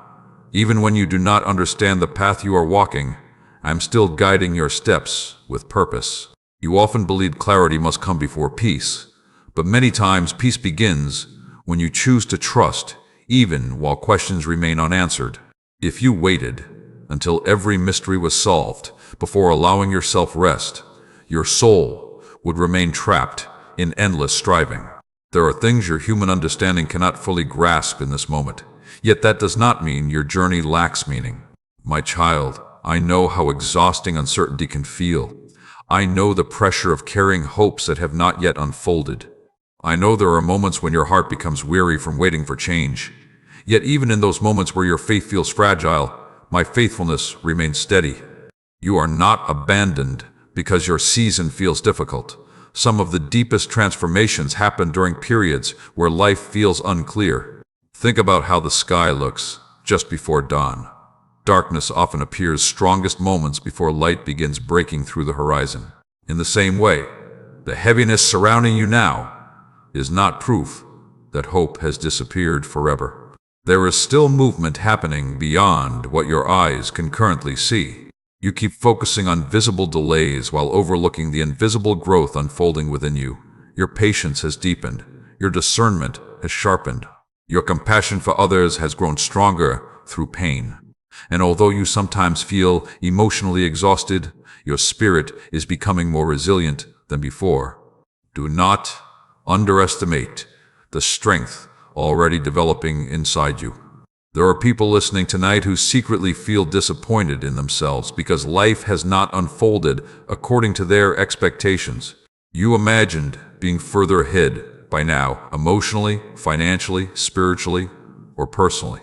Even when you do not understand the path you are walking, I am still guiding your steps with purpose. You often believe clarity must come before peace, but many times peace begins when you choose to trust, even while questions remain unanswered. If you waited until every mystery was solved before allowing yourself rest, your soul would remain trapped in endless striving. There are things your human understanding cannot fully grasp in this moment, yet that does not mean your journey lacks meaning. My child, I know how exhausting uncertainty can feel. I know the pressure of carrying hopes that have not yet unfolded. I know there are moments when your heart becomes weary from waiting for change. Yet even in those moments where your faith feels fragile, my faithfulness remains steady. You are not abandoned because your season feels difficult. Some of the deepest transformations happen during periods where life feels unclear. Think about how the sky looks just before dawn. Darkness often appears strongest moments before light begins breaking through the horizon. In the same way, the heaviness surrounding you now is not proof that hope has disappeared forever. There is still movement happening beyond what your eyes can currently see. You keep focusing on visible delays while overlooking the invisible growth unfolding within you. Your patience has deepened. Your discernment has sharpened. Your compassion for others has grown stronger through pain. And although you sometimes feel emotionally exhausted, your spirit is becoming more resilient than before. Do not underestimate the strength already developing inside you. There are people listening tonight who secretly feel disappointed in themselves because life has not unfolded according to their expectations. You imagined being further ahead by now, emotionally, financially, spiritually, or personally.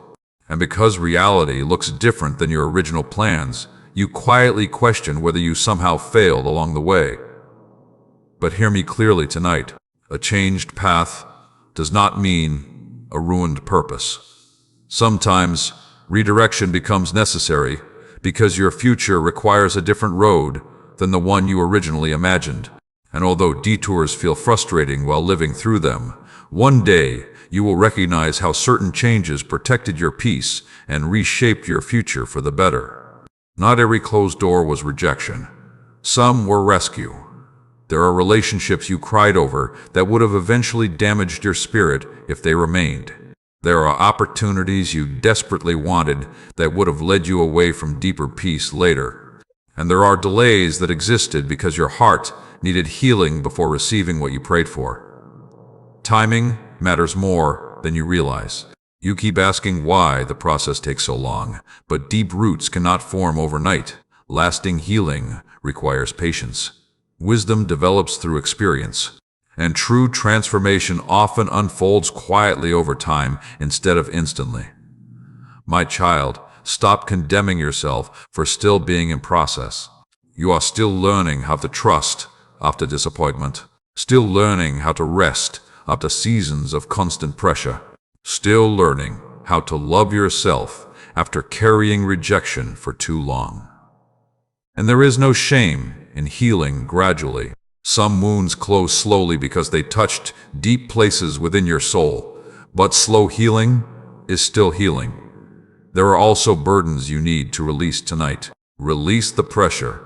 And because reality looks different than your original plans, you quietly question whether you somehow failed along the way. But hear me clearly tonight. A changed path does not mean a ruined purpose. Sometimes redirection becomes necessary because your future requires a different road than the one you originally imagined. And although detours feel frustrating while living through them, one day you will recognize how certain changes protected your peace and reshaped your future for the better. Not every closed door was rejection. Some were rescue. There are relationships you cried over that would have eventually damaged your spirit if they remained. There are opportunities you desperately wanted that would have led you away from deeper peace later. And there are delays that existed because your heart needed healing before receiving what you prayed for. Timing matters more than you realize. You keep asking why the process takes so long, but deep roots cannot form overnight. Lasting healing requires patience. Wisdom develops through experience, and true transformation often unfolds quietly over time instead of instantly. My child, stop condemning yourself for still being in process. You are still learning how to trust after disappointment, still learning how to rest after seasons of constant pressure, still learning how to love yourself after carrying rejection for too long. And there is no shame in healing gradually. Some wounds close slowly because they touched deep places within your soul, but slow healing is still healing. There are also burdens you need to release tonight. Release the pressure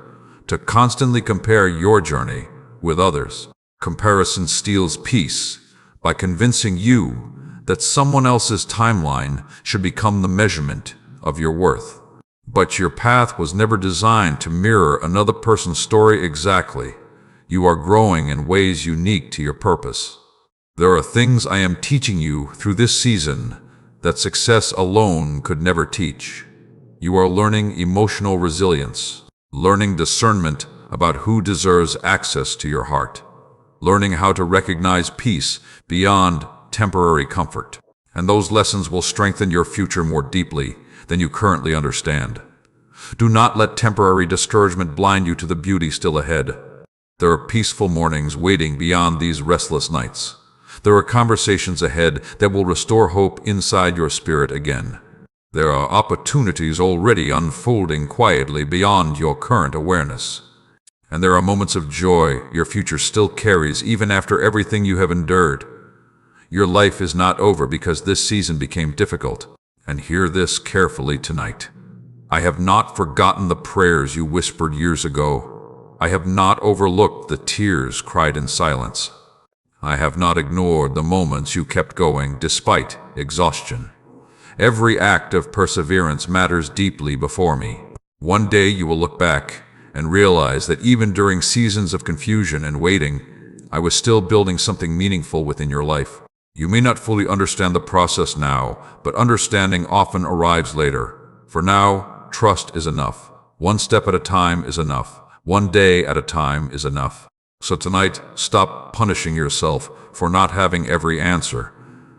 to constantly compare your journey with others. Comparison steals peace by convincing you that someone else's timeline should become the measurement of your worth. But your path was never designed to mirror another person's story exactly. You are growing in ways unique to your purpose. There are things I am teaching you through this season that success alone could never teach. You are learning emotional resilience, learning discernment about who deserves access to your heart, learning how to recognize peace beyond temporary comfort. And those lessons will strengthen your future more deeply than you currently understand. Do not let temporary discouragement blind you to the beauty still ahead. There are peaceful mornings waiting beyond these restless nights. There are conversations ahead that will restore hope inside your spirit again. There are opportunities already unfolding quietly beyond your current awareness. And there are moments of joy your future still carries even after everything you have endured. Your life is not over because this season became difficult. And hear this carefully tonight. I have not forgotten the prayers you whispered years ago. I have not overlooked the tears cried in silence. I have not ignored the moments you kept going despite exhaustion. Every act of perseverance matters deeply before me. One day you will look back and realize that even during seasons of confusion and waiting, I was still building something meaningful within your life. You may not fully understand the process now, but understanding often arrives later. For now, trust is enough. One step at a time is enough. One day at a time is enough. So tonight, stop punishing yourself for not having every answer.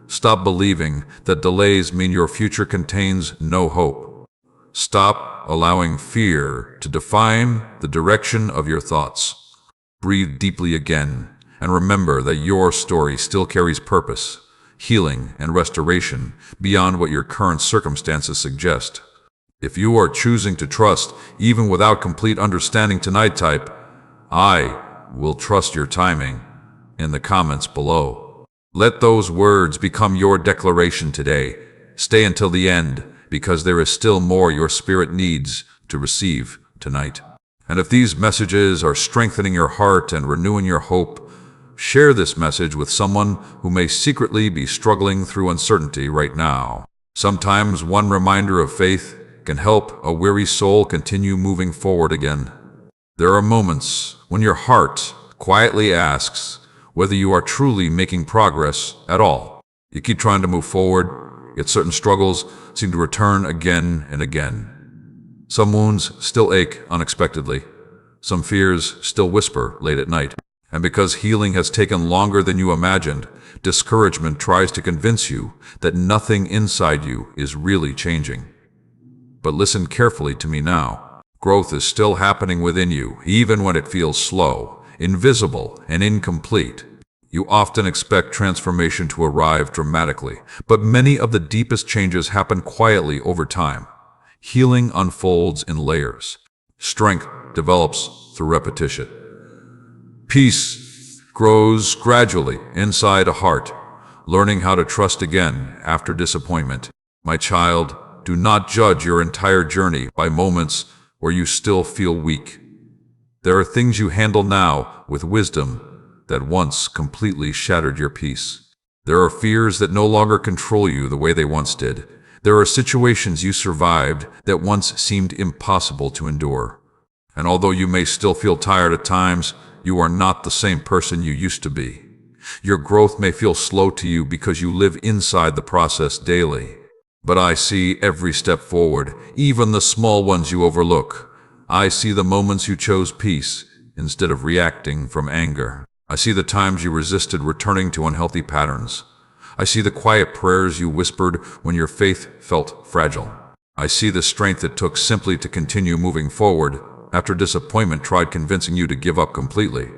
Stop believing that delays mean your future contains no hope. Stop allowing fear to define the direction of your thoughts. Breathe deeply again, and remember that your story still carries purpose, healing, and restoration beyond what your current circumstances suggest. If you are choosing to trust, even without complete understanding tonight, type, "I will trust your timing," in the comments below. Let those words become your declaration today. Stay until the end, because there is still more your spirit needs to receive tonight. And if these messages are strengthening your heart and renewing your hope, share this message with someone who may secretly be struggling through uncertainty right now. Sometimes one reminder of faith can help a weary soul continue moving forward again. There are moments when your heart quietly asks whether you are truly making progress at all. You keep trying to move forward, yet certain struggles seem to return again and again. Some wounds still ache unexpectedly. Some fears still whisper late at night. And because healing has taken longer than you imagined, discouragement tries to convince you that nothing inside you is really changing. But listen carefully to me now. Growth is still happening within you, even when it feels slow, invisible, and incomplete. You often expect transformation to arrive dramatically, but many of the deepest changes happen quietly over time. Healing unfolds in layers. Strength develops through repetition. Peace grows gradually inside a heart, learning how to trust again after disappointment. My child, do not judge your entire journey by moments where you still feel weak. There are things you handle now with wisdom that once completely shattered your peace. There are fears that no longer control you the way they once did. There are situations you survived that once seemed impossible to endure. And although you may still feel tired at times, you are not the same person you used to be. Your growth may feel slow to you because you live inside the process daily. But I see every step forward, even the small ones you overlook. I see the moments you chose peace instead of reacting from anger. I see the times you resisted returning to unhealthy patterns. I see the quiet prayers you whispered when your faith felt fragile. I see the strength it took simply to continue moving forward after disappointment tried convincing you to give up completely.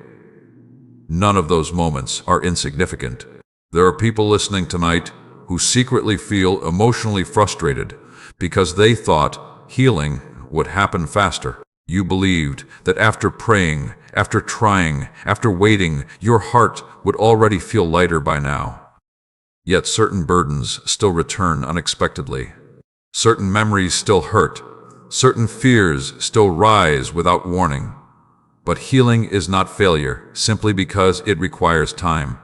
None of those moments are insignificant. There are people listening tonight who secretly feel emotionally frustrated because they thought healing would happen faster. You believed that after praying, after trying, after waiting, your heart would already feel lighter by now. Yet certain burdens still return unexpectedly. Certain memories still hurt. Certain fears still rise without warning. But healing is not failure simply because it requires time.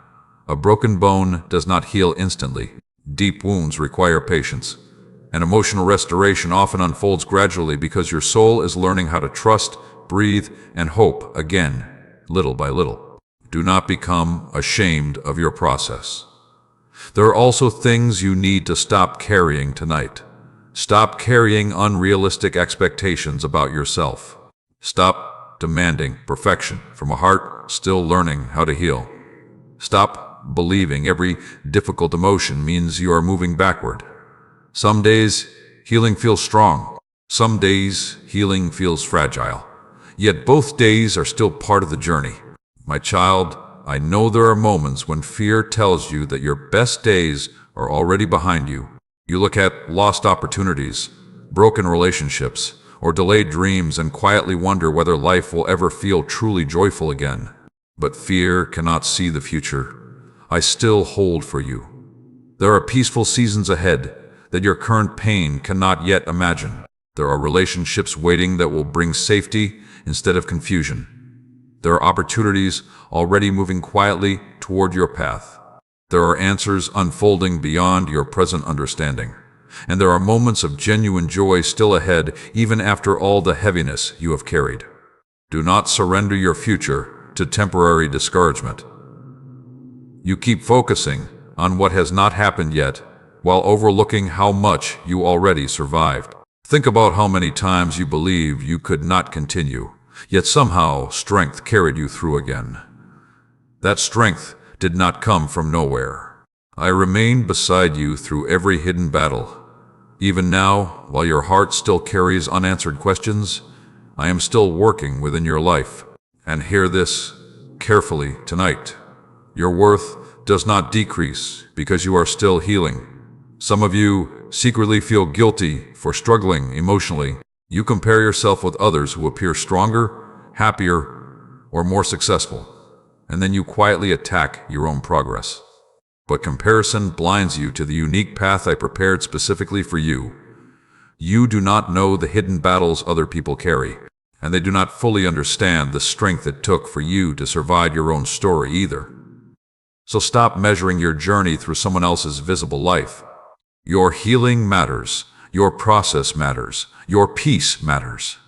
A broken bone does not heal instantly. Deep wounds require patience. And emotional restoration often unfolds gradually because your soul is learning how to trust, breathe, and hope again, little by little. Do not become ashamed of your process. There are also things you need to stop carrying tonight. Stop carrying unrealistic expectations about yourself. Stop demanding perfection from a heart still learning how to heal. Stop believing every difficult emotion means you are moving backward. Some days, healing feels strong. Some days, healing feels fragile. Yet both days are still part of the journey. My child, I know there are moments when fear tells you that your best days are already behind you. You look at lost opportunities, broken relationships, or delayed dreams and quietly wonder whether life will ever feel truly joyful again. But fear cannot see the future. I still hold for you. There are peaceful seasons ahead that your current pain cannot yet imagine. There are relationships waiting that will bring safety instead of confusion. There are opportunities already moving quietly toward your path. There are answers unfolding beyond your present understanding. And there are moments of genuine joy still ahead, even after all the heaviness you have carried. Do not surrender your future to temporary discouragement. You keep focusing on what has not happened yet, while overlooking how much you already survived. Think about how many times you believed you could not continue, yet somehow strength carried you through again. That strength did not come from nowhere. I remained beside you through every hidden battle. Even now, while your heart still carries unanswered questions, I am still working within your life. And hear this carefully tonight. Your worth does not decrease because you are still healing. Some of you secretly feel guilty for struggling emotionally. You compare yourself with others who appear stronger, happier, or more successful, and then you quietly attack your own progress. But comparison blinds you to the unique path I prepared specifically for you. You do not know the hidden battles other people carry, and they do not fully understand the strength it took for you to survive your own story either. So stop measuring your journey through someone else's visible life. Your healing matters. Your process matters. Your peace matters.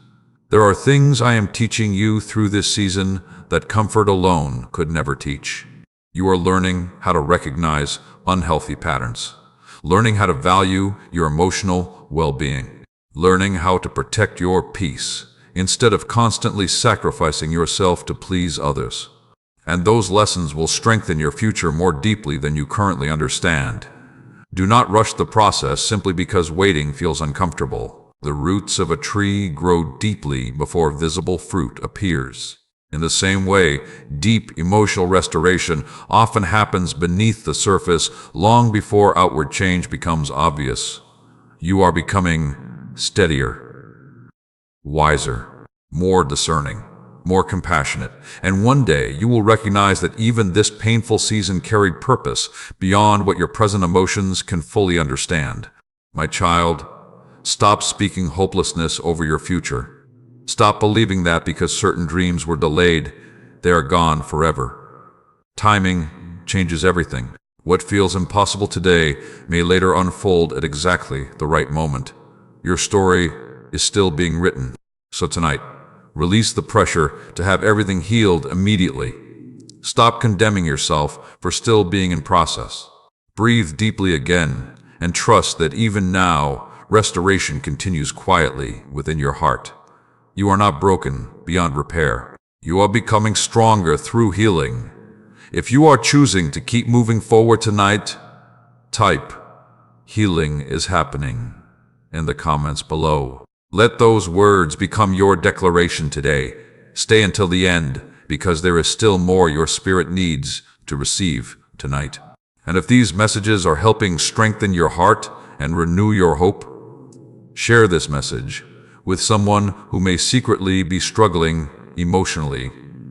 There are things I am teaching you through this season that comfort alone could never teach. You are learning how to recognize unhealthy patterns, learning how to value your emotional well-being, learning how to protect your peace instead of constantly sacrificing yourself to please others. And those lessons will strengthen your future more deeply than you currently understand. Do not rush the process simply because waiting feels uncomfortable. The roots of a tree grow deeply before visible fruit appears. In the same way, deep emotional restoration often happens beneath the surface long before outward change becomes obvious. You are becoming steadier, wiser, more discerning, more compassionate, and one day you will recognize that even this painful season carried purpose beyond what your present emotions can fully understand. My child, stop speaking hopelessness over your future. Stop believing that because certain dreams were delayed, they are gone forever. Timing changes everything. What feels impossible today may later unfold at exactly the right moment. Your story is still being written. So tonight, release the pressure to have everything healed immediately. Stop condemning yourself for still being in process. Breathe deeply again and trust that even now, restoration continues quietly within your heart. You are not broken beyond repair. You are becoming stronger through healing. If you are choosing to keep moving forward tonight, type "healing is happening" in the comments below. Let those words become your declaration today. Stay until the end, because there is still more your spirit needs to receive tonight. And if these messages are helping strengthen your heart and renew your hope, share this message with someone who may secretly be struggling emotionally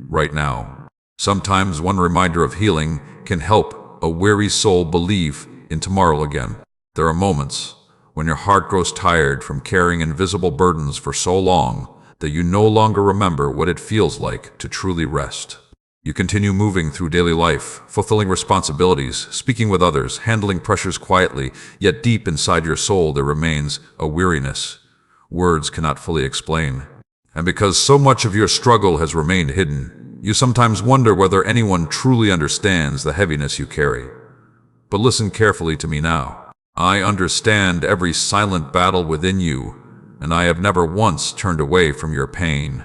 right now. Sometimes one reminder of healing can help a weary soul believe in tomorrow again. There are moments when your heart grows tired from carrying invisible burdens for so long that you no longer remember what it feels like to truly rest. You continue moving through daily life, fulfilling responsibilities, speaking with others, handling pressures quietly, yet deep inside your soul there remains a weariness words cannot fully explain. And because so much of your struggle has remained hidden, you sometimes wonder whether anyone truly understands the heaviness you carry. But listen carefully to me now. I understand every silent battle within you, and I have never once turned away from your pain.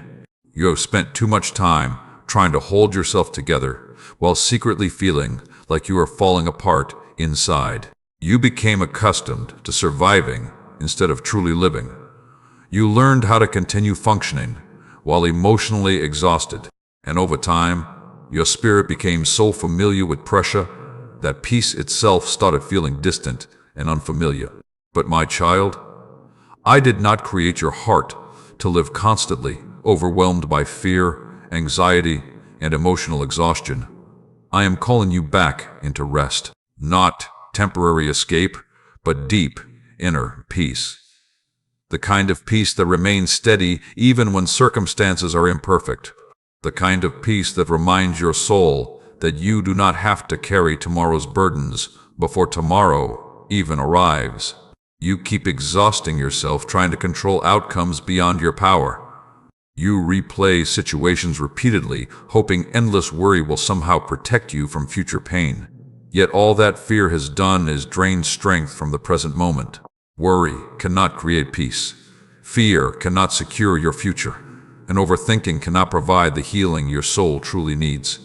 You have spent too much time trying to hold yourself together while secretly feeling like you are falling apart inside. You became accustomed to surviving instead of truly living. You learned how to continue functioning while emotionally exhausted, and over time, your spirit became so familiar with pressure that peace itself started feeling distant and unfamiliar. But my child, I did not create your heart to live constantly overwhelmed by fear, anxiety, and emotional exhaustion. I am calling you back into rest, not temporary escape, but deep inner peace. The kind of peace that remains steady even when circumstances are imperfect. The kind of peace that reminds your soul that you do not have to carry tomorrow's burdens before tomorrow even arrives. You keep exhausting yourself trying to control outcomes beyond your power. You replay situations repeatedly, hoping endless worry will somehow protect you from future pain. Yet all that fear has done is drain strength from the present moment. Worry cannot create peace. Fear cannot secure your future. And overthinking cannot provide the healing your soul truly needs.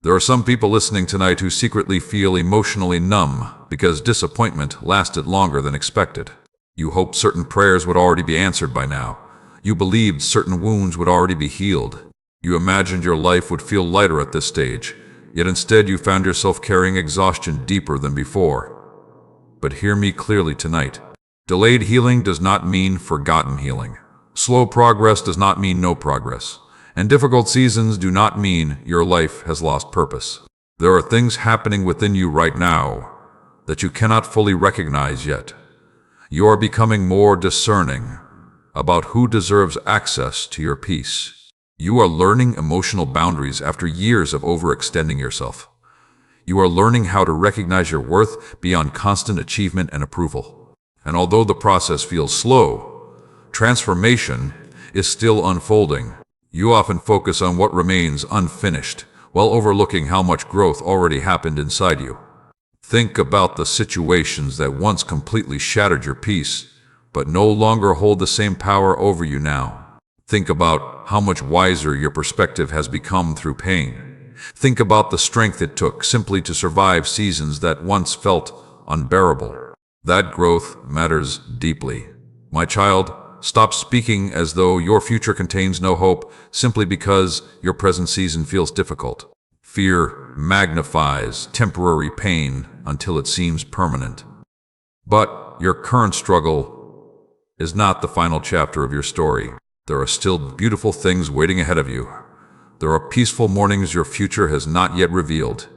There are some people listening tonight who secretly feel emotionally numb because disappointment lasted longer than expected. You hoped certain prayers would already be answered by now. You believed certain wounds would already be healed. You imagined your life would feel lighter at this stage, yet instead you found yourself carrying exhaustion deeper than before. But hear me clearly tonight. Delayed healing does not mean forgotten healing. Slow progress does not mean no progress. And difficult seasons do not mean your life has lost purpose. There are things happening within you right now that you cannot fully recognize yet. You are becoming more discerning about who deserves access to your peace. You are learning emotional boundaries after years of overextending yourself. You are learning how to recognize your worth beyond constant achievement and approval. And although the process feels slow, transformation is still unfolding. You often focus on what remains unfinished, while overlooking how much growth already happened inside you. Think about the situations that once completely shattered your peace, but no longer hold the same power over you now. Think about how much wiser your perspective has become through pain. Think about the strength it took simply to survive seasons that once felt unbearable. That growth matters deeply. My child, stop speaking as though your future contains no hope simply because your present season feels difficult. Fear magnifies temporary pain until it seems permanent. But your current struggle is not the final chapter of your story. There are still beautiful things waiting ahead of you. There are peaceful mornings your future has not yet revealed.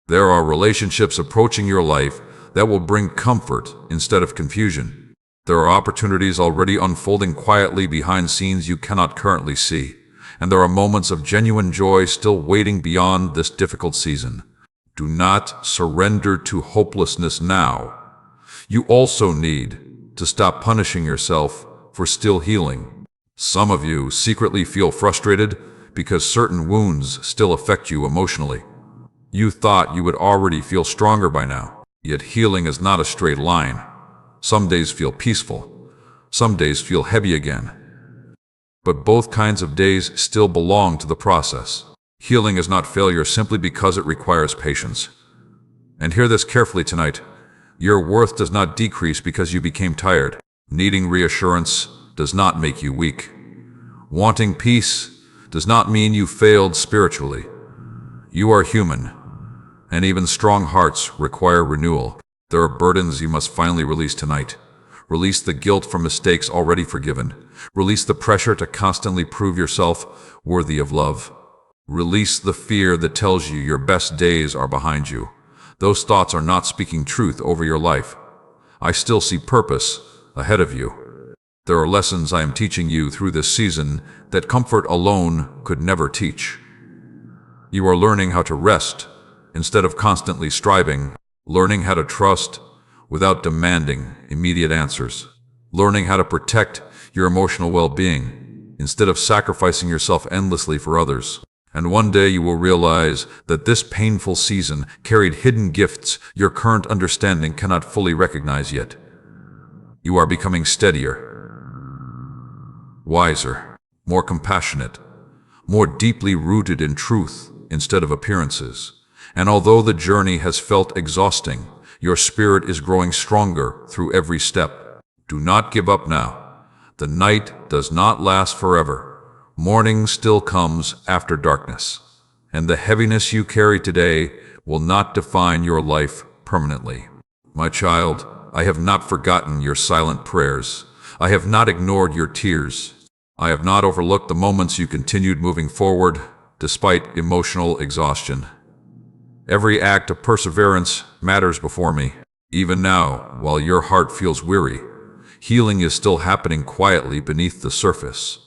There are relationships approaching your life that will bring comfort instead of confusion. There are opportunities already unfolding quietly behind scenes you cannot currently see. And there are moments of genuine joy still waiting beyond this difficult season. Do not surrender to hopelessness now. You also need to stop punishing yourself for still healing. Some of you secretly feel frustrated because certain wounds still affect you emotionally. You thought you would already feel stronger by now. Yet healing is not a straight line. Some days feel peaceful. Some days feel heavy again. But both kinds of days still belong to the process. Healing is not failure simply because it requires patience. And hear this carefully tonight. Your worth does not decrease because you became tired. Needing reassurance does not make you weak. Wanting peace does not mean you failed spiritually. You are human, and even strong hearts require renewal. There are burdens you must finally release tonight. Release the guilt from mistakes already forgiven. Release the pressure to constantly prove yourself worthy of love. Release the fear that tells you your best days are behind you. Those thoughts are not speaking truth over your life. I still see purpose ahead of you. There are lessons I am teaching you through this season that comfort alone could never teach. You are learning how to rest instead of constantly striving, learning how to trust without demanding immediate answers, learning how to protect your emotional well-being instead of sacrificing yourself endlessly for others. And one day you will realize that this painful season carried hidden gifts your current understanding cannot fully recognize yet. You are becoming steadier, wiser, more compassionate, more deeply rooted in truth instead of appearances. And although the journey has felt exhausting, your spirit is growing stronger through every step. Do not give up now. The night does not last forever. Morning still comes after darkness, and the heaviness you carry today will not define your life permanently. My child, I have not forgotten your silent prayers. I have not ignored your tears. I have not overlooked the moments you continued moving forward despite emotional exhaustion. Every act of perseverance matters before me. Even now, while your heart feels weary, healing is still happening quietly beneath the surface.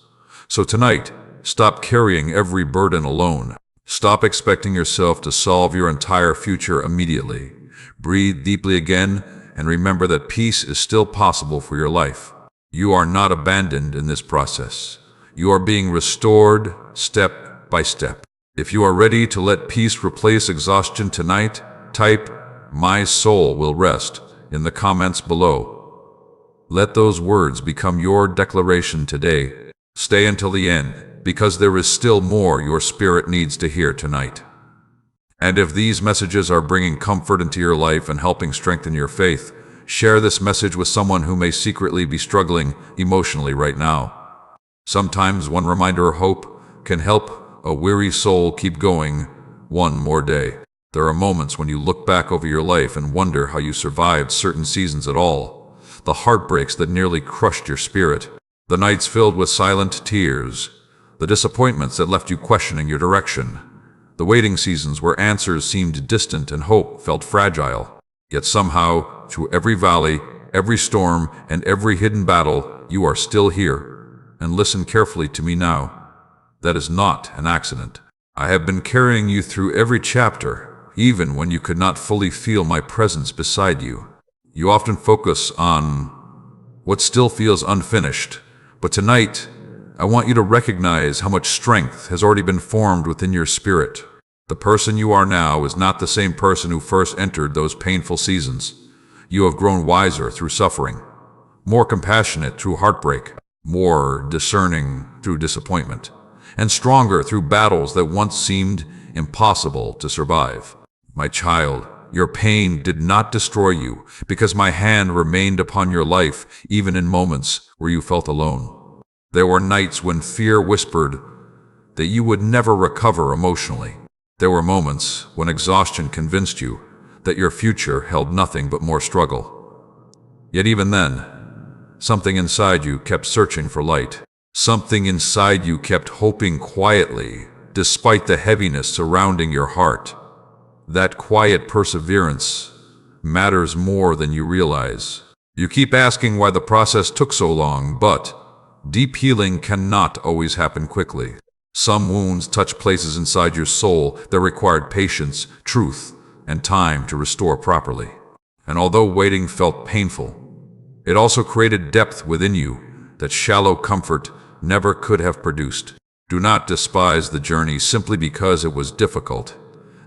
So tonight, stop carrying every burden alone. Stop expecting yourself to solve your entire future immediately. Breathe deeply again and remember that peace is still possible for your life. You are not abandoned in this process. You are being restored step by step. If you are ready to let peace replace exhaustion tonight, type, "My soul will rest," in the comments below. Let those words become your declaration today. Stay until the end, because there is still more your spirit needs to hear tonight. And if these messages are bringing comfort into your life and helping strengthen your faith, share this message with someone who may secretly be struggling emotionally right now. Sometimes one reminder of hope can help a weary soul keep going one more day. There are moments when you look back over your life and wonder how you survived certain seasons at all. The heartbreaks that nearly crushed your spirit. The nights filled with silent tears, the disappointments that left you questioning your direction, the waiting seasons where answers seemed distant and hope felt fragile. Yet somehow, through every valley, every storm, and every hidden battle, you are still here. And listen carefully to me now. That is not an accident. I have been carrying you through every chapter, even when you could not fully feel my presence beside you. You often focus on what still feels unfinished. But tonight, I want you to recognize how much strength has already been formed within your spirit. The person you are now is not the same person who first entered those painful seasons. You have grown wiser through suffering, more compassionate through heartbreak, more discerning through disappointment, and stronger through battles that once seemed impossible to survive. My child, your pain did not destroy you because my hand remained upon your life even in moments where you felt alone. There were nights when fear whispered that you would never recover emotionally. There were moments when exhaustion convinced you that your future held nothing but more struggle. Yet even then, something inside you kept searching for light. Something inside you kept hoping quietly, despite the heaviness surrounding your heart. That quiet perseverance matters more than you realize. You keep asking why the process took so long, but deep healing cannot always happen quickly. Some wounds touch places inside your soul that required patience, truth, and time to restore properly. And although waiting felt painful, it also created depth within you that shallow comfort never could have produced. Do not despise the journey simply because it was difficult.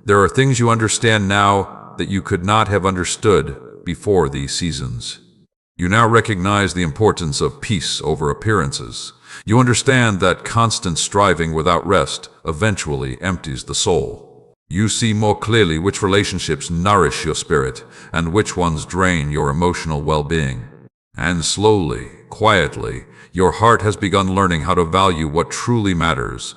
There are things you understand now that you could not have understood before these seasons. You now recognize the importance of peace over appearances. You understand that constant striving without rest eventually empties the soul. You see more clearly which relationships nourish your spirit and which ones drain your emotional well-being. And slowly, quietly, your heart has begun learning how to value what truly matters.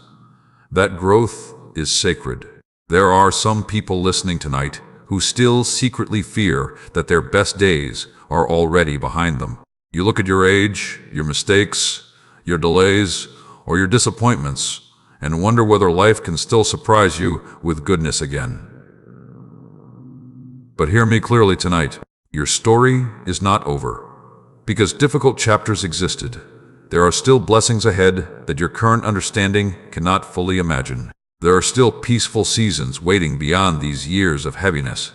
That growth is sacred. There are some people listening tonight who still secretly fear that their best days are already behind them. You look at your age, your mistakes, your delays, or your disappointments, and wonder whether life can still surprise you with goodness again. But hear me clearly tonight. Your story is not over. Because difficult chapters existed, there are still blessings ahead that your current understanding cannot fully imagine. There are still peaceful seasons waiting beyond these years of heaviness.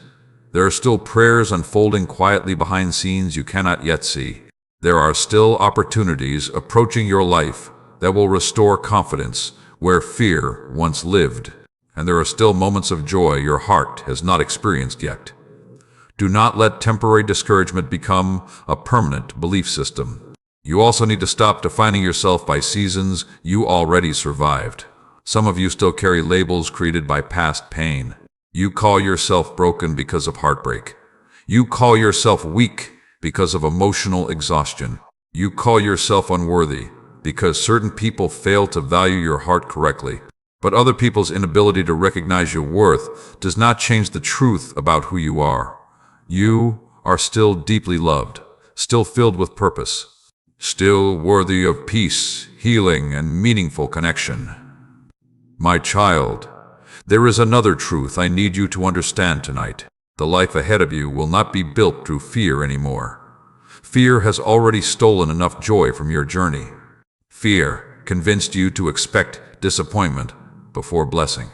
There are still prayers unfolding quietly behind scenes you cannot yet see. There are still opportunities approaching your life that will restore confidence where fear once lived. And there are still moments of joy your heart has not experienced yet. Do not let temporary discouragement become a permanent belief system. You also need to stop defining yourself by seasons you already survived. Some of you still carry labels created by past pain. You call yourself broken because of heartbreak. You call yourself weak because of emotional exhaustion. You call yourself unworthy because certain people fail to value your heart correctly. But other people's inability to recognize your worth does not change the truth about who you are. You are still deeply loved, still filled with purpose, still worthy of peace, healing, and meaningful connection. My child, there is another truth I need you to understand tonight. The life ahead of you will not be built through fear anymore. Fear has already stolen enough joy from your journey. Fear convinced you to expect disappointment before blessing.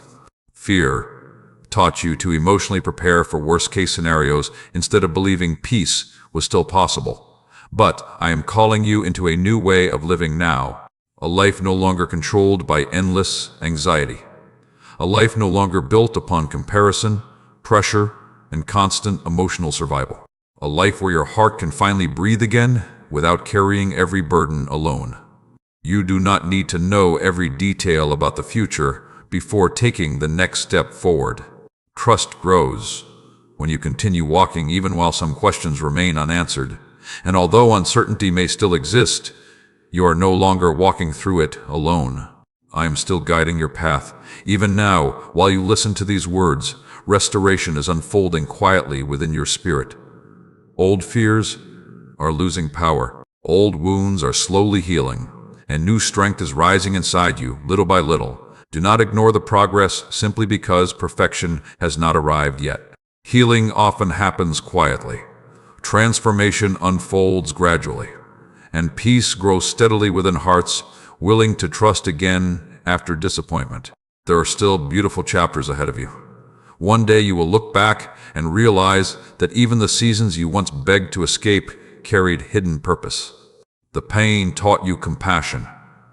Fear taught you to emotionally prepare for worst-case scenarios instead of believing peace was still possible. But I am calling you into a new way of living now, a life no longer controlled by endless anxiety. A life no longer built upon comparison, pressure, and constant emotional survival. A life where your heart can finally breathe again without carrying every burden alone. You do not need to know every detail about the future before taking the next step forward. Trust grows when you continue walking even while some questions remain unanswered. And although uncertainty may still exist, you are no longer walking through it alone. I am still guiding your path. Even now, while you listen to these words, restoration is unfolding quietly within your spirit. Old fears are losing power. Old wounds are slowly healing, and new strength is rising inside you, little by little. Do not ignore the progress simply because perfection has not arrived yet. Healing often happens quietly. Transformation unfolds gradually, and peace grows steadily within hearts willing to trust again after disappointment. There are still beautiful chapters ahead of you. One day you will look back and realize that even the seasons you once begged to escape carried hidden purpose. The pain taught you compassion.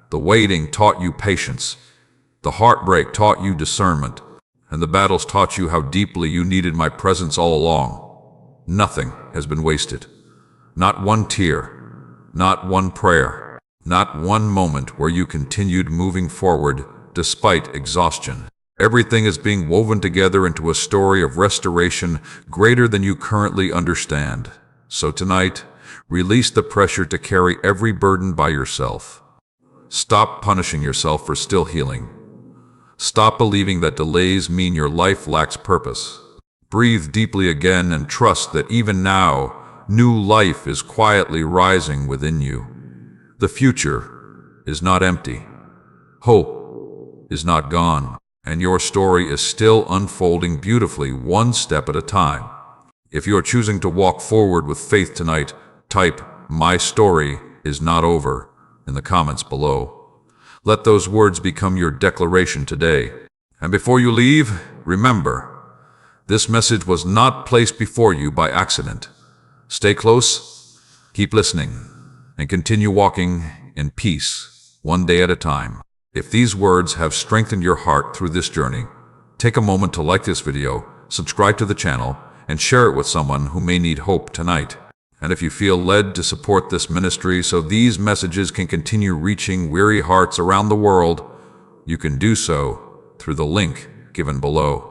The waiting taught you patience. The heartbreak taught you discernment. And the battles taught you how deeply you needed my presence all along. Nothing has been wasted. Not one tear. Not one prayer. Not one moment where you continued moving forward despite exhaustion. Everything is being woven together into a story of restoration greater than you currently understand. So tonight, release the pressure to carry every burden by yourself. Stop punishing yourself for still healing. Stop believing that delays mean your life lacks purpose. Breathe deeply again and trust that even now, new life is quietly rising within you. The future is not empty. Hope is not gone. And your story is still unfolding beautifully, one step at a time. If you are choosing to walk forward with faith tonight, type, "My story is not over," in the comments below. Let those words become your declaration today. And before you leave, remember, this message was not placed before you by accident. Stay close, keep listening, and continue walking in peace, one day at a time. If these words have strengthened your heart through this journey, Take a moment to like this video, subscribe to the channel, and share it with someone who may need hope tonight. And if you feel led to support this ministry so these messages can continue reaching weary hearts around the world, you can do so through the link given below.